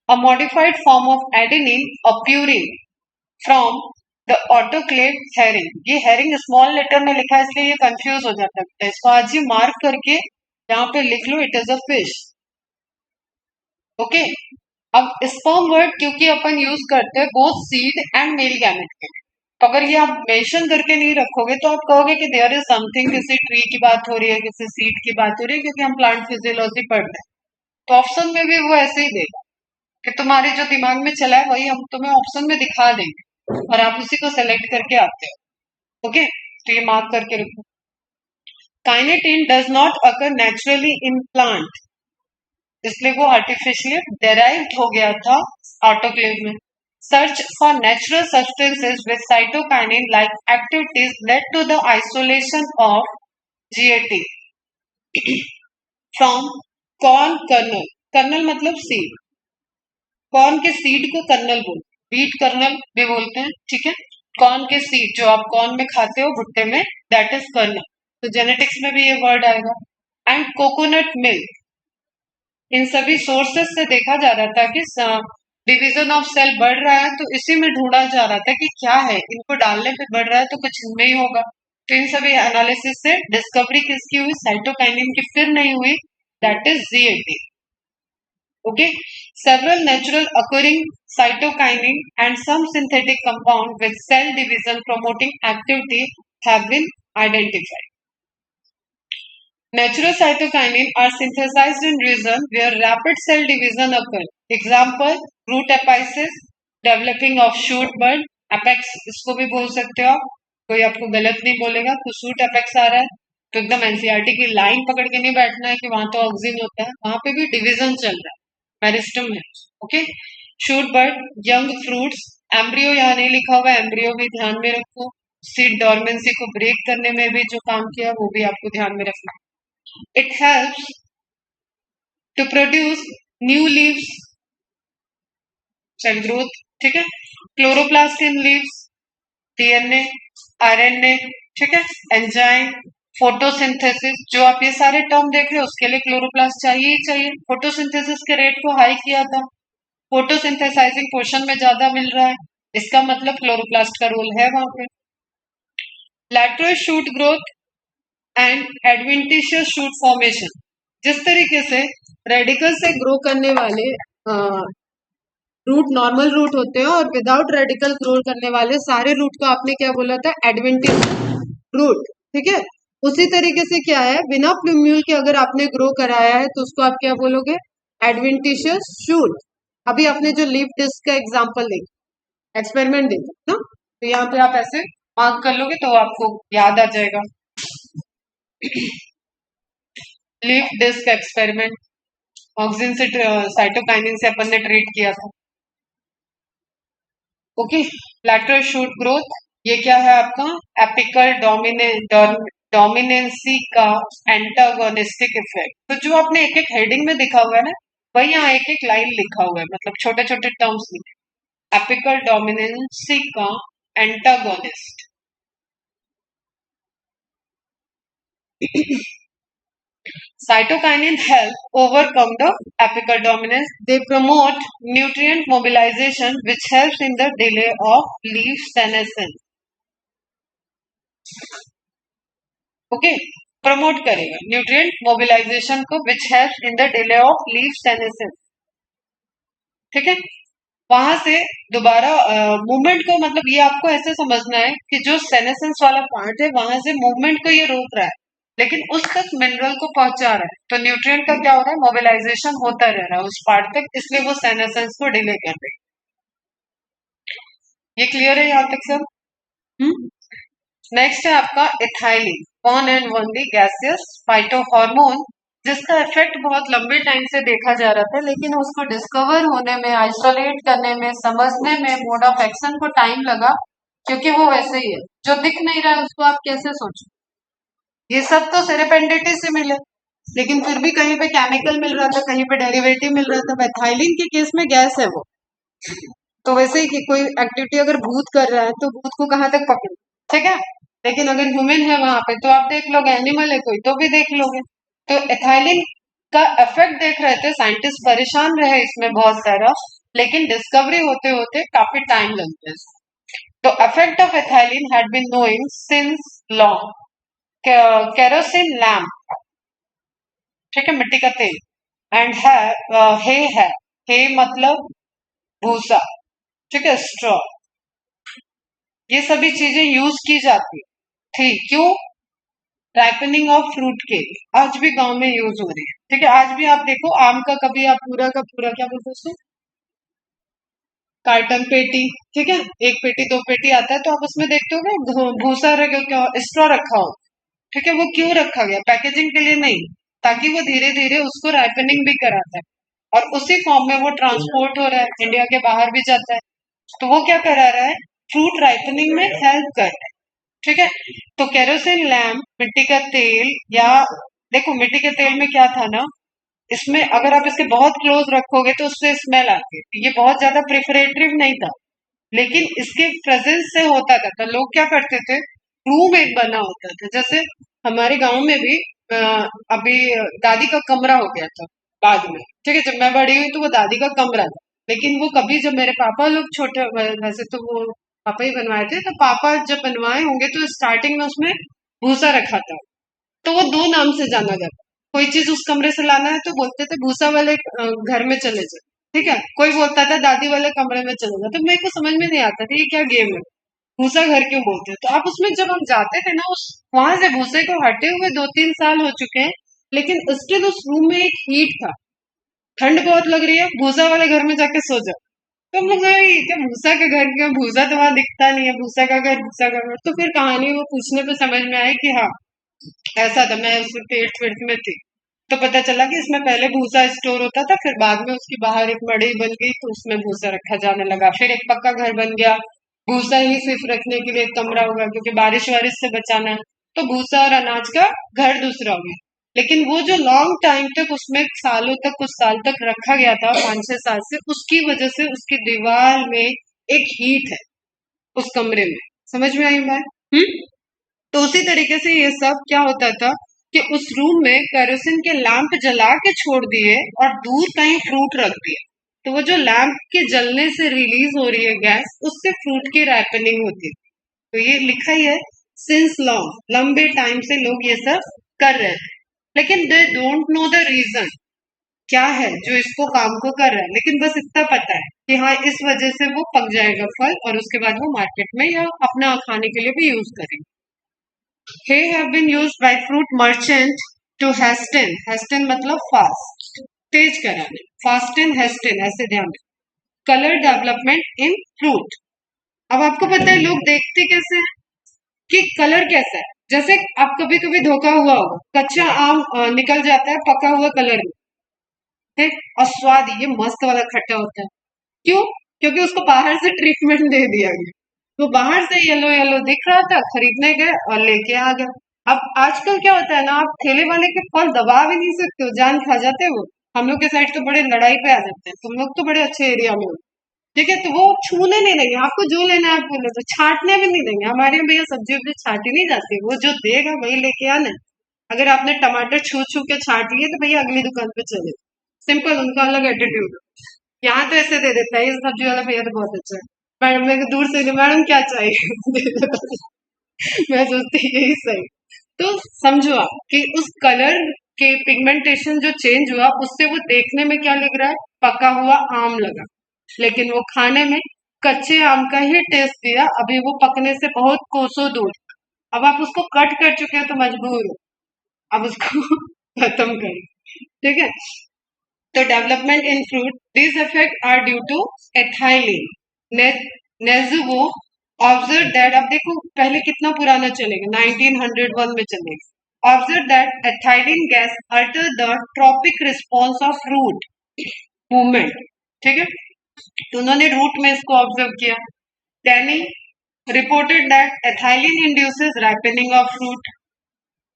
A modified form of adenine और purine from the autoclave herring. ये हेरिंग स्मॉल लेटर में लिखा है इसलिए ये कंफ्यूज हो जाता है, इसको आज ही मार्क करके यहाँ पे लिख लो, it is a fish. Okay, अब स्पर्म वर्ड क्योंकि अपन यूज करते हैं both seed and male gamete के लिए, तो अगर ये आप मेंशन करके नहीं रखोगे तो आप कहोगे कि देयर इज समथिंग, किसी ट्री की बात हो रही है, किसी सीड की बात हो रही है, क्योंकि हम प्लांट फिजियोलॉजी पढ़ रहे हैं। तो ऑप्शन में भी वो ऐसे ही देगा कि तुम्हारे जो दिमाग में चला है वही हम तुम्हें ऑप्शन में दिखा देंगे और आप उसी को सेलेक्ट करके आते हो। ओके, तो ये मार्क करके रखो। Kinetin does not occur naturally in plant, इसलिए वो आर्टिफिशियली डेराइव्ड हो गया था ऑटोक्लेव में। Search for natural substances with cytokinin like activities led to the isolation of zeatin from corn kernel. Kernel मतलब सीड, कॉर्न के सीड को kernel बोलते हैं, बीट कर्नल भी बोलते हैं। ठीक है, कॉर्न के सीड जो आप कॉर्न में खाते हो भुट्टे में, दैट इज कर्नल। तो जेनेटिक्स में भी ये वर्ड आएगा। एंड कोकोनट मिल्क, इन सभी सोर्सेस से देखा जा रहा था कि डिवीजन ऑफ सेल बढ़ रहा है, तो इसी में ढूंढा जा रहा था कि क्या है, इनको डालने पे बढ़ रहा है तो कुछ इनमें ही होगा। तो इन सभी एनालिसिस से डिस्कवरी किसकी हुई? साइटोकाइनिन की फिर नहीं हुई, that is GAT. Okay, several natural occurring cytokinin and some synthetic compound with cell division promoting activity have been identified. Natural cytokinin are synthesized in region where rapid cell division occurs. Example, root apices, developing of shoot bud, apex इसको भी बोल सकते हो आप, कोई आपको गलत नहीं बोलेगा। तो शूट अपेक्स आ रहा है तो एकदम एनसीईआरटी की लाइन पकड़ के नहीं बैठना है कि वहां तो ऑक्सिन होता है, वहां पे भी डिवीजन चल रहा है, मेरिस्टम है। Okay, shoot bird, young fruits, embryo यहाँ नहीं लिखा हुआ, एम्ब्रियो भी ध्यान में रखो। सीड डॉर्मेंसी को ब्रेक करने में भी जो काम किया वो भी आपको ध्यान में रखना। It helps to produce new leaves, cell growth. ठीक है, chloroplast in leaves, DNA, RNA, ठीक है, एंजाइम, फोटोसिंथेसिस, जो आप ये सारे टर्म देख रहे हो उसके लिए क्लोरोप्लास्ट चाहिए ही चाहिए। फोटोसिंथेसिस के रेट को हाई किया था, फोटोसिंथेसाइजिंग पोर्शन में ज्यादा मिल रहा है, इसका मतलब क्लोरोप्लास्ट का रोल है वहां पे। Lateral shoot growth and adventitious shoot formation, जिस तरीके से रेडिकल से ग्रो करने वाले रूट नॉर्मल रूट होते हैं और विदाउट रेडिकल ग्रो करने वाले सारे रूट को आपने क्या बोला था, एडवेंटिशियस रूट, ठीक है। उसी तरीके से क्या है, बिना प्लूम्यूल के अगर आपने ग्रो कराया है तो उसको आप क्या बोलोगे, एडवेंटिशियस शूट। अभी आपने जो लीफ डिस्क का एग्जांपल देखा, एक्सपेरिमेंट देखा ना, तो यहाँ पे आप ऐसे मार्क कर लोगे तो आपको याद आ जाएगा। लीफ डिस्क एक्सपेरिमेंट, ऑक्सिन से साइटोकाइनिन से अपन ने ट्रीट किया था। ओके, लैटरल शूट ग्रोथ, ये क्या है आपका, एपिकल डोमिनेंसी का एंटागोनिस्टिक इफेक्ट। तो जो आपने एक एक हेडिंग में दिखा हुआ है ना, वही यहाँ एक एक लाइन लिखा हुआ है, मतलब छोटे छोटे टर्म्स लिखे, एपिकल डोमिनेंसी का antagonist. Cytokinin help overcome the apical dominance. They promote nutrient mobilization, which helps in the delay of leaf senescence. Okay, promote करेगा न्यूट्रिएंट मोबिलाइजेशन को, which helps in the delay of leaf senescence. ठीक है, वहां से दोबारा movement को, मतलब ये आपको ऐसे समझना है कि जो सेनेसेंस वाला पार्ट है वहां से मूवमेंट को ये रोक रहा है, लेकिन उस तक मिनरल को पहुंचा रहा है, तो न्यूट्रिएंट का क्या हो रहा है, मोबिलाइजेशन होता रह रहा है उस पार्ट तक, इसलिए वो सेनेसेंस को डिले कर रही है। ये क्लियर है यहाँ तक सब? नेक्स्ट है आपका ethylene, one and only gaseous phytohormone, जिसका इफेक्ट बहुत लंबे टाइम से देखा जा रहा था, लेकिन उसको डिस्कवर होने में, आइसोलेट करने में, समझने में, मोड ऑफ एक्शन को टाइम लगा, क्योंकि वो वैसे ही है, जो दिख नहीं रहा है उसको आप कैसे सोचो। ये सब तो सेरेपेंडिटी से मिले, लेकिन फिर भी कहीं पे केमिकल मिल रहा था, कहीं पे डेरिवेटिव मिल रहा था। एथाइलिन के केस में गैस है वो, तो वैसे ही कि कोई एक्टिविटी अगर भूत कर रहा है तो भूत को कहाँ तक पकड़ो, ठीक है। लेकिन अगर ह्यूमन है वहां पे तो आप देख लोगे, एनिमल है कोई तो भी देख लोगे। तो एथाइलिन का इफेक्ट देख रहे थे साइंटिस्ट, परेशान रहे इसमें बहुत सारा, लेकिन डिस्कवरी होते होते काफी टाइम लग गया। तो effect of ethylene had been knowing since long. Kerosene lamp, ठीक है, मिट्टी का तेल, एंड है हे मतलब भूसा, ठीक है, स्ट्रॉ, ये सभी चीजें यूज की जाती थी, क्यों, राइपनिंग ऑफ फ्रूट के लिए, आज भी गांव में यूज हो रही है। ठीक है, आज भी आप देखो आम का कभी आप पूरा का पूरा क्या बोलते हैं उसको, कार्टन पेटी, ठीक है, एक पेटी दो पेटी आता है, तो आप उसमें देखते हो भूसा क्या, स्ट्रॉ रखा हो, ठीक है। वो क्यों रखा गया, पैकेजिंग के लिए नहीं, ताकि वो धीरे धीरे उसको राइपनिंग भी कराता है, और उसी फॉर्म में वो ट्रांसपोर्ट हो रहा है, इंडिया के बाहर भी जाता है, तो वो क्या करा रहा है, फ्रूट राइपनिंग में हेल्प कर रहा है। ठीक है, तो केरोसिन लैम्प, मिट्टी का तेल, या देखो मिट्टी के तेल में क्या था ना, इसमें अगर आप इसके बहुत क्लोज रखोगे तो उससे स्मेल आती है, ये बहुत ज्यादा प्रिफरेटिव नहीं था, लेकिन इसके प्रेजेंस से होता था। तो लोग क्या करते थे, रूम एक बना होता था, जैसे हमारे गांव में भी अभी दादी का कमरा हो गया था बाद में, ठीक है, जब मैं बड़ी हुई तो वो दादी का कमरा था, लेकिन वो कभी जब मेरे पापा लोग छोटे, वैसे तो वो पापा ही बनवाए थे, तो पापा जब बनवाए होंगे तो स्टार्टिंग में उसमें भूसा रखा था, तो वो दो नाम से जाना जाता, कोई चीज उस कमरे से लाना है तो बोलते थे भूसा वाले घर में चले जाओ, ठीक है, कोई बोलता था दादी वाले कमरे में चले जाओ, तो मेरे को समझ में नहीं आता था ये क्या गेम है, भूसा घर क्यों बोलते हैं। तो आप उसमें जब हम जाते थे ना, उस वहां से भूसे को हटे हुए 2-3 साल हो चुके हैं, लेकिन स्टिल उस रूम में एक हीट था, ठंड बहुत लग रही है, भूसा वाले घर में जाके सो जाओ। तो हम लोग ये क्या भूसा के घर, क्यों भूसा तो वहां दिखता नहीं है, भूसा का घर, भूसा का घर। तो फिर कहानी वो पूछने पे समझ में आई कि हाँ ऐसा था, मैं उसमें 8th-5th में थी, तो पता चला कि इसमें पहले भूसा स्टोर होता था, फिर बाद में उसकी बाहर एक मड़ई बन गई तो उसमें भूसा रखा जाने लगा, फिर एक पक्का घर बन गया, भूसा ही सिर्फ रखने के लिए एक कमरा होगा क्योंकि बारिश वारिश से बचाना है, तो भूसा और अनाज का घर दूसरा हो गया। लेकिन वो जो लॉन्ग टाइम तक उसमें सालों तक, कुछ साल तक रखा गया था, 5-6 साल से, उसकी वजह से उसकी दीवार में एक हीट है उस कमरे में। समझ में आई बात? तो उसी तरीके से ये सब क्या होता था कि उस रूम में केरोसिन के लैंप जला के छोड़ दिए और दूर कहीं फ्रूट रख दिए, तो वो जो लैंप के जलने से रिलीज हो रही है गैस, उससे फ्रूट की रैपनिंग होती है। तो ये लिखा ही है, सिंस लॉन्ग, लंबे टाइम से लोग ये सब कर रहे थे, लेकिन they don't know the reason क्या है जो इसको काम को कर रहा है, लेकिन बस इतना पता है कि हाँ इस वजह से वो पक जाएगा फल और उसके बाद वो मार्केट में या अपना खाने के लिए भी यूज करेंगे। He have been used by fruit merchant to hasten, hasten मतलब फास्ट, तेज कराने, फास्टन हेस्टन, ऐसे ध्यान रखें। Colour development in fruit. अब आपको पता है लोग देखते कैसे हैं कि कलर कैसा है। जैसे आप कभी कभी धोखा हुआ होगा, कच्चा आम निकल जाता है पका हुआ कलर में, ठीक, और स्वाद ये मस्त वाला खट्टा होता है। क्यों? क्योंकि उसको बाहर से ट्रीटमेंट दे दिया गया, तो बाहर से येलो येलो दिख रहा था, खरीदने गए और लेके आ गए। अब आजकल क्या होता है ना, आप ठेले वाले के फल दबा भी नहीं सकते हो, जान खा जाते हो। हम लोग के साइड तो बड़े लड़ाई पे आ जाते हैं, तुम लोग तो बड़े अच्छे एरिया में हो, ठीक है, तो वो छूने नहीं देंगे आपको, जो लेना है आप बोलो, तो छांटने भी नहीं देंगे। हमारे यहाँ भैया सब्जी वब्जी छांटी नहीं जाती, वो जो देगा वही लेके आना है। अगर आपने टमाटर छू छू के छांट लिए तो भैया अगली दुकान पे चले, सिंपल, उनका अलग एटीट्यूड। यहाँ तो ऐसे दे देता है, ये सब्जी वाला भैया तो बहुत अच्छा है, मैडम मेरे को दूर से नहीं, मैडम क्या चाहिए दे दो। मैं सोचती यही सही। तो समझो आप कि उस कलर के पिगमेंटेशन जो चेंज हुआ, उससे वो देखने में क्या लग रहा है, पका हुआ आम लगा, लेकिन वो खाने में कच्चे आम का ही टेस्ट दिया, अभी वो पकने से बहुत कोसों दूर। अब आप उसको कट कर चुके हैं तो मजबूर हो अब उसको खत्म करें, ठीक है। तो development in fruit, this effect are due to ethylene, Neljubow observe that, अब देखो पहले कितना पुराना चलेगा, 1901 में चलेगा। Observe that ethylene gas alter the tropic response of root movement, ठीक है, तो उन्होंने रूट में इसको ऑब्जर्व किया। Denny reported that ethylene induces ripening of fruit.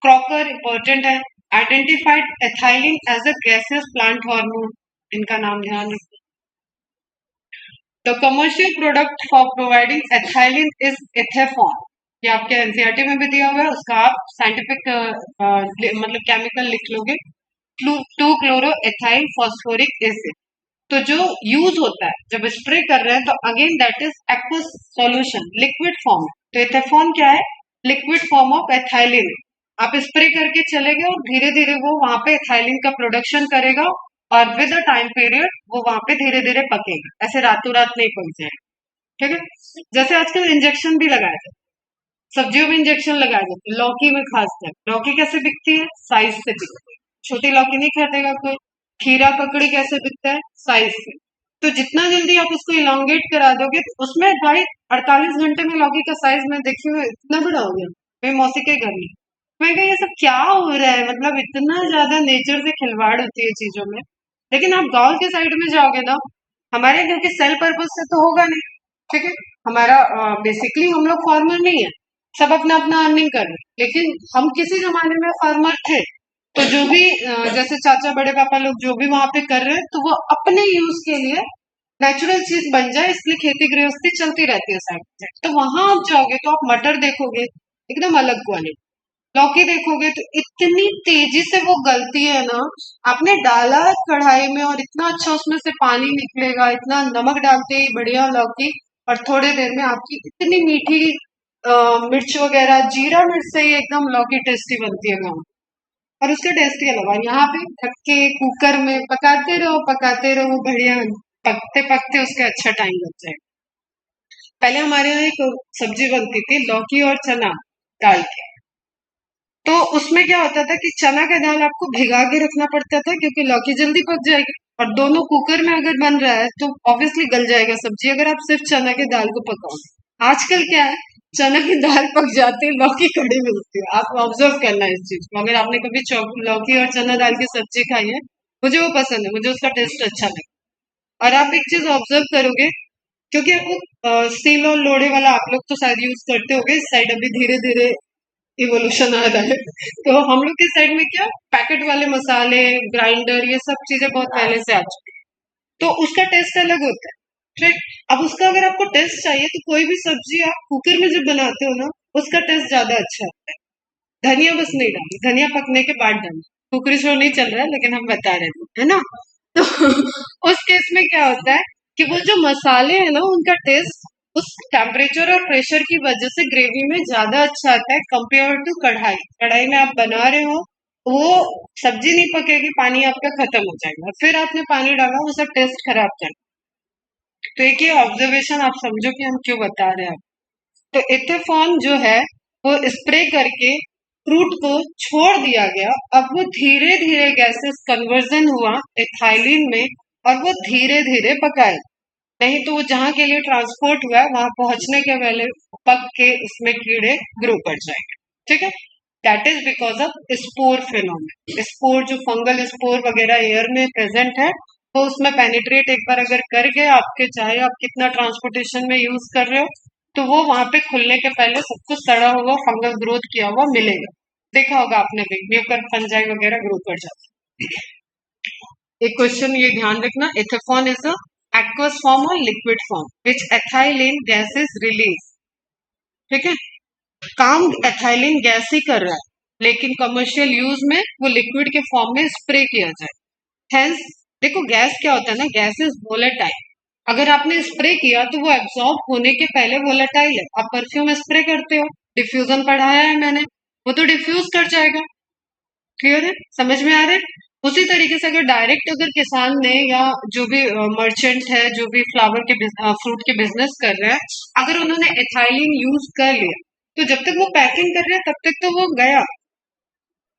Crocker important है, identified ethylene as a gaseous plant hormone, इनका नाम ध्यान रखिए। The commercial product for providing ethylene is एथेफॉन, ये आपके एनसीईआरटी में भी दिया हुआ है, उसका आप साइंटिफिक मतलब केमिकल लिख लोगे, two chloro ethyl phosphoric acid. तो जो यूज होता है जब स्प्रे कर रहे हैं, तो again that is aqueous solution, liquid form. तो एथेफॉन क्या है, लिक्विड फॉर्म ऑफ एथाइलिन। आप स्प्रे करके चले गए और धीरे धीरे वो वहां पे एथाइलिन का प्रोडक्शन करेगा, और विद अ टाइम पीरियड वो वहां पे धीरे धीरे पकेगा, ऐसे रातों रात नहीं पक जाएगा, ठीक है। जैसे आजकल इंजेक्शन भी लगाए जाते, सब्जियों में इंजेक्शन लगाए जाते, लौकी में खासकर। लौकी कैसे बिकती है, साइज से बिकती है, छोटी लौकी नहीं खरीदेगा कोई। खीरा ककड़ी कैसे बिकता है, साइज से। तो जितना जल्दी आप उसको इलोंगेट करा दोगे, तो उसमें भाई 48 घंटे में लौकी का साइज मैं देखी हुई इतना बड़ा हो गया, मेरी मौसी के घर में। मैं कहा ये सब क्या हो रहा है, मतलब इतना ज्यादा नेचर से खिलवाड़ होती है चीजों में। लेकिन आप गांव के साइड में जाओगे ना, हमारे क्योंकि सेल पर्पज से तो होगा नहीं, ठीक है, हमारा बेसिकली हम लोग फार्मर नहीं है, सब अपना अपना अर्निंग कर रहे हैं, लेकिन हम किसी जमाने में फार्मर थे। तो जो भी जैसे चाचा बड़े पापा लोग जो भी वहां पे कर रहे हैं, तो वो अपने यूज के लिए नेचुरल चीज बन जाए, इसलिए खेती गृहस्थी चलती रहती है साइड से। तो वहां आप जाओगे तो आप मटर देखोगे एकदम अलग क्वालिटी, लौकी देखोगे तो इतनी तेजी से वो गलती है ना, आपने डाला कढ़ाई में और इतना अच्छा उसमें से पानी निकलेगा, इतना नमक डालते ही बढ़िया लौकी, और थोड़ी देर में आपकी इतनी मीठी मिर्च वगैरह, जीरा मिर्च से ही एकदम लौकी टेस्टी बनती है गाँव। और उसका टेस्ट ही अलग है, यहाँ पे ढक के कुकर में पकाते रहो बढ़िया, पकते पकते उसका अच्छा टाइम लग जाएगा। पहले हमारे यहाँ एक सब्जी बनती थी, लौकी और चना डाल के, तो उसमें क्या होता था कि चना का दाल आपको भिगा के रखना पड़ता था, क्योंकि लौकी जल्दी पक जाएगी, और दोनों कुकर में अगर बन रहा है तो ऑब्वियसली गल जाएगा सब्जी, अगर आप सिर्फ चना के दाल को पकाओ। आजकल क्या है, चना की दाल पक जाती है, लौकी खड़ी मिलती है। आप ऑब्जर्व करना इस चीज को, अगर आपने कभी लौकी और चना दाल की सब्जी खाई है, मुझे वो पसंद है, मुझे उसका टेस्ट अच्छा लगता है। और आप एक चीज ऑब्जर्व करोगे, क्योंकि आपको सील और लोढ़े वाला आप लोग तो शायद यूज करते होगे, इस साइड अभी धीरे धीरे इवोल्यूशन आ रहा है। तो हम लोग के साइड में क्या, पैकेट वाले मसाले, ग्राइंडर, ये सब चीजें बहुत पहले से आ चुकी है, तो उसका टेस्ट अलग होता है, ठीक। अब उसका अगर आपको टेस्ट चाहिए तो कोई भी सब्जी आप कुकर में जब बनाते हो ना, उसका टेस्ट ज्यादा अच्छा होता है। धनिया बस नहीं डाली, धनिया पकने के बाद डाली। कुकरी शो नहीं चल रहा है लेकिन हम बता रहे थे, है ना। तो उस केस में क्या होता है कि वो जो मसाले हैं ना उनका टेस्ट उस टेम्परेचर और प्रेशर की वजह से ग्रेवी में ज्यादा अच्छा आता है कंपेयर टू कढ़ाई। कढ़ाई में आप बना रहे हो, वो सब्जी नहीं पकेगी, पानी आपका खत्म हो जाएगा, फिर आपने पानी डाला, वो सब टेस्ट खराब कर। तो एक ये ऑब्जर्वेशन आप समझो कि हम क्यों बता रहे हैं। तो इथेफॉन जो है वो स्प्रे करके फ्रूट को छोड़ दिया गया, अब वो धीरे धीरे गैसेस कन्वर्जन हुआ एथाइलिन में, और वो धीरे धीरे पकाए। नहीं तो वो जहां के लिए ट्रांसपोर्ट हुआ है वहां पहुंचने के पहले पक के उसमें कीड़े ग्रो कर जाएंगे। ठीक है, that is because of spore phenomena. Spore जो फंगल स्पोर वगैरह एयर में प्रेजेंट है, तो उसमें पेनिट्रेट एक बार अगर कर गए आपके, चाहे आप कितना ट्रांसपोर्टेशन में यूज कर रहे हो, तो वो वहां पे खुलने के पहले सब कुछ सड़ा हुआ फंगल ग्रोथ किया हुआ मिलेगा। देखा होगा आपने भी, म्यूकर फंजाई वगैरह ग्रो कर जाते हैं। एक क्वेश्चन ये ध्यान रखना, ethephon is a aqueous form or liquid form which ethylene gas is released। ठीक है, काम एथाइलिन गैस ही कर रहा है लेकिन कमर्शियल यूज में वो लिक्विड के फॉर्म में स्प्रे किया जाए। हेंस देखो गैस क्या होता है ना, गैस इज वोलेटाइल। अगर आपने स्प्रे किया तो वो एब्जॉर्ब होने के पहले वोलेटाइल है। आप परफ्यूम स्प्रे करते हो, डिफ्यूजन पढ़ाया है मैंने, वो तो डिफ्यूज कर जाएगा। क्लियर है, समझ में आ रहा है। उसी तरीके से अगर डायरेक्ट अगर किसान ने या जो भी मर्चेंट है, जो भी फ्लावर के फ्रूट के बिजनेस कर रहे हैं, अगर उन्होंने एथाइलिन यूज कर लिया, तो जब तक वो पैकिंग कर रहे हैं तब तक तो वो गया।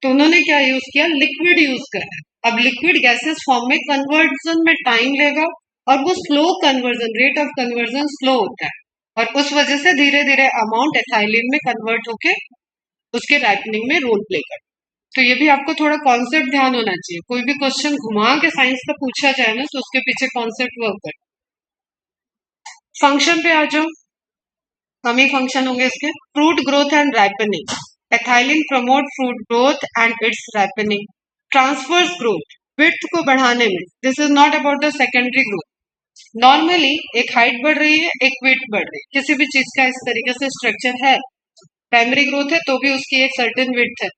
तो उन्होंने क्या यूज किया, लिक्विड यूज कर रहा है। अब लिक्विड गैसेस फॉर्म में कन्वर्जन में टाइम लेगा, और वो slow conversion, rate of conversion slow होता है, और उस वजह से धीरे धीरे अमाउंट एथाइलिन में कन्वर्ट होके उसके राइपनिंग में रोल प्ले कर। तो ये भी आपको थोड़ा कॉन्सेप्ट ध्यान होना चाहिए। कोई भी क्वेश्चन घुमा के साइंस का पूछा जाए ना, तो उसके पीछे कॉन्सेप्ट वर्क कर। फंक्शन पे आ जाओ, हम ही फंक्शन होंगे इसके। Fruit growth and ripening. Ethylene promote fruit growth and its ripening. Transfers growth, width को बढ़ाने में। This is not about the secondary growth. Normally एक हाइट बढ़ रही है, एक विड्थ बढ़ रही है, किसी भी चीज का इस तरीके से स्ट्रक्चर है। प्राइमरी ग्रोथ है तो भी उसकी एक सर्टेन विड्थ है,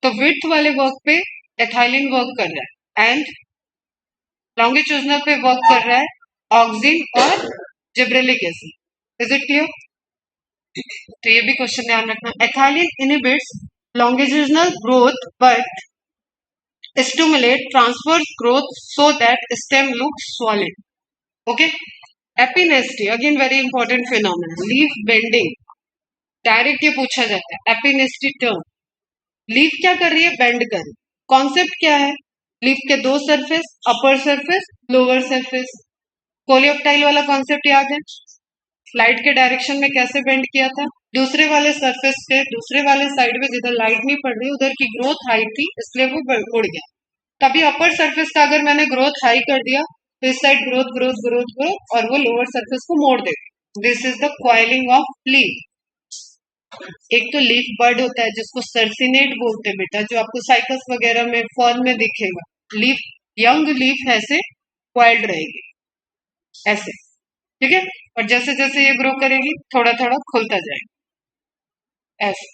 तो विड्थ वाले वर्क पे एथाइलिन वर्क कर रहा है, एंड लॉन्गिट्यूडनल पे वर्क कर रहा है ऑक्सिन और gibberellic acid. Is it clear. तो ये भी क्वेश्चन ध्यान रखना। Ethylene inhibits longitudinal growth but stimulate transverse growth so that stem looks solid. Okay, epinasty again very important phenomena. Leaf bending, direct ये पूछा जाता है एपिनेस्टी टर्म। लीफ क्या कर रही है, बेंड कर रही है। कॉन्सेप्ट क्या है, लीफ के दो surface, upper surface, lower surface. Coleoptile वाला कॉन्सेप्ट याद है, लाइट के डायरेक्शन में कैसे बेंड किया था। दूसरे वाले सरफेस पे, दूसरे वाले साइड में जिधर लाइट नहीं पड़ रही उधर की ग्रोथ हाई थी, इसलिए वो उड़ गया। तभी अपर सरफेस का अगर मैंने ग्रोथ हाई कर दिया तो इस side growth growth growth growth, और वो लोअर सरफेस को मोड़ देगा। This is the coiling of leaf. एक तो लीफ बर्ड होता है जिसको सर्सिनेट बोलते हैं बेटा, जो आपको साइकस वगैरह में फर्न में दिखेगा। लीफ, यंग लीफ ऐसे क्वाइल्ड रहेगी ऐसे, ठीक है, और जैसे जैसे ये ग्रो करेगी थोड़ा थोड़ा खुलता जाएगा ऐसे।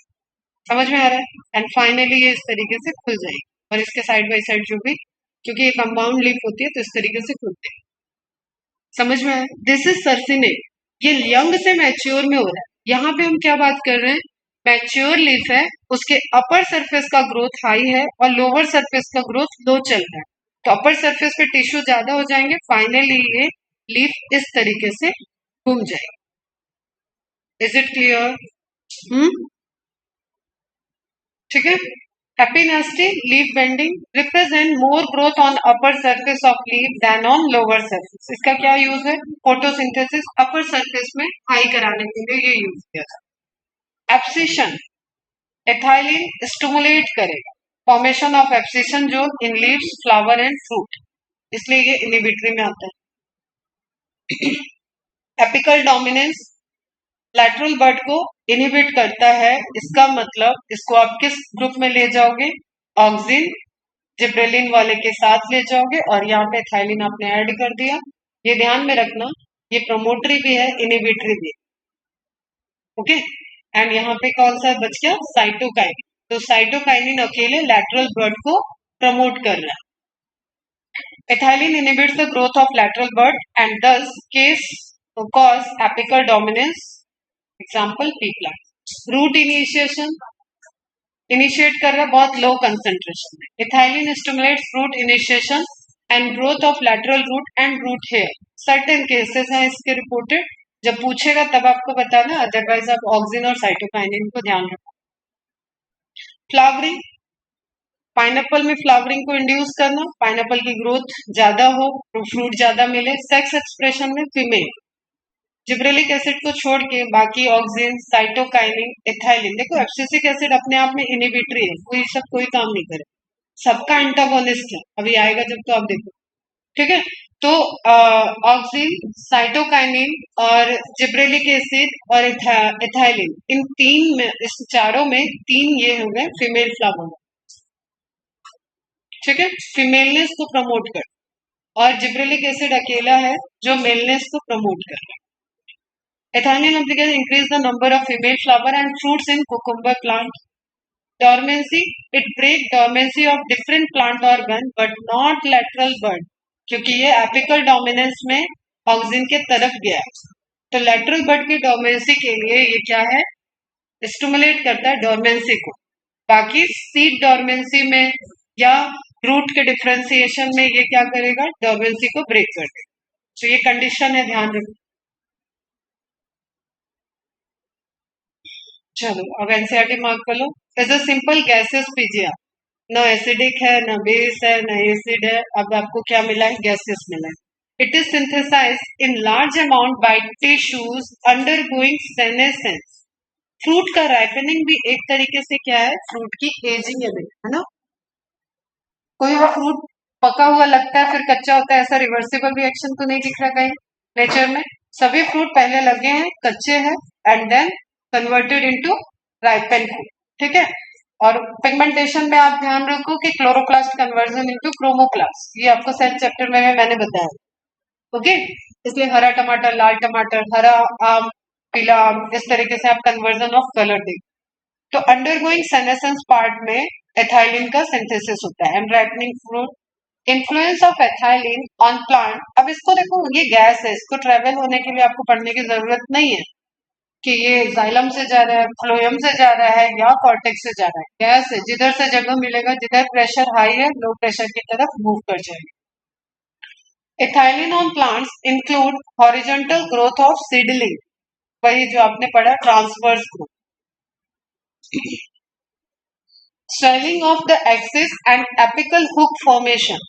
समझ में आ रहा है। एंड फाइनली ये इस तरीके से खुल जाएगी, और इसके साइड बाई साइड जो भी, क्योंकि ये कंपाउंड लीफ होती है तो इस तरीके से खुलते हैं। समझ में आया, दिस इज सर्सिनेट। ये यंग से मैच्योर में हो रहा है। यहाँ पे हम क्या बात कर रहे हैं, मैच्योर लीफ है, उसके अपर सरफेस का ग्रोथ हाई है और लोअर सरफेस का ग्रोथ लो चल रहा है, तो अपर सरफेस पे टिश्यू ज्यादा हो जाएंगे, फाइनली ये लीफ इस तरीके से घूम जाएगी। Is it clear. ठीक है। Epinasty leaf bending represent more growth on upper surface of leaf then on lower surface. इसका क्या यूज है, फोटोसिंथेसिस अपर सरफेस में हाई कराने के लिए ये यूज किया था। एब्सिशन, एथाइलिन स्टिमुलेट करेगा formation of abscission zone in leaves, flower and fruit, इसलिए ये इनहिबिटरी में आता है। एपिकल डोमिनेंस, लैटरल बर्ड को इनहिबिट करता है, इसका मतलब इसको आप किस ग्रुप में ले जाओगे, ऑक्सिन जिब्रेलिन वाले के साथ ले जाओगे, और यहाँ पे एथाइलिन आपने ऐड कर दिया। ये ध्यान में रखना, ये प्रोमोटरी भी है, इनहिबिटरी भी है। ओके, एंड यहाँ पे कौन सा बच गया, साइटोकाइनिन। तो साइटोकाइनिन अकेले लैटरल बर्ड को प्रमोट कर रहा है। Ethylene inhibits the growth of lateral bird and this case cause apical dominance, example pea plant. Root initiate कर रहा है बहुत लो कंसेंट्रेशन में। Ethylene stimulates root initiation and growth of lateral root and root hair. Certain cases हैं इसके reported, जब पूछेगा तब आपको बताना, अदरवाइज आप ऑक्सिन और साइटोकाइनिन को ध्यान रखो। फ्लावरिंग, पाइनएप्पल में फ्लावरिंग को इंड्यूस करना, पाइनएप्पल की ग्रोथ ज्यादा हो तो फ्रूट ज्यादा मिले। सेक्स एक्सप्रेशन में फीमेल, जिब्रेलिक एसिड को छोड़ के बाकी ऑक्सिन, साइटोकाइनिन, एथाइलिन, देखो एब्सिसिक एसिड अपने आप में इनहिबिटरी है, कोई सब कोई काम नहीं करे, सबका एंटागोनिस्ट है, अभी आएगा जब तो आप देखो, ठीक है। तो ऑक्सिन, साइटोकाइनिन और जिब्रेलिक एसिड और एथाइलिन, इन तीन में, इस चारों में तीन ये हो गए फीमेल फ्लावर, ठीक है, फीमेलनेस को प्रमोट कर, और जिब्रेलिक एसिड अकेला है जो मेलनेस को प्रमोट कर रहा है। Ethylene application increase the number of female flower and fruits in cucumber plant. Dormancy, it break dormancy of different plant organ but not lateral bud, क्योंकि ये एपिकल डोमिनेंस में ऑक्सिन के तरफ गया है, तो लेटरल बड की डोमेंसी के लिए ये क्या है, स्टिमुलेट करता है डोरमेंसी को। बाकी सीड डोरमेंसी में या रूट के डिफ्रेंसिएशन में ये क्या करेगा, डोरमेंसी को ब्रेक कर देगा। तो ये कंडीशन है, ध्यान रखो। चलो अब एनसीईआरटी मार्क कर लो। Is a simple gases PGR, न एसिडिक है, न बेस है, न एसिड है, अब आपको क्या मिला है, गैसेस मिला है। It is synthesised in large amount by tissues undergoing senescence. Fruit का राइपनिंग भी एक तरीके से क्या है, फ्रूट की एजिंग है ना। कोई वो फ्रूट पका हुआ लगता है फिर कच्चा होता है, ऐसा रिवर्सिबल रिएक्शन तो नहीं दिख रहा कहीं नेचर में। सभी फ्रूट पहले लगे हैं, कच्चे हैं, and then converted into ripen fruit, ठीक है। और पिगमेंटेशन में आप ध्यान रखो कि क्लोरोप्लास्ट कन्वर्जन इनटू क्रोमोप्लास्ट, ये आपको सेल चैप्टर में मैंने बताया, ओके। इसलिए हरा टमाटर, लाल टमाटर, हरा आम, पीला आम, इस तरीके से आप कन्वर्जन ऑफ कलर देखो। तो अंडरगोइंग सेनेसेंस पार्ट में एथाइलिन का सिंथेसिस होता है and ripening fruit. Influence of ethylene on plant, अब इसको देखो, ये गैस है, इसको ट्रेवल होने के लिए आपको पढ़ने की जरूरत नहीं है कि ये जाइलम से जा रहा है, फ्लोएम से जा रहा है या कॉर्टेक्स से जा रहा है। गैस है, जिधर से जगह मिलेगा, जिधर प्रेशर हाई है, लो प्रेशर की तरफ मूव कर जाएगा। Ethylene on plants include horizontal growth of seedling, वही जो आपने पढ़ा transverse growth, swelling of the axis and apical hook formation.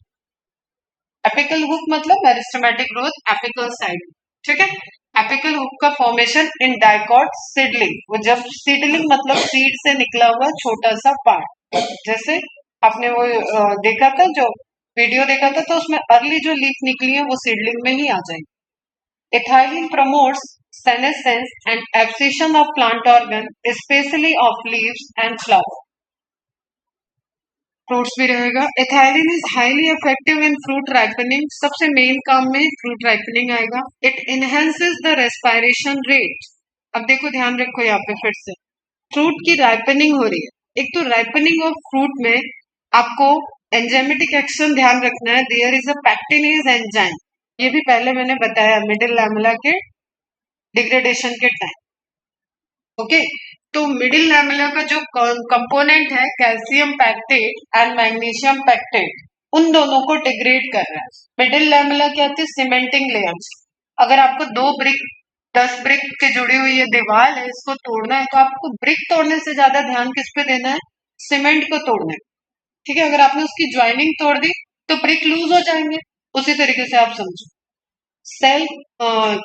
Apical hook मतलब मेरिस्टेमेटिक ग्रोथ एपिकल साइड, ठीक है। एपिकल हुक का फॉर्मेशन इन डाइकॉट सीडलिंग, वो जब सीडलिंग मतलब सीड से निकला हुआ छोटा सा पार्ट, जैसे आपने वो देखा था, जो वीडियो देखा था, तो उसमें अर्ली जो लीफ निकली है वो सीडलिंग में ही आ जाएगी। Ethylene promotes senescence and abscission of plant organ, especially of leaves and flowers. Fruits भी रहेगा। Ethylene is highly effective in fruit ripening, सबसे मेन काम में फ्रूट राइपनिंग आएगा। It enhances the respiration rate. अब देखो ध्यान रखो यहाँ पे फिर से, फ्रूट की राइपनिंग हो रही है, एक तो राइपनिंग ऑफ फ्रूट में आपको एंजाइमेटिक एक्शन ध्यान रखना है। There is a pectinase enzyme, ये भी पहले मैंने बताया मिडिल लैमेला के डिग्रेडेशन के टाइम, ओके। तो मिडिल लैमेला का जो कंपोनेंट है calcium pectate and magnesium pectate, उन दोनों को डिग्रेड कर रहा है। मिडिल लैमेला क्या थी, सीमेंटिंग लेयर्स। अगर आपको 2 ब्रिक 10 ब्रिक के जुड़ी हुई ये दीवार है, इसको तोड़ना है, तो आपको ब्रिक तोड़ने से ज्यादा ध्यान किस पे देना है, सीमेंट को तोड़ना है, ठीक है। अगर आपने उसकी ज्वाइनिंग तोड़ दी तो ब्रिक लूज हो जाएंगे, उसी तरीके से आप समझो। सेल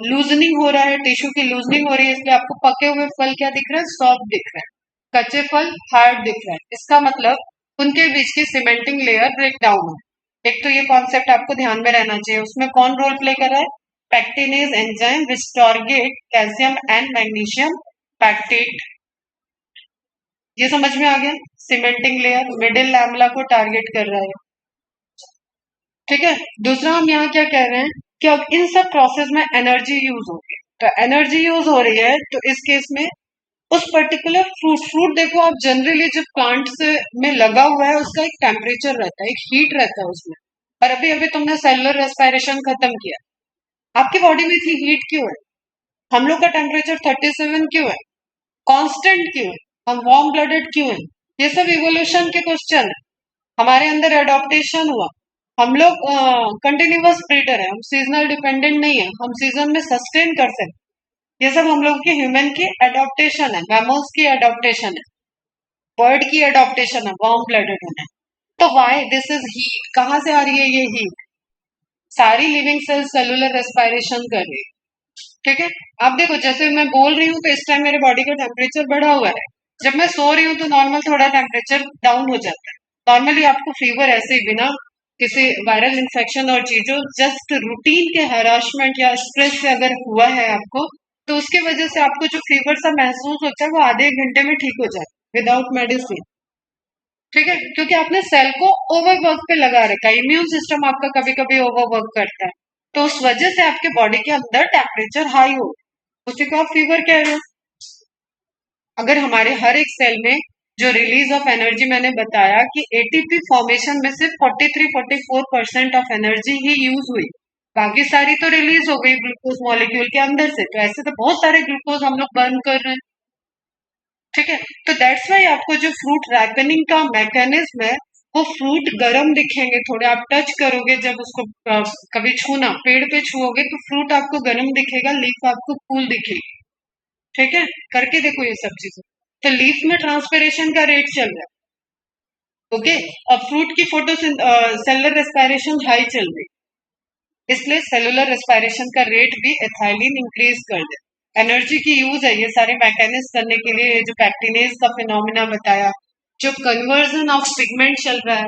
लूजनिंग हो रहा है, टिश्यू की लूजनिंग हो रही है, इसलिए आपको पके हुए फल क्या दिख रहा है, सॉफ्ट दिख रहा है, कच्चे फल हार्ड दिख रहा है। इसका मतलब उनके बीच की सीमेंटिंग लेयर ब्रेक डाउन है। एक तो ये कॉन्सेप्ट आपको ध्यान में रहना चाहिए। उसमें कौन रोल प्ले कर रहा है, pectinase enzyme which target calcium and magnesium pectate. ये समझ में आ गया, सीमेंटिंग लेयर मिडिल लैमेला को टारगेट कर रहा है, ठीक है। दूसरा हम यहाँ क्या कह रहे हैं कि अब इन सब प्रोसेस में एनर्जी यूज हो रही है, तो एनर्जी यूज हो रही है तो इस केस में उस पर्टिकुलर फ्रूट देखो आप, जनरली जो प्लांट से में लगा हुआ है उसका एक टेम्परेचर रहता है, एक हीट रहता है उसमें। और अभी अभी तुमने सेलुलर रेस्पिरेशन खत्म किया, आपकी बॉडी में इतनी हीट क्यों है? हम लोग का टेम्परेचर 37 क्यों है? कांस्टेंट क्यों है? हम वार्म ब्लडेड क्यों है? ये सब इवोल्यूशन के क्वेश्चन है। हमारे अंदर एडॉप्टेशन हुआ। हम लोग कंटिन्यूअस ब्रीडर है, हम सीजनल डिपेंडेंट नहीं है, हम सीजन में सस्टेन कर सकते। ये सब हम लोग की ह्यूमन की एडॉप्टेशन है, मैमल्स की एडॉप्टेशन है, बर्ड की एडॉप्टेशन है, वार्म ब्लडेड होना है। तो वाई दिस इज हीट, कहाँ से आ रही है ये हीट? सारी लिविंग सेल्स सेलुलर रेस्पिरेशन कर रही है। ठीक है, आप देखो जैसे मैं बोल रही हूँ तो इस टाइम मेरे बॉडी का टेम्परेचर बढ़ा हुआ है, जब मैं सो रही हूँ तो नॉर्मल थोड़ा टेम्परेचर डाउन हो जाता है। नॉर्मली आपको फीवर ऐसे ही बिना किसी वायरल इन्फेक्शन और चीजों, जस्ट रूटीन के हरासमेंट या स्ट्रेस से अगर हुआ है आपको, तो उसकी वजह से आपको जो फीवर सा महसूस होता है वो आधे एक घंटे में ठीक हो जाता है विदाउट मेडिसिन। ठीक है, क्योंकि आपने सेल को ओवरवर्क पे लगा रखा है, इम्यून सिस्टम आपका कभी कभी ओवरवर्क करता है, तो उस वजह से आपके बॉडी के अंदर टेम्परेचर हाई हो, उसी को आप फीवर कह रहे हो। अगर हमारे हर एक सेल में जो रिलीज ऑफ एनर्जी मैंने बताया कि एटीपी फॉर्मेशन में सिर्फ 43-44% ऑफ एनर्जी ही यूज हुई, बाकी सारी तो रिलीज हो गई ग्लूकोज मॉलिक्यूल के अंदर से। तो ऐसे तो बहुत सारे ग्लूकोज हम लोग बर्न कर रहे हैं। ठीक है, तो दैट्स वाई आपको जो फ्रूट रैपनिंग का मैकेनिज्म है, वो फ्रूट गर्म दिखेंगे थोड़े, आप टच करोगे जब उसको कभी छूना, पेड़ पे छुओगे तो फ्रूट आपको गर्म दिखेगा, लीफ आपको कूल दिखेगी। ठीक है, करके देखो ये सब चीजें। तो लीफ में ट्रांसपिरेशन का रेट चल रहा है, ओके, और फ्रूट की फोटो सेलुलर रेस्पिरेशन हाई चल रही, इसलिए सेलुलर रेस्पिरेशन का रेट भी एथाइलिन इंक्रीज कर दे। एनर्जी की यूज है ये सारे मैकेनिज्म करने के लिए। जो पैक्टिनेज का फिनोमिना बताया, जो कन्वर्जन ऑफ पिगमेंट चल रहा है,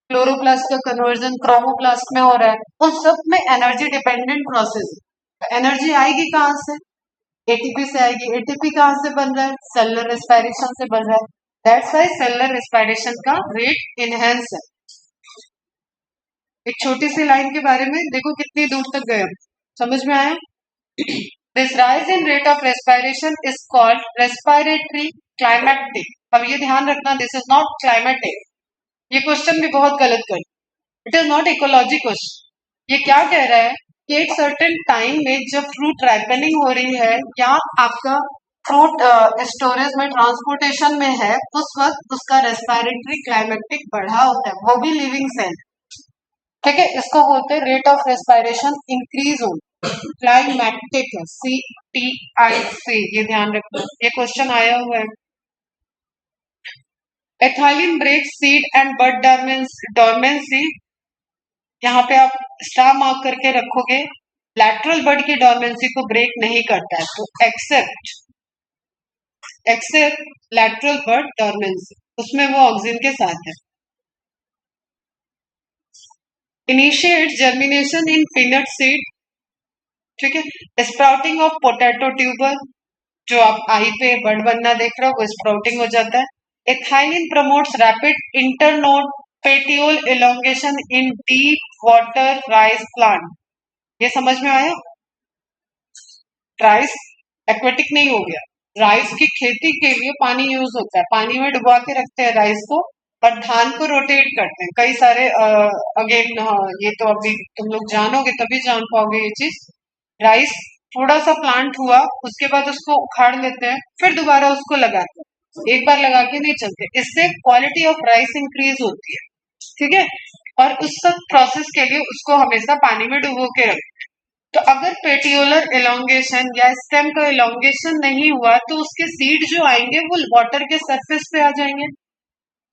क्लोरोप्लास्ट का कन्वर्जन क्रोमोप्लास्ट में हो रहा है, उन सब में एनर्जी डिपेंडेंट प्रोसेस है। एनर्जी आएगी कहाँ से? एटीपी से आएगी। एटीपी कहाँ से बन रहा है? सेलुलर रेस्पिरेशन से बन रहा है। दैट्स वाई सेलुलर रेस्पिरेशन का रेट इनहेंस है। एक छोटी सी लाइन के बारे में देखो कितनी दूर तक गए हम, समझ में आया? This rise in rate of respiration is called respiratory climatic. अब ये ध्यान रखना, दिस इज नॉट क्लाइमेटिक। ये क्वेश्चन भी बहुत गलत कर, it is not ecology question. ये क्या कह रहा है कि एक सर्टेन टाइम में जब फ्रूट राइपनिंग हो रही है या आपका फ्रूट स्टोरेज में ट्रांसपोर्टेशन में है, उस वक्त उसका रेस्पिरेटरी क्लाइमेटिक बढ़ा होता है, वो भी लिविंग सेल। ठीक है, इसको बोलते हैं रेट ऑफ रेस्पिरेशन इंक्रीज हो, क्लाइमैटिक है, CTIC, ये ध्यान रखना, ये क्वेश्चन आया हुआ है। Ethylene break seed and bud dormancy, यहाँ पे आप स्टार मार्क करके रखोगे, लैटरल बड की डॉर्मेंसी को ब्रेक नहीं करता है, तो एक्सेप्ट लैटरल बड डॉर्मेंसी, उसमें वो ऑक्सीजन के साथ है। इनिशिएट जर्मिनेशन इन पीनट सीड। ठीक है, स्प्राउटिंग ऑफ पोटैटो ट्यूबर, जो आप आई पे बड बनना देख रहे हो वो स्प्राउटिंग हो जाता है। Ethylene promotes rapid internode petiole elongation इन डीप वाटर राइस प्लांट। ये समझ में आया? राइस एक्वेटिक नहीं हो गया, राइस की खेती के लिए पानी यूज होता है, पानी में डुबा के रखते हैं राइस को, और धान को रोटेट करते हैं कई सारे अगेन, ये तो अभी तुम लोग जानोगे तभी जान पाओगे ये चीज। राइस थोड़ा सा प्लांट हुआ, उसके बाद उसको उखाड़ लेते हैं, फिर दोबारा उसको लगाते हैं, एक बार लगा के नहीं चलते, इससे क्वालिटी ऑफ राइस इंक्रीज होती है। ठीक है, और उस सब प्रोसेस के लिए उसको हमेशा पानी में डुबो के रखते हैं। तो अगर पेटियोलर एलोंगेशन या स्टेम का एलोंगेशन नहीं हुआ तो उसके सीड जो आएंगे वो वाटर के सरफेस पे आ जाएंगे,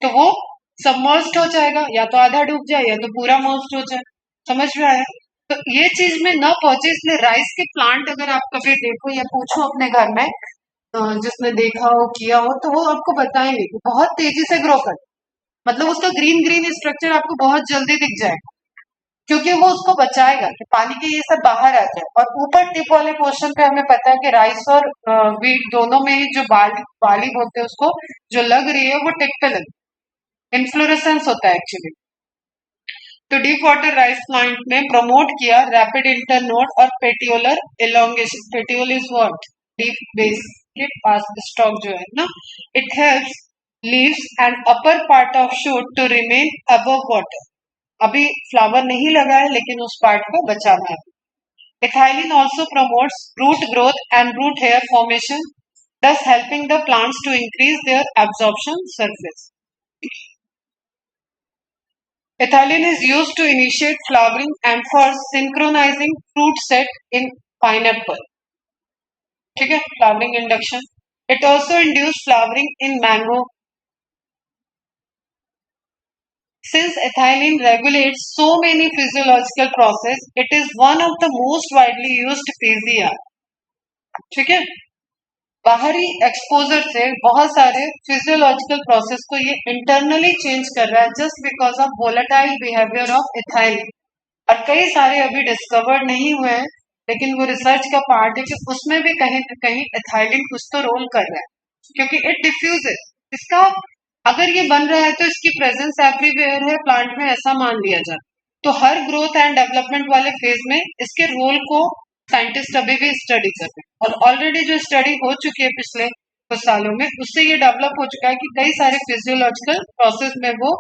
तो वो सबमर्ज्ड हो जाएगा, या तो आधा डूब जाए या तो पूरा मर्ज्ड हो जाए। समझ में आया? तो ये चीज में ना पहुंचे, इसलिए राइस के प्लांट अगर आप कभी देखो या पूछो अपने घर में, जिसने देखा हो किया हो, तो वो आपको बताएंगे कि बहुत तेजी से ग्रो कर, मतलब उसका ग्रीन ग्रीन स्ट्रक्चर आपको बहुत जल्दी दिख जाएगा, क्योंकि वो उसको बचाएगा कि पानी के ये सब बाहर आ जाए। और ऊपर टिप वाले पोर्शन पे हमें पता है कि राइस और वीट दोनों में ही जो बाली बोलते हैं उसको, जो लग रही है वो टिप पे लगी, इन्फ्लोरेसेंस होता है एक्चुअली। तो डीप वाटर राइस प्लांट ने प्रमोट किया रैपिड इंटरनोड और petiolar elongation. Petiole is what? Deep base, के पास स्टॉक जो है ना, it helps leaves and upper part of shoot to remain above water. अभी फ्लावर नहीं लगा है लेकिन उस पार्ट को बचाना है। Ethylene also promotes root growth and root hair formation, thus helping the plants to increase their absorption surface. Ethylene is used to initiate flowering and for synchronizing fruit set in pineapple. ठीक है, flowering induction. It also induces flowering in mango. Since ethylene regulates so many physiological processes, it is one of the most widely used PCR. ठीक है, बाहरी exposure से बहुत सारे physiological process को ये इंटरनली चेंज कर रहा है just because of volatile behaviour of ethylene. और कई सारे अभी डिस्कवर्ड नहीं हुए हैं, लेकिन वो रिसर्च का पार्ट है कि उसमें भी कहीं ना कहीं इथाइलिन कुछ तो रोल कर रहा है, क्योंकि इट डिफ्यूजेस। इसका अगर ये बन रहा है तो इसकी प्रेजेंस एवरीवेयर है प्लांट में, ऐसा मान लिया जाए। तो हर ग्रोथ एंड डेवलपमेंट वाले फेज में इसके रोल को साइंटिस्ट अभी भी स्टडी कर रहे हैं, और ऑलरेडी जो स्टडी हो चुकी है पिछले कुछ सालों में, उससे ये डेवलप हो चुका है कि कई सारे फिजियोलॉजिकल प्रोसेस में वो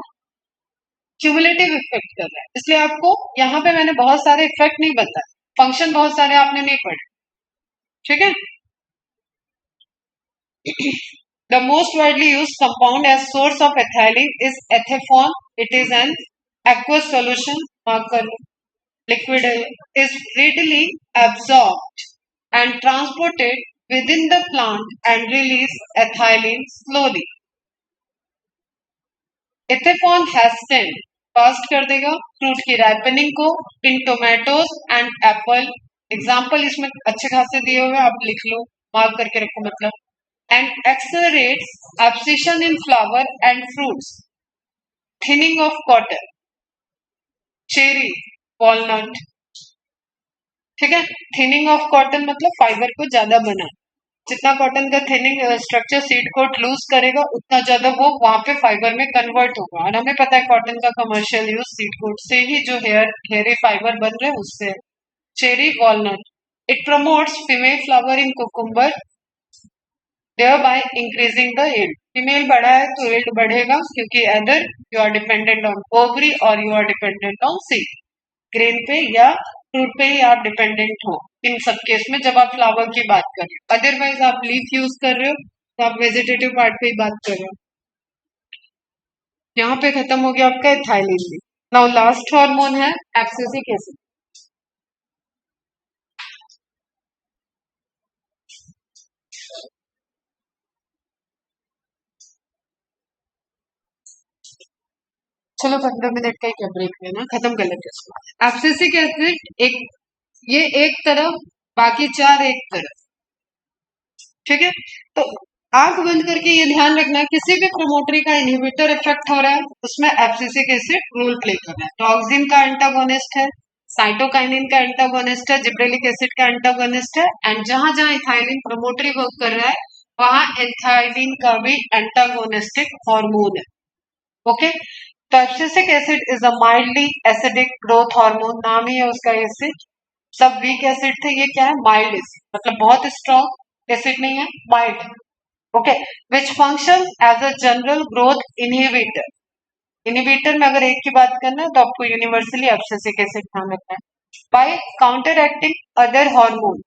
क्यूमुलेटिव इफेक्ट कर रहा है। इसलिए आपको यहाँ पे मैंने बहुत सारे इफेक्ट नहीं बताए, फंक्शन बहुत सारे आपने नहीं पढ़े, ठीक है। The most widely used compound as source of ethylene is ethefone. It is an aqueous solution, liquid, is readily absorbed and transported within the plant and release ethylene slowly. Ethefone has stemmed fast कर देगा fruit की ripening को इन tomatoes and Apple. Example इसमें अच्छे खासे दिए हुए, आप लिख लो, मार्क करके रखो मतलब। And accelerates abscission in flower and fruits, thinning of cotton, cherry, walnut, ठीक है। थिनिंग ऑफ कॉटन मतलब फाइबर को ज्यादा बना, जितना कॉटन का thinning structure seed coat loose करेगा उतना ज्यादा वो वहां पे फाइबर में कन्वर्ट होगा। और हमें पता है कॉटन का कमर्शियल यूज सीड कोट से ही जो हेयरी फाइबर बन रहे हैं उससे। Cherry, walnut, it promotes female flower in cucumber, thereby increasing the yield. Female बढ़ा है तो yield बढ़ेगा, क्योंकि other you are dependent on ovary और you are dependent on seed. Grain पे या फ्रूट पे ही आप डिपेंडेंट हो इन सब केस में जब आप फ्लावर की बात कर रहे हो। अदरवाइज आप लीफ यूज कर रहे हो तो आप वेजिटेटिव पार्ट पे ही बात कर रहे हो। यहाँ पे खत्म हो गया आपका इथाइलिन। नाउ लास्ट हार्मोन है एब्सिसिक एसिड। चलो 15 मिनट का ही क्या ब्रेक लेना, खत्म कर लेते इसको। एब्सिसिक एसिड एक तरफ, बाकी चार एक तरफ, ठीक है। तो आंख बंद करके ये ध्यान रखना, किसी भी प्रोमोटरी का इनहिबिटर इफेक्ट हो रहा है उसमें एब्सिसिक एसिड रोल प्ले कर रहा है। टॉक्सिन का एंटागोनिस्ट है, साइटोकाइनिन का एंटागोनिस्ट है, जिब्रेलिक एसिड का एंटागोनिस्ट है, एंड जहां जहां इथाइलिन प्रोमोटरी वर्क कर रहा है वहां एथाइलिन का भी एंटागोनिस्टिक हार्मोन है। ओके, तो abscisic acid is a mildly acidic growth hormone, नाम ही है उसका एसिड। सब वीक एसिड थे, ये क्या है, माइल्ड एसिड, मतलब बहुत स्ट्रॉन्ग एसिड नहीं है, mild. Okay, which function as a general growth inhibitor. Inhibitor में अगर एक की बात करना है तो आपको यूनिवर्सली एब्सिसिक एसिड ध्यान रखना है। By counter acting other hormone,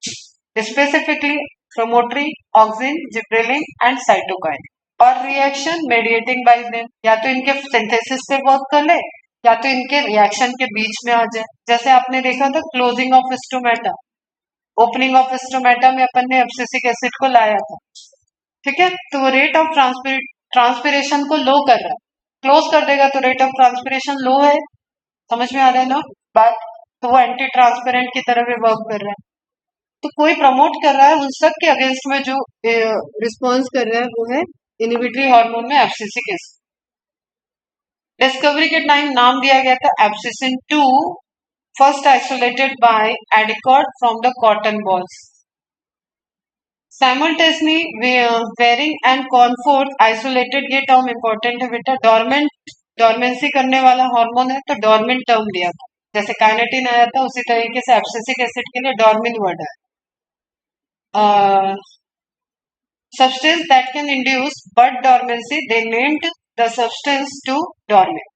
specifically promotory, auxin, gibberellin and cytokine, और रिएक्शन मेडिएटिंग बाय देम, या तो इनके सिंथेसिस से वर्क कर ले या तो इनके रिएक्शन के बीच में आ जाए। जैसे आपने देखा था closing of stomata, opening of stomata में अपन ने एब्सिसिक एसिड को लाया था, ठीक है। तो वो रेट ऑफ ट्रांसपिरेशन को लो कर रहा है, क्लोज कर देगा तो रेट ऑफ ट्रांसपिरेशन लो है, समझ में आ रहा है ना बात। तो वो एंटी ट्रांसपेरेंट की तरह भी वर्क कर रहा है। तो कोई प्रमोट कर रहा है, उन सब के अगेंस्ट में जो रिस्पॉन्स कर रहा है वो है इनहिबिटरी हार्मोन में एब्सिसिक एसिड। डिस्कवरी के टाइम नाम दिया गया था abscisin 2, first isolated by Addicott from the cotton balls. Simultaneously Wareing and Cornforth isolated, ये टर्म इंपॉर्टेंट है बेटा, डोरमेंसी करने वाला हार्मोन है तो डोरमेंट टर्म दिया था। जैसे काइनेटिन आया था उसी तरीके से एब्सिसिक एसिड के लिए डोरमिन वर्ड है। substance that can induce bud dormancy, they named the substance to dormant.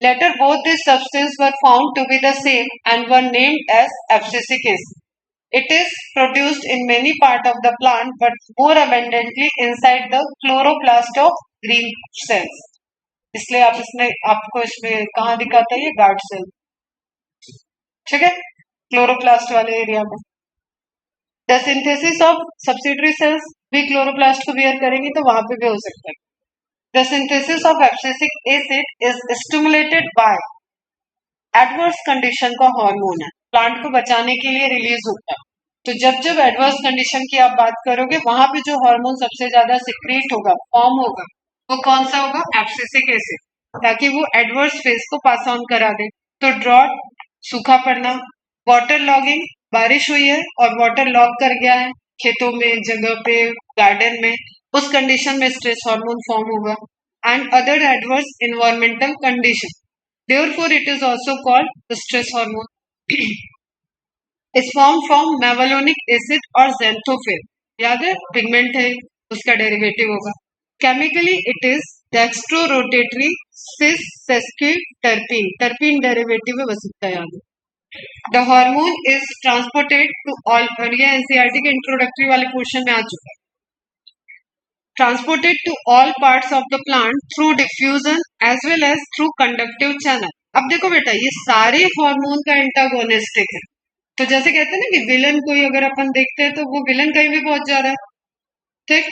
Later, both these substances were found to be the same and were named as abscisic acid. It is produced in many parts of the plant but more abundantly inside the chloroplast of green cells. इसलिए आप इसमें आपको इसमें कहाँ दिखाता है ये guard cell, ठीक है, क्लोरोप्लास्ट वाले एरिया में. The synthesis of subsidiary cells भी क्लोरोप्लास्ट को बियर करेंगी तो वहां पे भी हो सकता है. The synthesis of abscisic acid is stimulated by adverse condition का हार्मोन है, प्लांट को बचाने के लिए रिलीज होता है. तो जब जब एडवर्स कंडीशन की आप बात करोगे वहां पे जो हार्मोन सबसे ज्यादा सिक्रीट होगा, फॉर्म होगा, वो कौन सा होगा? एब्सिसिक एसिड, ताकि वो एडवर्स फेज को पास ऑन करा दे. तो ड्रॉट, सूखा पड़ना, वाटर लॉगिंग, बारिश हुई है और वाटर लॉग कर गया है खेतों में, जगह पे, गार्डन में, उस कंडीशन में स्ट्रेस हार्मोन फॉर्म होगा. And other adverse environmental condition, therefore it is also called the stress hormone. is formed from mevalonic acid और xanthophyll, याद है पिगमेंट है, उसका डेरिवेटिव होगा. Chemically it is dextrorotatory cis sesquiterpene, terpene derivative है, बस इतना याद है. The hormone is transported to all, ये एनसीईआरटी के इंट्रोडक्टरी वाले पोर्शन में आ चुका है. Transported to all parts of the plant through diffusion as well as through conductive channel. अब देखो बेटा, ये सारे हार्मोन का एंटागोनिस्टिक है. तो जैसे कहते हैं ना कि विलन कोई अगर अपन देखते हैं तो वो विलन कहीं भी पहुंच जा रहा है, ठीक,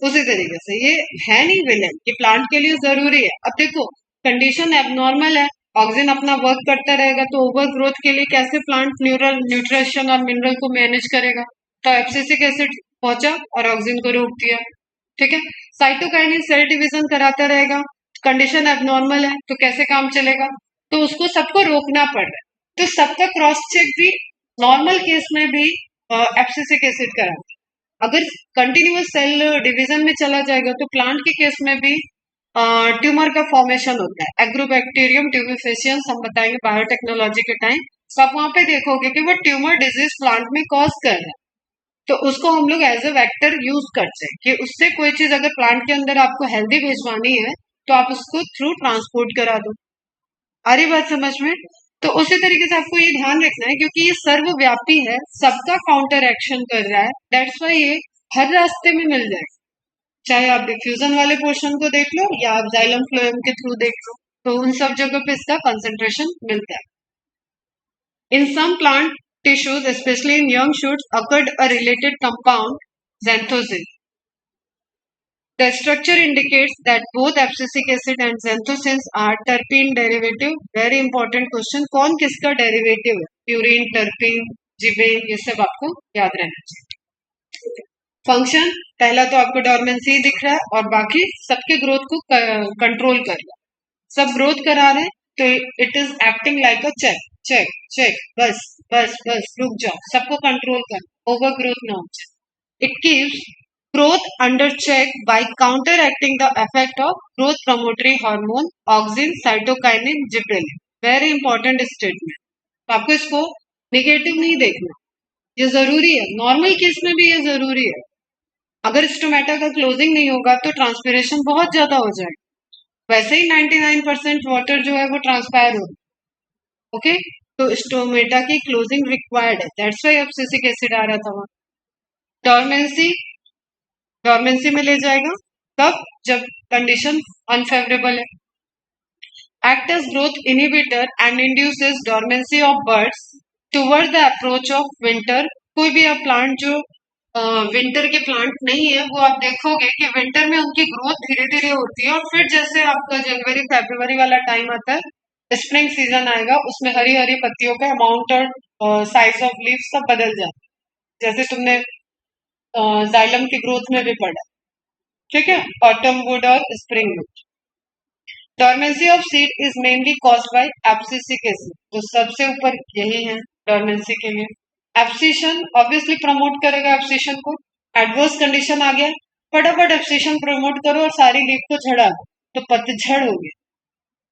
उसी तरीके से ये है नहीं विलन, ये प्लांट के लिए जरूरी है. अब देखो कंडीशन एबनॉर्मल है, ऑक्सीजन अपना वर्क करता रहेगा तो ओवर ग्रोथ के लिए कैसे प्लांट न्यूट्रिशन और मिनरल को मैनेज करेगा? तो एब्सिसिक एसिड पहुंचा और ऑक्सीजन को रोक दिया, ठीक है. साइटोकाइनिन सेल डिवीजन कराता रहेगा, कंडीशन एबनॉर्मल है तो कैसे काम चलेगा? तो उसको सबको रोकना पड़ रहा है. तो सबका क्रॉस चेक भी नॉर्मल केस में भी एब्सिसिक एसिड कराते. अगर कंटिन्यूअस सेल डिवीजन में चला जाएगा तो प्लांट के केस में भी ट्यूमर का फॉर्मेशन होता है. एग्रोबैक्टीरियम ट्यूबिफेसियंस हम बताएंगे बायोटेक्नोलॉजी के टाइम. तो आप वहां पे देखोगे कि वो ट्यूमर डिजीज प्लांट में कॉज कर रहा है, तो उसको हम लोग एज अ वेक्टर यूज करते हैं कि उससे कोई चीज अगर प्लांट के अंदर आपको हेल्दी भिजवानी है तो आप उसको थ्रू ट्रांसपोर्ट करा दो. आ रही बात समझ में? तो उसी तरीके से आपको ये ध्यान रखना है क्योंकि ये सर्वव्यापी है, सबका काउंटर एक्शन कर रहा है. दैट्स वाई ये हर रास्ते में मिल जाए, चाहे आप डिफ्यूजन वाले पोर्शन को देख लो या आप जाइलम फ्लोएम के थ्रू देख लो, तो उन सब जगह पे इसका कंसेंट्रेशन मिलता है. In some plant tissues, especially in young shoots, occurred a related compound, xanthocin. The structure indicates that both abscisic acid and xanthocins are terpene derivative. Very important question. कौन किसका डेरिवेटिव है? प्यूरिन, टर्पीन, जिबेन, ये सब आपको याद रहना चाहिए. Function पहला तो आपको डॉर्मेंसी दिख रहा है और बाकी सबके ग्रोथ को कंट्रोल कर रहा है. सब ग्रोथ करा रहे हैं तो it is acting like a check check check, बस बस बस रुक जाओ, सबको कंट्रोल कर, ओवर ग्रोथ ना हो जाए. It keeps growth under check by counter acting the effect of growth promotory hormone auxin, cytokinin, gibberellin. Very important statement. तो आपको इसको निगेटिव नहीं देखना, ये जरूरी है. नॉर्मल केस में भी ये जरूरी है. अगर स्टोमेटा का क्लोजिंग नहीं होगा तो ट्रांसपिरेशन बहुत ज्यादा हो जाएगा. वैसे ही 99% वाटर जो है वो ट्रांसपायर हो, ओके. तो स्टोमेटा की क्लोजिंग रिक्वायर्ड है, दैट्स व्हाई एब्सिसिक एसिड आ रहा था वहां. डॉर्मेंसी, डॉर्मेंसी में ले जाएगा कब? जब कंडीशन अनफेवरेबल है. Act as growth inhibitor and induces dormancy of buds toward the approach of winter. कोई भी आप प्लांट जो विंटर के प्लांट नहीं है वो आप देखोगे कि विंटर में उनकी ग्रोथ धीरे धीरे होती है और फिर जैसे आपका जनवरी फरवरी वाला टाइम आता है, स्प्रिंग सीजन आएगा, उसमें हरी हरी पत्तियों का अमाउंट और साइज ऑफ लीव्स सब बदल जाता है, जैसे तुमने जाइलम की ग्रोथ में भी पढ़ा, ठीक है. ऑटम वुड और spring would. Dormancy of seed is mainly caused by abscisic acid, तो सबसे ऊपर यही है डॉर्मेंसी के लिए. एब्सिशन ऑब्वियसली प्रमोट करेगा एब्सिशन को. एडवर्स कंडीशन आ गया, फटाफट एब्सिशन प्रमोट करो और सारी लीफ को झड़ा दो, तो पतझड़ हो गया,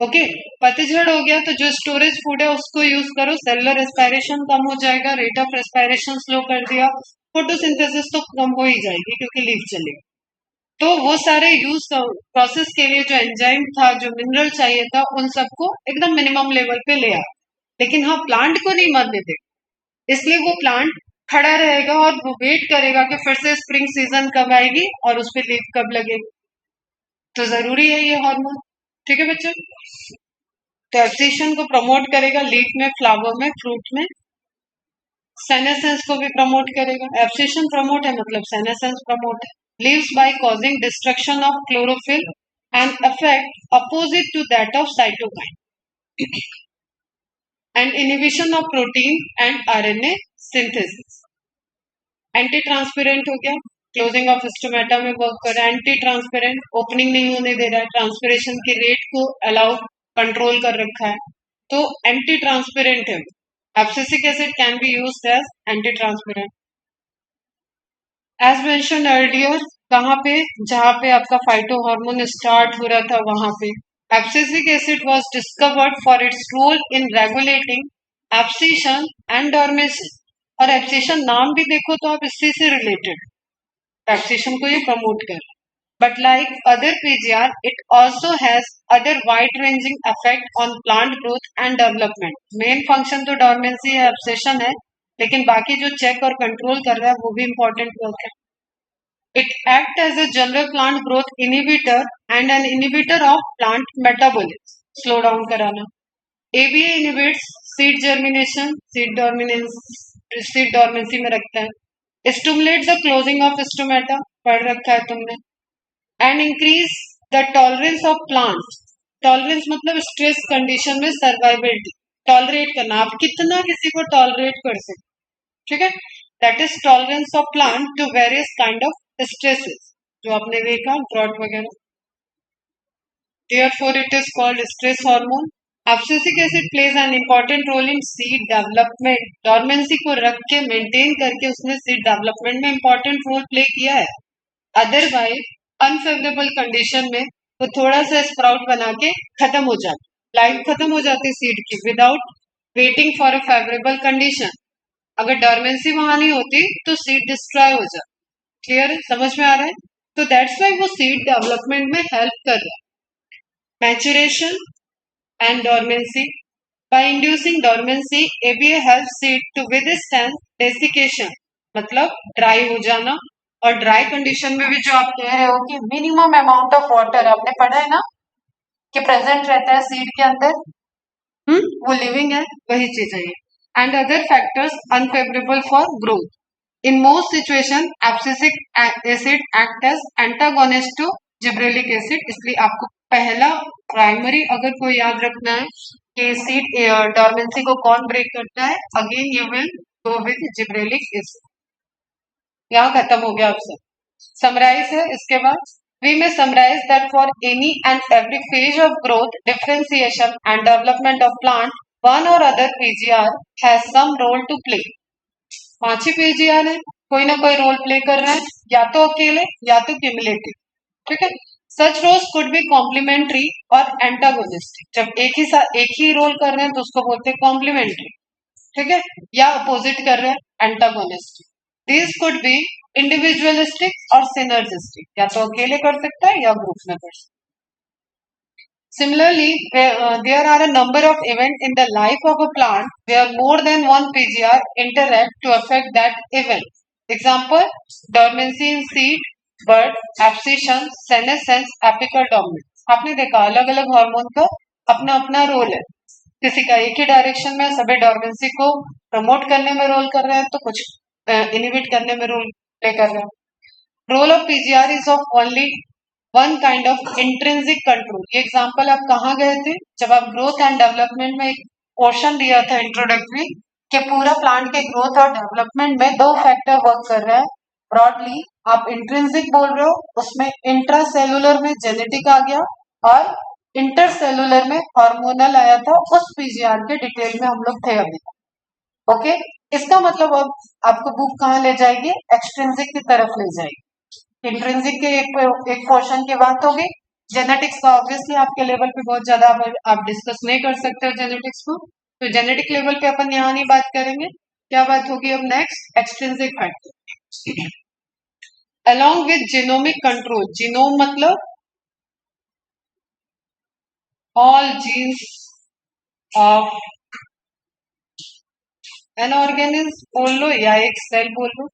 ओके. पतझड़ हो गया तो जो स्टोरेज फूड है उसको यूज करो, सेलुलर रेस्पिरेशन कम हो जाएगा, रेट ऑफ रेस्पिरेशन स्लो कर दिया, फोटोसिंथेसिस तो कम हो ही जाएगी क्योंकि लीफ चलेगी। तो वो सारे यूज प्रोसेस के लिए जो एंजाइम था, जो मिनरल चाहिए था, उन सबको एकदम मिनिमम लेवल पे ले आया। लेकिन हाँ, प्लांट को नहीं मरने दे, इसलिए वो प्लांट खड़ा रहेगा और वो वेट करेगा कि फिर से स्प्रिंग सीजन कब आएगी और उस पर लीफ कब लगेगी। तो जरूरी है ये हार्मोन। ठीक है बच्चों, तो एब्सिशन को प्रमोट करेगा लीफ में, फ्लावर में, फ्रूट में। सेनेसेंस को भी प्रमोट करेगा। एब्सिशन प्रमोट है मतलब सेनेसेंस प्रमोट है। Leaves by causing destruction of chlorophyll and effect opposite to that of cytokine and inhibition of protein and RNA synthesis. Anti transpirant हो गया, क्लोजिंग ऑफ स्टोमेटा में work कर रहा है। एंटी ट्रांसपेरेंट, ओपनिंग नहीं होने दे रहा है, ट्रांसपिरेशन की रेट को अलाउ कंट्रोल कर रखा है, तो एंटी ट्रांसपेरेंट है। Abscisic acid can be used as anti transpirant. As mention earlier, कहाँ पे, जहां पे आपका फाइटो हार्मोन स्टार्ट हो रहा था वहां पे abscisic acid was discovered for its role in regulating abscission and dormancy. और एब्सिशन नाम भी देखो तो आप इसी से रिलेटेड, एब्सिशन को ये प्रमोट कर। But like other PGR it also has other wide ranging effect on plant growth and development. Main function तो डॉर्मेंसी है, एब्सिशन है, लेकिन बाकी जो चेक और कंट्रोल कर रहा है वो भी इंपॉर्टेंट वर्क है। It acts as a general plant growth inhibitor and an inhibitor of plant metabolism. Slow down कराना। ABA inhibits seed germination, seed dormancy में रखता है। Stimulate the closing of stomata, पढ़ रखा है तुमने। And increase the tolerance of plants. Tolerance मतलब stress condition में survivability, tolerate करना, आप कितना किसी को tolerate कर सकते, ठीक है। That is tolerance of plant to various kind of stresses, जो आपने देखा ड्रॉट वगैरह। Therefore it is called stress hormone. Abscisic acid plays an important role in seed development. Dormancy को रख के मेंटेन करके उसने सीड डेवलपमेंट में इंपॉर्टेंट रोल प्ले किया है। अदरवाइज अनफेवरेबल कंडीशन में वो थोड़ा सा स्प्राउट बना के खत्म हो जाती, लाइफ खत्म हो जाती सीड की without waiting for a favourable condition. अगर डॉर्मेंसी वहां नहीं होती तो सीड डिस्ट्रॉय हो जाती। क्लियर है, समझ में आ रहा है। तो दैट्स वाई वो सीड डेवलपमेंट में हेल्प कर रहा है। Maturation and dormancy, by inducing dormancy ABA help seed to withstand desiccation, मतलब ड्राई हो जाना। और ड्राई कंडीशन में भी जो आप कह रहे हो कि मिनिमम अमाउंट ऑफ वाटर, आपने पढ़ा है ना कि प्रेजेंट रहता है सीड के अंदर, वो लिविंग है, वही चीज है ये। And other factors unfavourable for growth. In most situation, abscisic acid act as antagonist to gibberellic acid। इसलिए आपको पहला प्राइमरी अगर कोई याद रखना है कि सीड डॉर्मेंसी को कौन ब्रेक करता है, again you will go with gibberellic acid. यहाँ खत्म हो गया आपसे। समराइज है इसके बाद। We may summarize that for any and every phase of growth, differentiation and development of plant, one or other PGR has some role to play। 5 he PGR है, कोई ना कोई रोल प्ले कर रहा है, या तो अकेले या तो क्यूमुलेटिव, ठीक है। Such roles could be complementary और एंटागोनिस्टिक। जब एक ही रोल कर रहे हैं तो उसको बोलते हैं कॉम्प्लीमेंट्री, ठीक है, या अपोजिट कर रहे हैं antagonistic. This could be individualistic और सिनर्जिस्टिक, या तो अकेले कर सकता है या ग्रुप में कर सकता है। Similarly, there are a number of events in the life of a plant where more than one PGR interact to affect that event. Example: dormancy in seed, bud, abscission, senescence, apical dominance। आपने देखा अलग अलग hormone का अपना अपना role है। किसी का एक ही डायरेक्शन में, सभी डॉर्मेंसी को प्रमोट करने में रोल कर रहे हैं, तो कुछ इनहिबिट करने में रोल प्ले कर रहे हैं। Role of PGR is of only one kind of intrinsic control. ये एग्जांपल आप कहाँ गए थे जब आप ग्रोथ एंड डेवलपमेंट में एक पोर्शन दिया था इंट्रोडक्टरी, कि पूरा प्लांट के ग्रोथ और डेवलपमेंट में 2 फैक्टर वर्क कर रहे हैं। ब्रॉडली आप इंट्रिंसिक बोल रहे हो, उसमें इंट्रासेलुलर में जेनेटिक आ गया और इंटरसेलुलर में हार्मोनल आया था। उस पीजीआर के डिटेल में हम लोग थे अभी, ओके। इसका मतलब अब आपको बुक कहाँ ले जाएगी, एक्सट्रिंसिक की तरफ ले जाएगी। इंट्रिंसिक के एक पोर्शन की बात होगी। जेनेटिक्स का ऑब्वियसली आपके लेवल पे बहुत ज्यादा आप डिस्कस नहीं कर सकते हो जेनेटिक्स को, तो जेनेटिक लेवल पे अपन यहाँ नहीं बात करेंगे। क्या बात होगी अब next, extrinsic factor. along with genomic control. Genome मतलब all genes of an organism बोल लो या एक सेल बोल लो,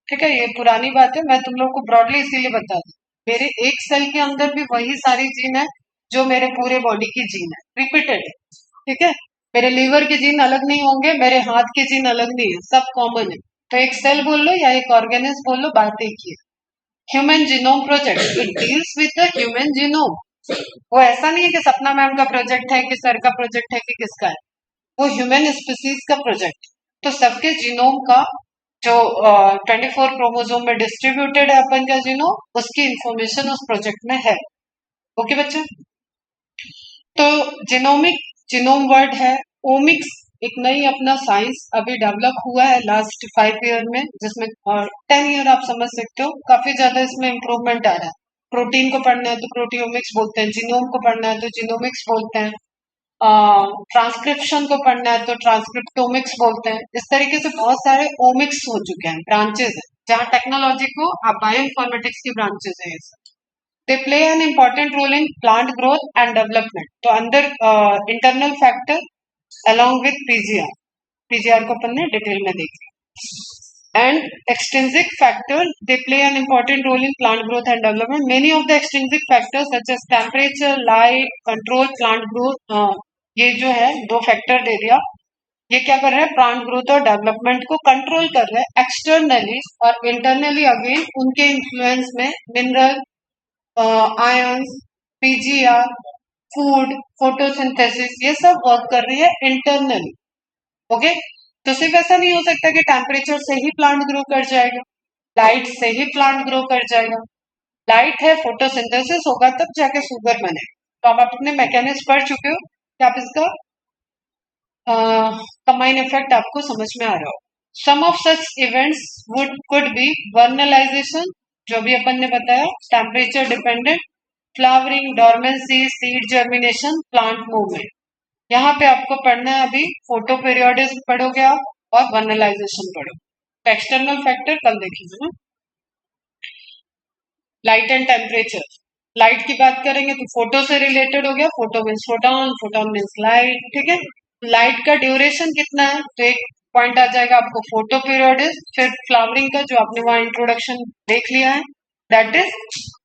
ठीक है। ये पुरानी बात है, मैं तुम लोग को ब्रॉडली इसीलिए बता दूं। मेरे एक सेल के अंदर भी वही सारी जीन है जो मेरे पूरे बॉडी की जीन है, रिपीटेड है, ठीक है। मेरे लीवर के जीन अलग नहीं होंगे, मेरे हाथ के जीन अलग नहीं है, सब कॉमन है। तो एक सेल बोल लो या एक ऑर्गेनिज्म बोल लो, बात एक ही है। Human genome project, it deals with the human genome. वो ऐसा नहीं है कि सपना मैम का प्रोजेक्ट है कि सर का प्रोजेक्ट है कि किसका है, वो ह्यूमन स्पीसीज का प्रोजेक्ट। तो सबके जीनोम का जो 24 क्रोमोसोम में डिस्ट्रीब्यूटेड है अपन का जीनोम, उसकी इंफॉर्मेशन उस प्रोजेक्ट में है। ओके बच्चे, तो जीनोमिक, जीनोम वर्ड है। ओमिक्स एक नई अपना साइंस अभी डेवलप हुआ है लास्ट 5 ईयर में, जिसमें 10 ईयर आप समझ सकते हो, काफी ज्यादा इसमें इम्प्रूवमेंट आ रहा है। प्रोटीन को पढ़ना है तो प्रोटियोमिक्स बोलते हैं, जीनोम को पढ़ना है तो जीनोमिक्स बोलते हैं, ट्रांसक्रिप्शन को पढ़ना है तो ट्रांसक्रिप्टोमिक्स बोलते हैं। इस तरीके से बहुत सारे ओमिक्स हो चुके हैं, ब्रांचेस हैं, जहाँ टेक्नोलॉजी को आप बायो इन्फॉर्मेटिक्स की ब्रांचेस है ये सब। They play an important role in plant growth and development. तो अंदर internal factor along with PGR, PGR को अपन ने डिटेल में देखा। And extrinsic factors, they play an important role in plant growth and development. Many of the extrinsic factors such as temperature, light, control plant growth, ये जो है दो factor दे दिया, ये क्या कर रहे हैं, प्लांट ग्रोथ और डेवलपमेंट को कंट्रोल कर रहे हैं एक्सटर्नली, और इंटरनली अगेन उनके इन्फ्लुएंस में mineral, ions, PGR, food, photosynthesis, ये सब वर्क कर रही है इंटरनली। ओके, तो सिर्फ ऐसा नहीं हो सकता कि टेम्परेचर से ही प्लांट ग्रो कर जाएगा, लाइट से ही प्लांट ग्रो कर जाएगा। लाइट है, फोटोसिंथेसिस होगा तब जाके शुगर बनेगा। तो आप अपने मैकेनिज्म पढ़ चुके हो कि आप इसका कंबाइन इफेक्ट आपको समझ में आ रहा हो। Some of such events would could be vernalization, जो भी अपन ने बताया, temperature dependent, flowering, dormancy, seed germination, plant movement. यहाँ पे आपको पढ़ना है अभी फोटो पीरियोडिज्म पढ़ोगे आप, और वर्नलाइजेशन पढ़ोगे। एक्सटर्नल फैक्टर कल देखेंगे ना। लाइट एंड टेम्परेचर, लाइट की बात करेंगे तो फोटो से रिलेटेड हो गया, photo means photon, photon means light, ठीक है। लाइट का ड्यूरेशन कितना है, तो एक पॉइंट आ जाएगा आपको फोटो पीरियोडिज्म। फिर फ्लावरिंग का जो आपने वहां इंट्रोडक्शन देख लिया है, दैट इज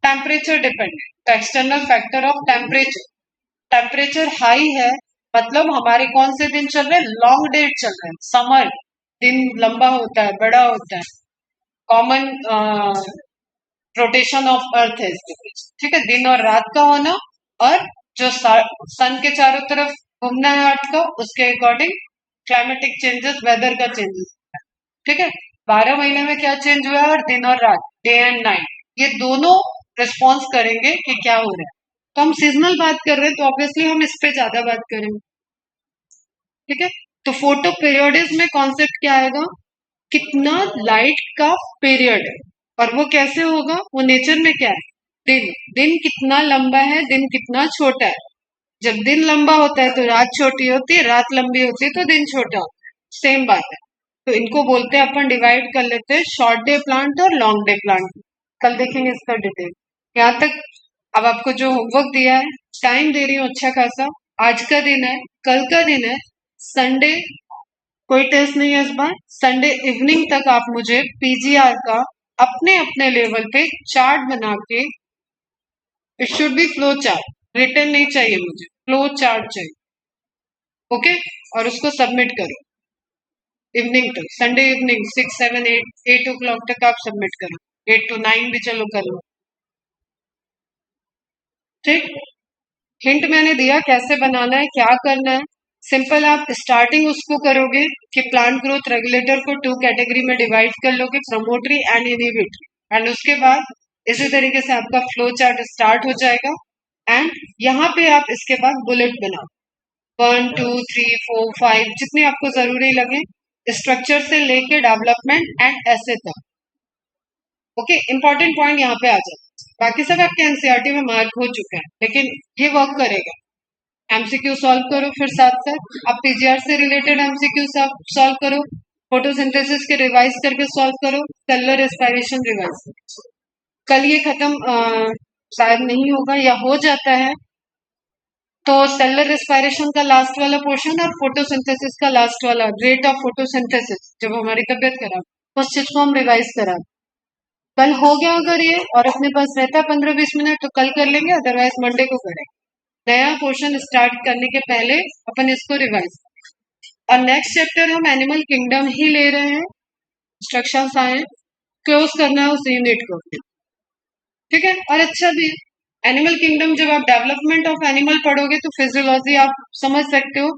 टेम्परेचर डिपेंडेंट। तो external factor of temperature, temperature high है मतलब हमारे कौन से दिन चल रहे हैं, लॉन्ग डेट चल रहे हैं, समर, दिन लंबा होता है, बड़ा होता है, कॉमन रोटेशन ऑफ अर्थ है इसके बीच, ठीक है। दिन और रात का होना, और जो सन के चारों तरफ घूमना है अर्थ का, उसके अकॉर्डिंग क्लाइमेटिक चेंजेस, वेदर का चेंजेस, ठीक है। 12 महीने में क्या चेंज हुआ है, और दिन और रात, डे एंड नाइट, ये दोनों रिस्पॉन्स करेंगे कि क्या हो रहा है। तो हम सीजनल बात कर रहे हैं तो ऑब्वियसली हम इस पे ज्यादा बात करेंगे, ठीक है। तो फोटो पीरियोडिज्म में कॉन्सेप्ट क्या आएगा, कितना लाइट का पीरियड है, और वो कैसे होगा, वो नेचर में क्या है, दिन, दिन कितना लंबा है, दिन कितना छोटा है। जब दिन लंबा होता है तो रात छोटी होती है, रात लंबी होती है तो दिन छोटा होता है, सेम बात है। तो इनको बोलते हैं, अपन डिवाइड कर लेते हैं, शॉर्ट डे प्लांट और लॉन्ग डे प्लांट। कल देखेंगे इसका डिटेल। यहाँ तक अब आपको जो होमवर्क दिया है, टाइम दे रही हूँ अच्छा खासा, आज का दिन है, कल का दिन है, संडे कोई टेस्ट नहीं है इस बार, संडे इवनिंग तक आप मुझे पीजीआर का अपने अपने लेवल पे चार्ट बना के, it should be flow chart, return नहीं चाहिए मुझे, फ्लो चार्ट चाहिए, ओके। और उसको सबमिट करो इवनिंग तक, संडे इवनिंग 6, 7, 8 ओ क्लॉक तक आप सबमिट करो, 8 to 9 भी चलो कर लो, ठीक। हिंट मैंने दिया कैसे बनाना है, क्या करना है। सिंपल, आप स्टार्टिंग उसको करोगे कि प्लांट ग्रोथ रेगुलेटर को 2 कैटेगरी में डिवाइड कर लोगे, प्रमोटरी एंड इनहिबिटरी, एंड उसके बाद इसी तरीके से आपका फ्लो चार्ट स्टार्ट हो जाएगा। एंड यहाँ पे आप इसके बाद बुलेट बनाओ, 1, 2, 3, 4, 5, जितनी आपको जरूरी लगे, स्ट्रक्चर से लेके डेवलपमेंट एंड ऐसे तक, ओके। इंपॉर्टेंट पॉइंट यहाँ पे आ जाए, बाकी सब आपके एनसीईआरटी में मार्क हो चुके हैं, लेकिन ये वर्क करेगा। एमसीक्यू सॉल्व करो, फिर साथ साथ आप पीजीआर से रिलेटेड एमसीक्यू सॉल्व करो, फोटोसिंथेसिस के रिवाइज करके सॉल्व करो, सेलुलर रेस्पिरेशन रिवाइज करो। कल ये खत्म शायद नहीं होगा या हो जाता है, तो सेलुलर रेस्पिरेशन का लास्ट वाला पोर्शन और फोटोसिंथेसिस का लास्ट वाला रेट ऑफ फोटोसिंथेसिस जब हमारी तबियत खराब, उस चीज को हम रिवाइज करा। कल हो गया अगर ये और अपने पास रहता है 15-20 मिनट तो कल कर लेंगे, अदरवाइज मंडे को करें। नया पोर्शन स्टार्ट करने के पहले अपन इसको रिवाइज। और नेक्स्ट चैप्टर हम एनिमल किंगडम ही ले रहे हैं, इंस्ट्रक्शंस आए, क्लोज करना है उस यूनिट को, ठीक है। और अच्छा भी एनिमल किंगडम जब आप डेवलपमेंट ऑफ एनिमल पढ़ोगे तो फिजियोलॉजी आप समझ सकते हो।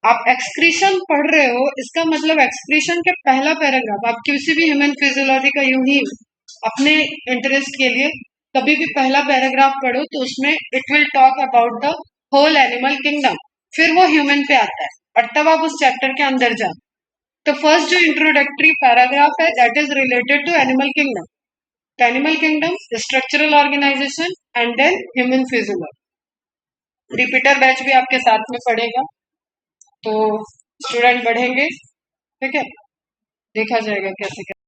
आप एक्सक्रीशन पढ़ रहे हो, इसका मतलब एक्सक्रीशन के पहला पैराग्राफ आप किसी भी ह्यूमन फिजियोलॉजी का यूं ही अपने इंटरेस्ट के लिए कभी भी पहला पैराग्राफ पढ़ो तो उसमें it will talk about the whole animal kingdom, फिर वो ह्यूमन पे आता है और तब आप उस चैप्टर के अंदर जाओ। तो फर्स्ट जो इंट्रोडक्टरी पैराग्राफ है that is related to animal kingdom, animal kingdom, structural organisation and then human physiology. Repeater batch भी आपके साथ में पढ़ेगा, तो स्टूडेंट बढ़ेंगे, ठीक है, देखा जाएगा कैसे कैसे।